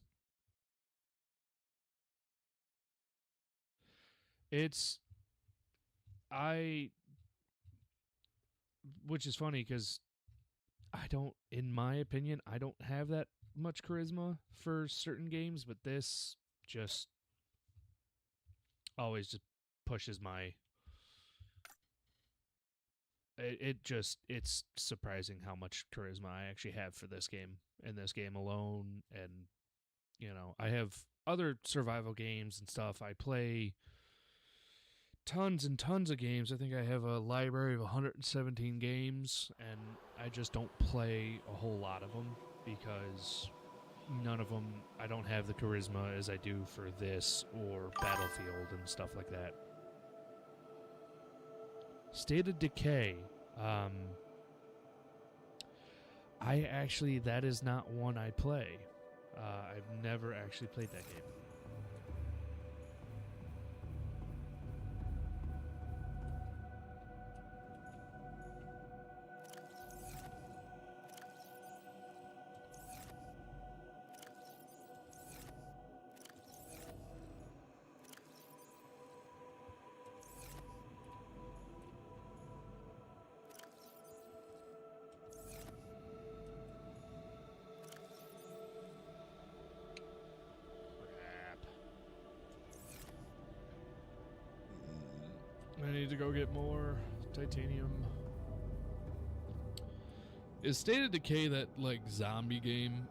Which is funny because I don't, in my opinion, I don't have that much charisma for certain games, but this just always just pushes my... It's surprising how much charisma I actually have for this game, and this game alone, and, you know, I have other survival games and stuff. I play tons and tons of games. I think I have a library of 117 games, and I just don't play a whole lot of them because none of them, I don't have the charisma as I do for this or Battlefield and stuff like that. State of Decay. That is not one I play. I've never actually played that game. I need to go get more titanium. Is State of Decay that, like, zombie game?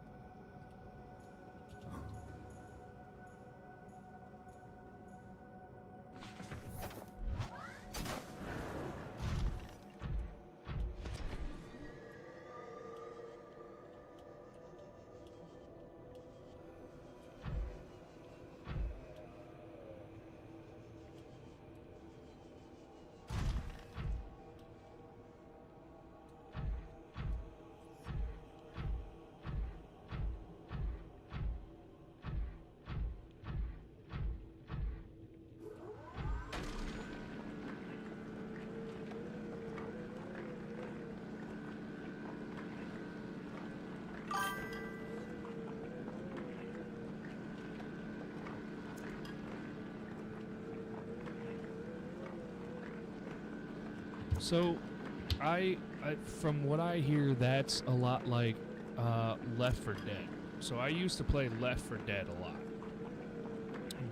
So, from what I hear, that's a lot like Left 4 Dead. So I used to play Left 4 Dead a lot,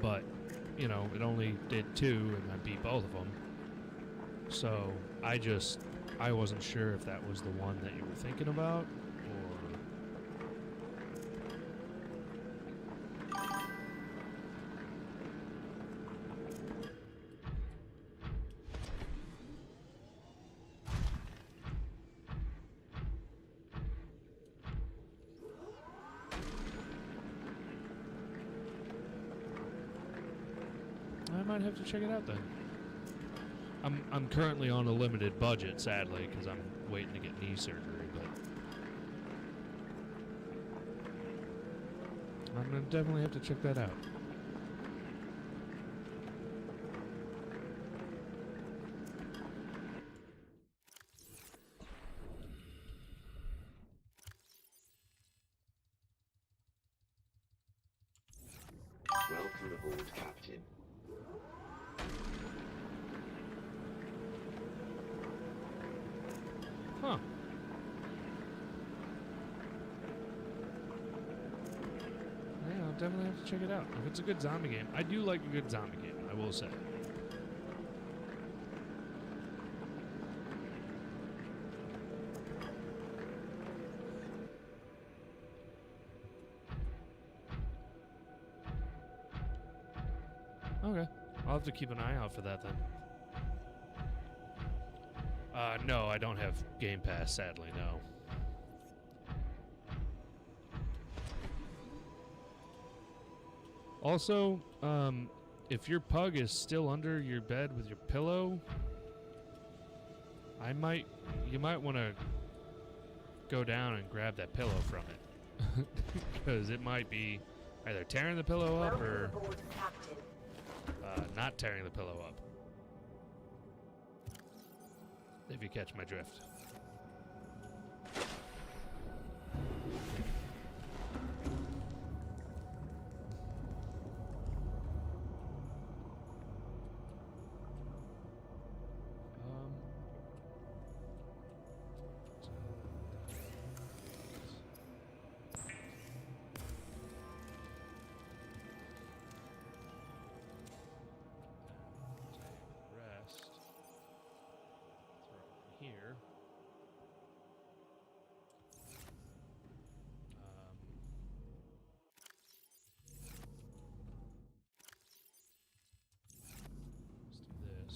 but you know, it only did 2, and I beat both of them. So I wasn't sure if that was the one that you were thinking about, or. I might have to check it out then. I'm currently on a limited budget, sadly, because I'm waiting to get knee surgery, but I'm gonna definitely have to check that out. Welcome aboard, Captain. Huh. Yeah, I'll definitely have to check it out. If it's a good zombie game. I do like a good zombie game, I will say. Okay. I'll have to keep an eye out for that then. No, I don't have Game Pass, sadly, no. Also, if your pug is still under your bed with your pillow, you might want to go down and grab that pillow from it. Because it might be either tearing the pillow up Welcome or aboard, Captain. not tearing the pillow up. If you catch my drift. Rest. Throw it here. Let's do this.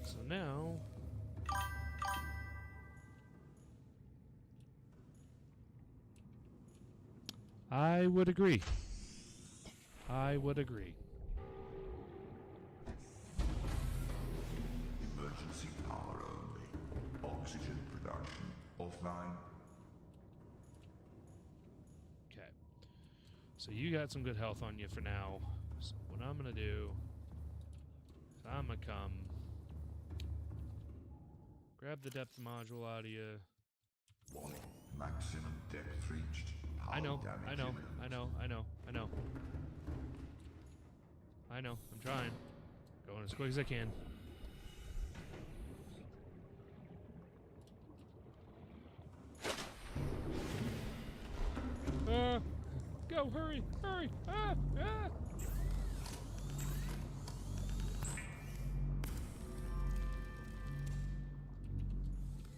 So now I would agree. I would agree. Emergency power only. Oxygen production offline. Okay. So you got some good health on you for now. So what I'm gonna do is I'm gonna come grab the depth module out of you. Warning. Maximum depth reached. Power I know, damage I know, imminent. I know, I know, I know. I know, I'm trying. Going as quick as I can. Go, hurry, hurry! Ah, ah!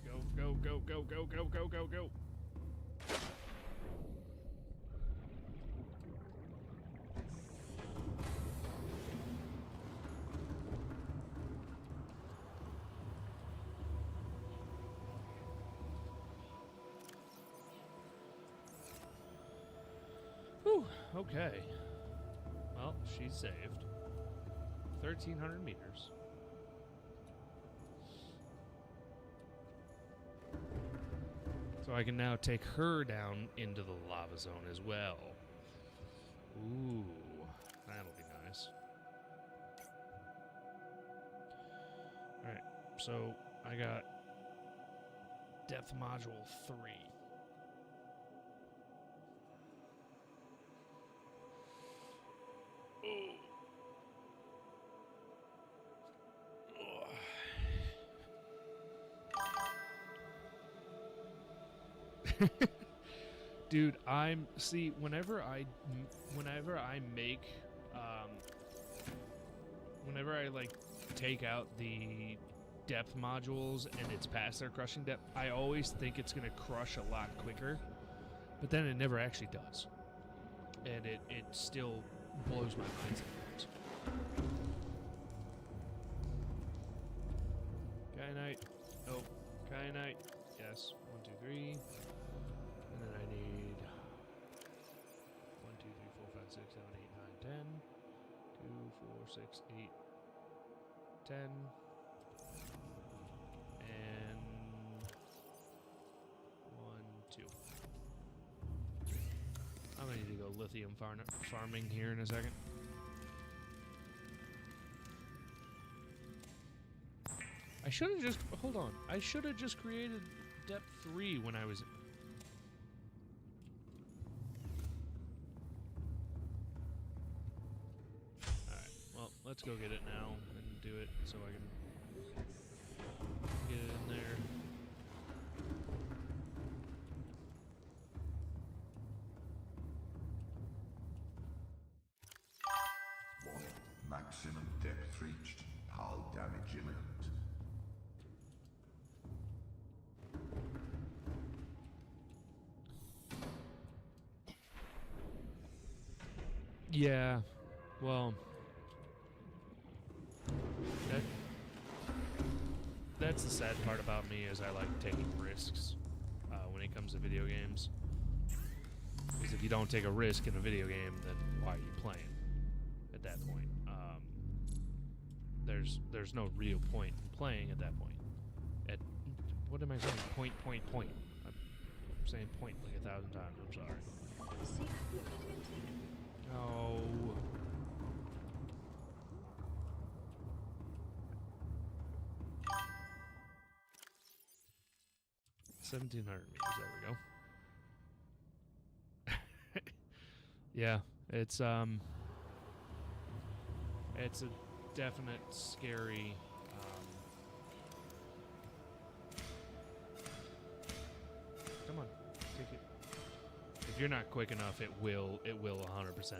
Go, go, go, go, go, go, go, go! Whew, okay. Well, she's saved. 1,300 meters. So I can now take her down into the lava zone as well. Ooh, that'll be nice. Alright, so I got depth module 3. Dude, whenever I make whenever I like take out the depth modules and it's past their crushing depth, I always think it's gonna crush a lot quicker, but then it never actually does, and it still blows my mind sometimes. Kyanite. Oh, kyanite. Yes. 1, 2, 3. And then I need 1, 2, 3, 4, 5, 6, 7, 8, 9, 10. 2, 4, 6, 8, 10. And 1, 2. I'm gonna need to go lithium farming here in a second. I should have just... Hold on. I should have just created depth 3 when I was... Alright, well, let's go get it now and do it so I can get it in there. Warning. Maximum depth reached. Hull damage imminent. Yeah, well, that's the sad part about me is I like taking risks when it comes to video games. Because if you don't take a risk in a video game, then why are you playing at that point? There's no real point in playing at that point. What am I saying? Point. I'm saying point like 1,000 times. I'm sorry. No. $1,700 meters. There we go. Yeah, it's a definite scary. Come on, take it. If you're not quick enough, it will 100%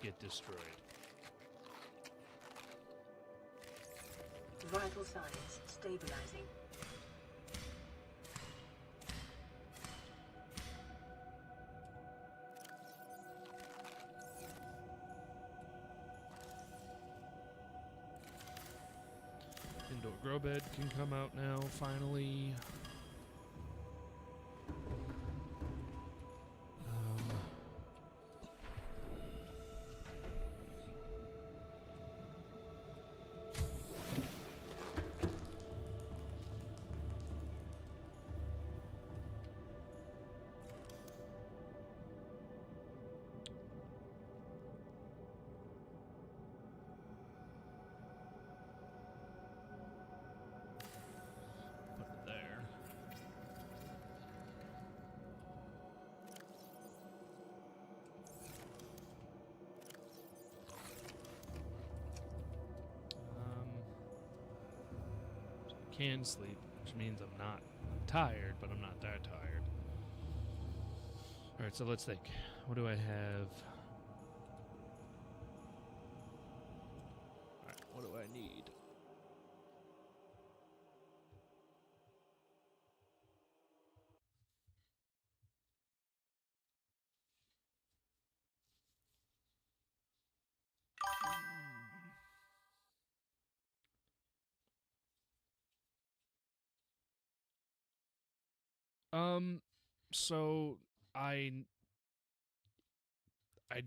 get destroyed. Vital signs stabilizing. Indoor grow bed can come out now, finally. Can sleep, which means I'm not tired, but I'm not that tired. Alright, so let's think. What do I have? Alright, what do I need? So I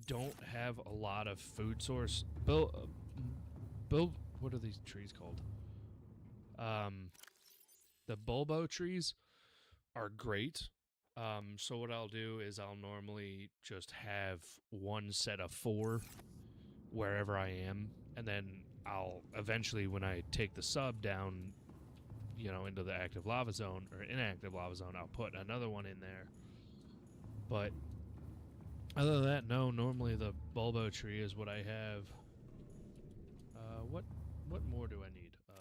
don't have a lot of food source. Bill, what are these trees called? The bulbo trees are great. So what I'll do is I'll normally just have one set of 4 wherever I am, and then I'll eventually, when I take the sub down, into the active lava zone or inactive lava zone, I'll put another one in there. But Other than that, no. Normally the bulbo tree is what I have. What more do I need of?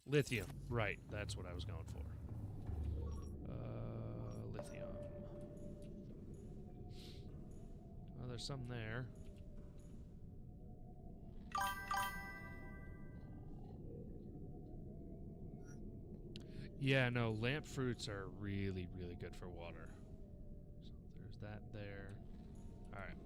Lithium. Right, that's what I was going for. Lithium. Well, there's some there. Yeah, no, lamp fruits are really, really good for water. So there's that there. Alright.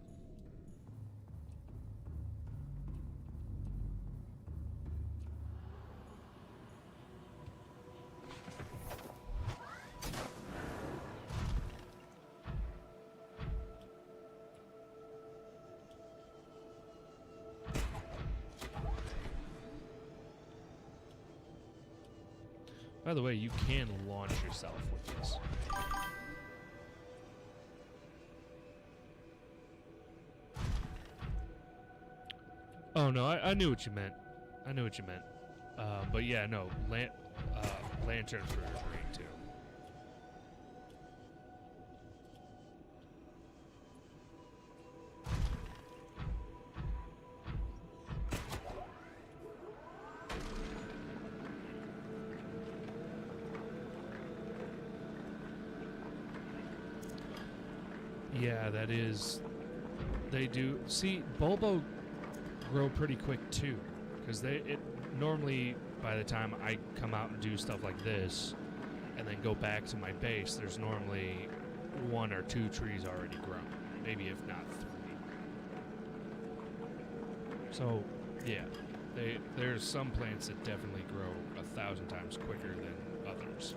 By the way, you can launch yourself with this. Oh no, I knew what you meant. I knew what you meant. But yeah, no, lantern for green too. Yeah, that is. They do. See, bulbo grow pretty quick too, because it normally by the time I come out and do stuff like this, and then go back to my base, there's normally 1 or 2 trees already grown, maybe if not 3. So, yeah, there's some plants that definitely grow 1,000 times quicker than others.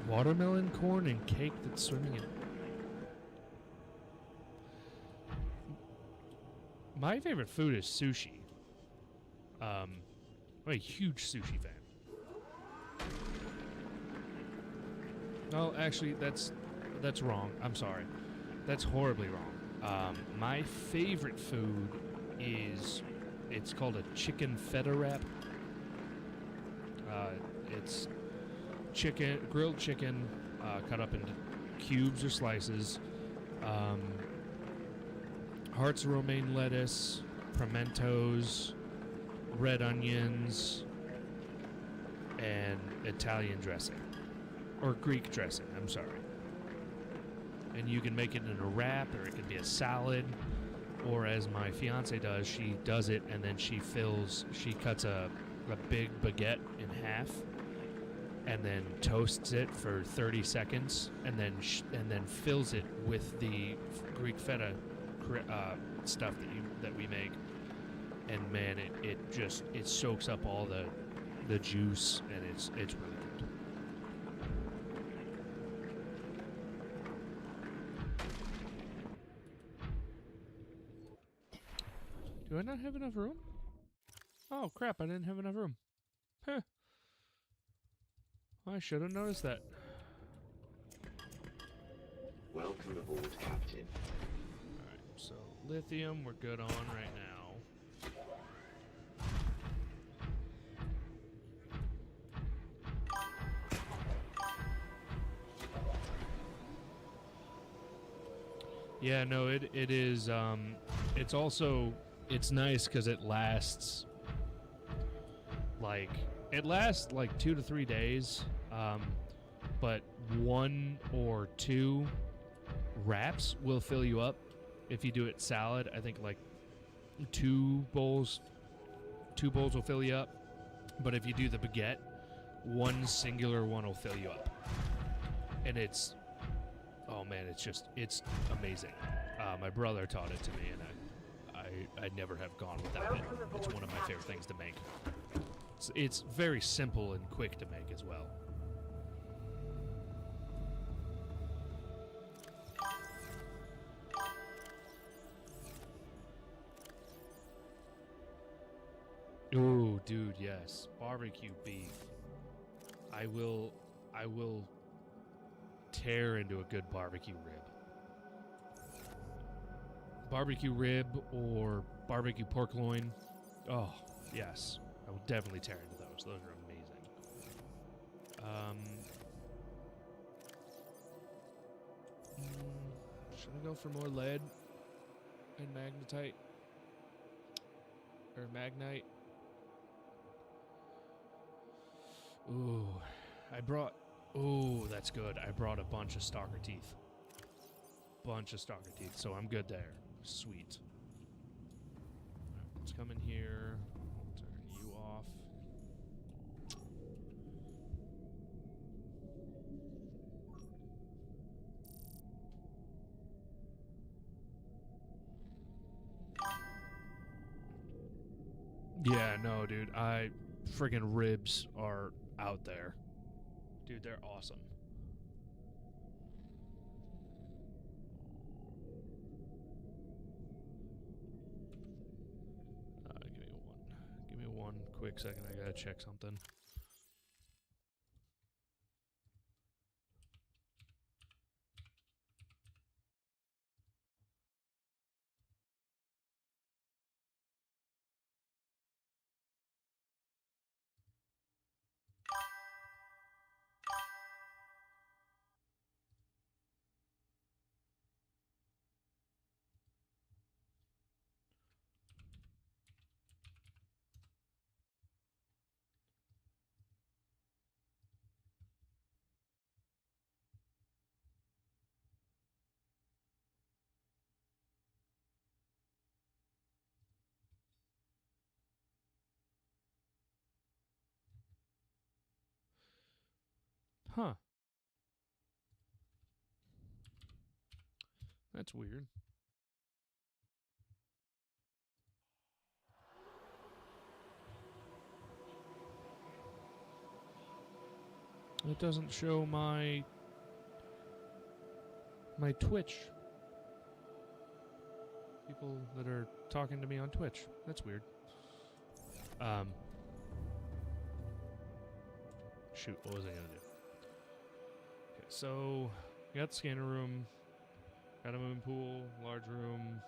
Watermelon, corn, and cake that's swimming in. My favorite food is sushi. I'm a huge sushi fan. Oh, actually, that's wrong. I'm sorry. That's horribly wrong. My favorite food is, it's called a chicken feta wrap. It's grilled chicken, cut up into cubes or slices. Hearts of romaine lettuce, pimentos, red onions, and Italian dressing. Or Greek dressing, I'm sorry. And you can make it in a wrap, or it can be a salad, or as my fiance does, she does it and then she cuts a big baguette in half, and then toasts it for 30 seconds, and then fills it with the Greek feta stuff that we make. And man, it soaks up all the juice, and it's really good. Do I not have enough room? Oh crap, I didn't have enough room. Huh. I should have noticed that. Welcome aboard, Captain. Alright, so lithium we're good on right now. Yeah, no, it is, it's also, it's nice because it lasts like 2 to 3 days, but 1 or 2 wraps will fill you up. If you do it salad, I think like 2 bowls will fill you up. But if you do the baguette, 1 singular one will fill you up. And it's, oh man, it's amazing. My brother taught it to me, and I never have gone without it. It's one of my favorite things to make. It's very simple and quick to make as well. Ooh, dude, yes. Barbecue beef. I will tear into a good barbecue rib. barbecue rib or barbecue pork loin. Oh, yes. I will definitely tear into those. Those are amazing. Should I go for more lead and magnetite? Or magnite? Ooh, ooh, that's good. I brought a bunch of stalker teeth. So I'm good there. Sweet. Let's come in here. Turn you off. Yeah, no, dude. Friggin' ribs are out there. Dude, they're awesome. Give me one quick second. I gotta check something. Huh. That's weird. It doesn't show my Twitch. People that are talking to me on Twitch. That's weird. Shoot, what was I gonna do? Okay, so got the scanner room, got a moon pool, large room.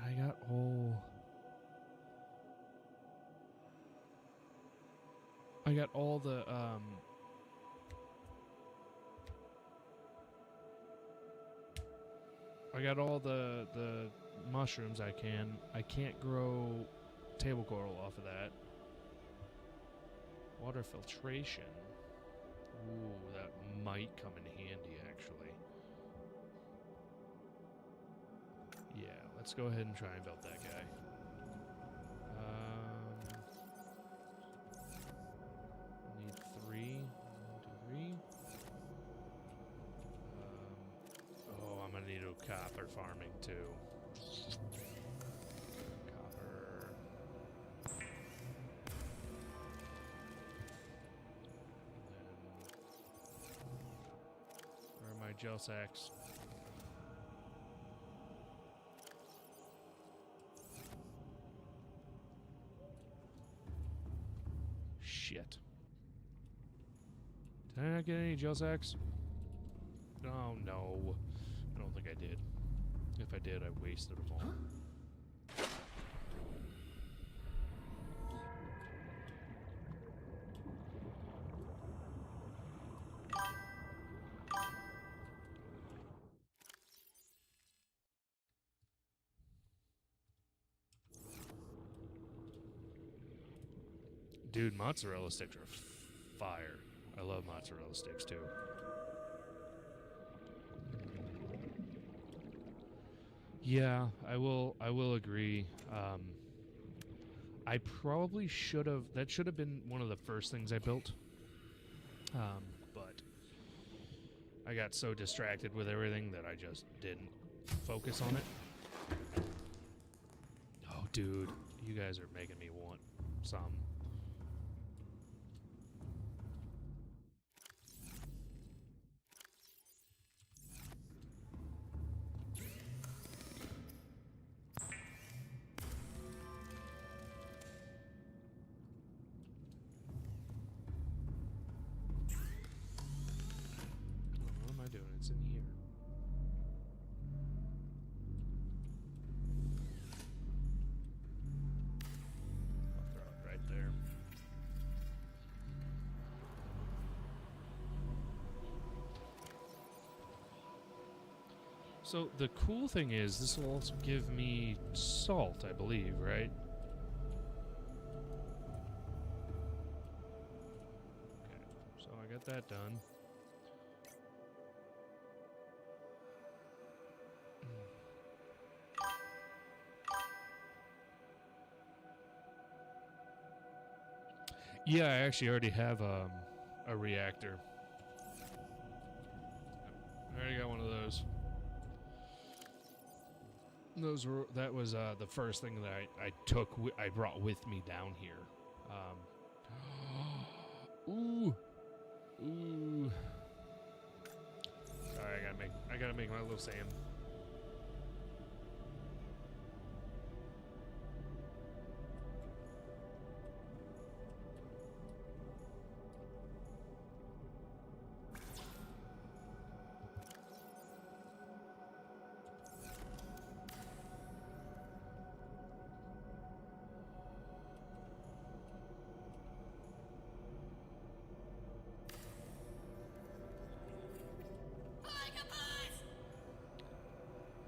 I got all the I got all the mushrooms I can. I can't grow table coral off of that. Water filtration. Ooh, that might come in handy, actually. Yeah, let's go ahead and try and build that guy. Need 3. 1, 2, 3. Oh, I'm gonna need a copper farming too. Copper. Where are my gel sacks? Shit. Did I not get any gel sacks? Oh no. I don't think I did. If I did, I wasted them all. Dude, mozzarella sticks are fire. I love mozzarella sticks too. Yeah, I will agree. I probably should have. That should have been one of the first things I built. But I got so distracted with everything that I just didn't focus on it. Oh, dude, you guys are making me want some. So the cool thing is, this will also give me salt, I believe, right? Okay, so I got that done. Yeah, I actually already have a reactor. I already got one of those. That was the first thing that I brought with me down here. Ooh. Sorry, I gotta make my little Sam.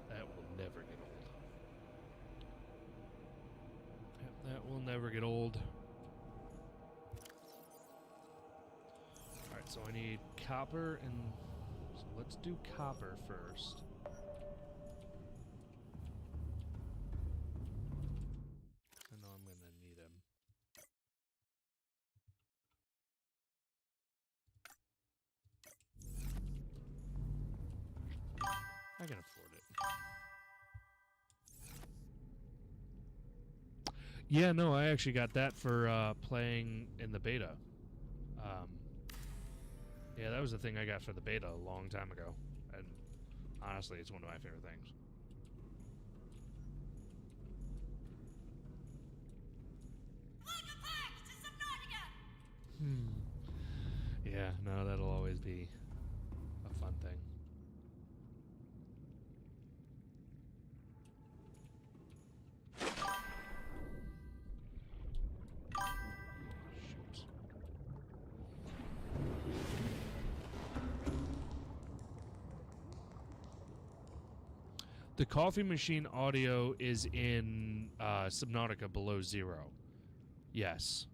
That will never get old. That will never get old. Alright, so I need copper and... So let's do copper first. I know I'm gonna need him. I can afford it. Yeah, no, I actually got that for playing in the beta. Yeah, that was the thing I got for the beta a long time ago. And honestly, it's one of my favorite things. Welcome back to Subnautica! Yeah, no, that'll always be a fun thing. Shoot. The coffee machine audio is in Subnautica below 0. Yes.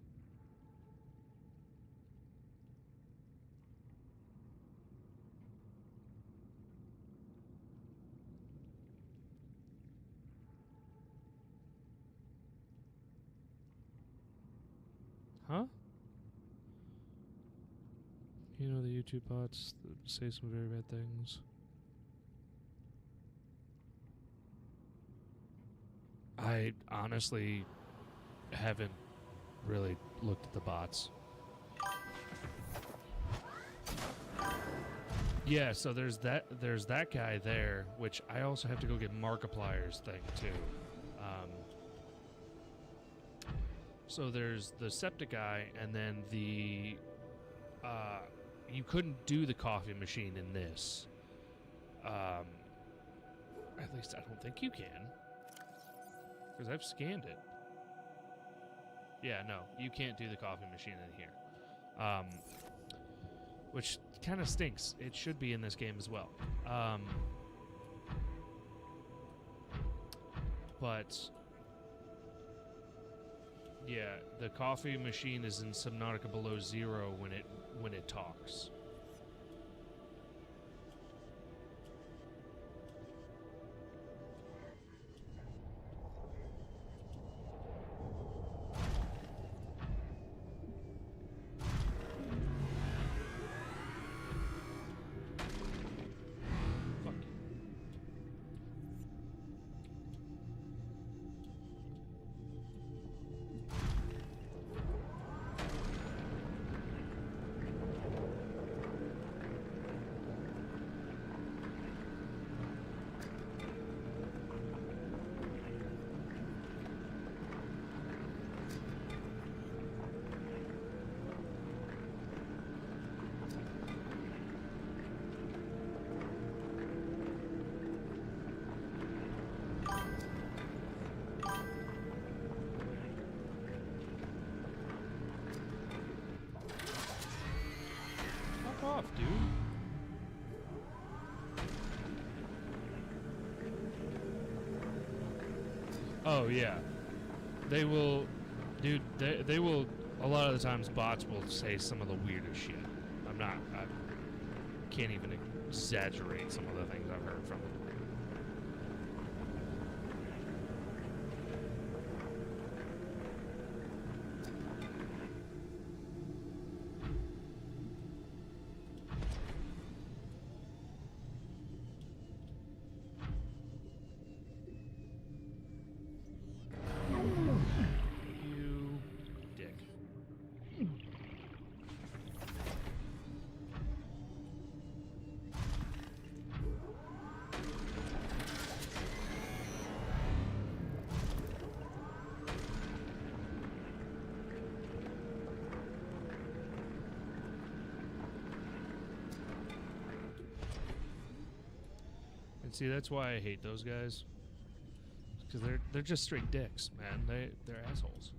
Huh? You know the YouTube bots that say some very bad things. I honestly haven't really looked at the bots. Yeah, so there's that guy there, which I also have to go get Markiplier's thing too. So there's the septic guy, and then the you couldn't do the coffee machine in this. At least I don't think you can, because I've scanned it. Yeah, no, you can't do the coffee machine in here. Which kind of stinks. It should be in this game as well. But yeah, the coffee machine is in Subnautica below 0 when it talks. Fuck off, dude. Oh, yeah. They will... Dude, they will... A lot of the times, bots will say some of the weirdest shit. I can't even exaggerate some of the things I've heard from them. You dick. And see, that's why I hate those guys. Because they're just straight dicks, man. They're assholes.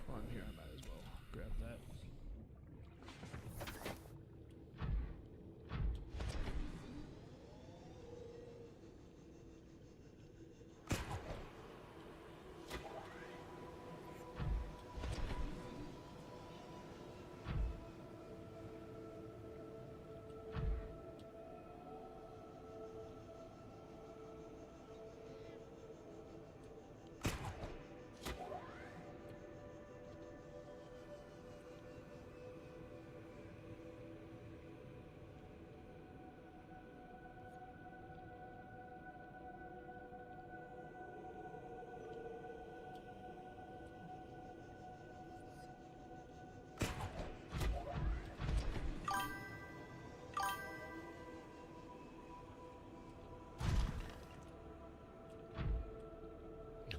While I'm here, I might as well grab that.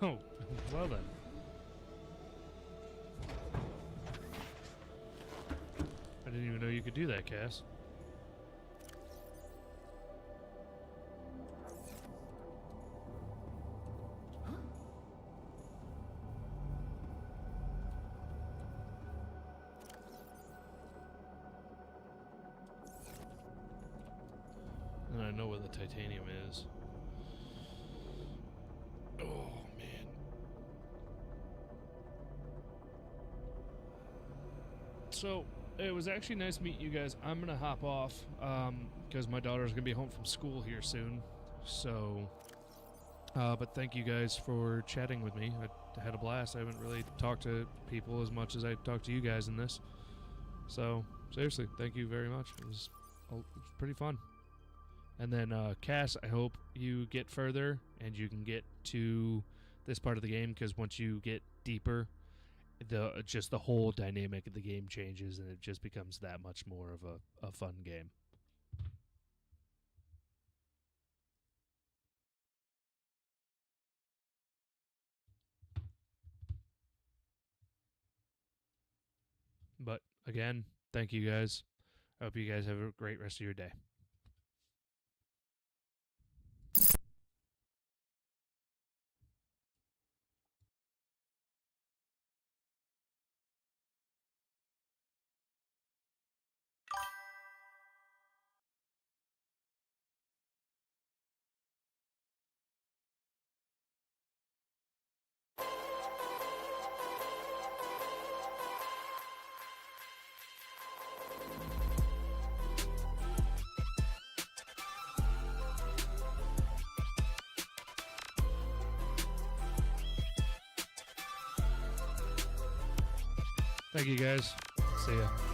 Oh, well then. I didn't even know you could do that, Cass. And I know where the titanium is. Oh, man. So, it was actually nice meeting you guys. I'm going to hop off because my daughter's going to be home from school here soon. So, but thank you guys for chatting with me. I had a blast. I haven't really talked to people as much as I talked to you guys in this. So, seriously, thank you very much. It was pretty fun. And then, Cass, I hope you get further and you can get to this part of the game, because once you get deeper, the whole dynamic of the game changes and it just becomes that much more of a fun game. But again, thank you guys. I hope you guys have a great rest of your day. Thank you guys. See ya.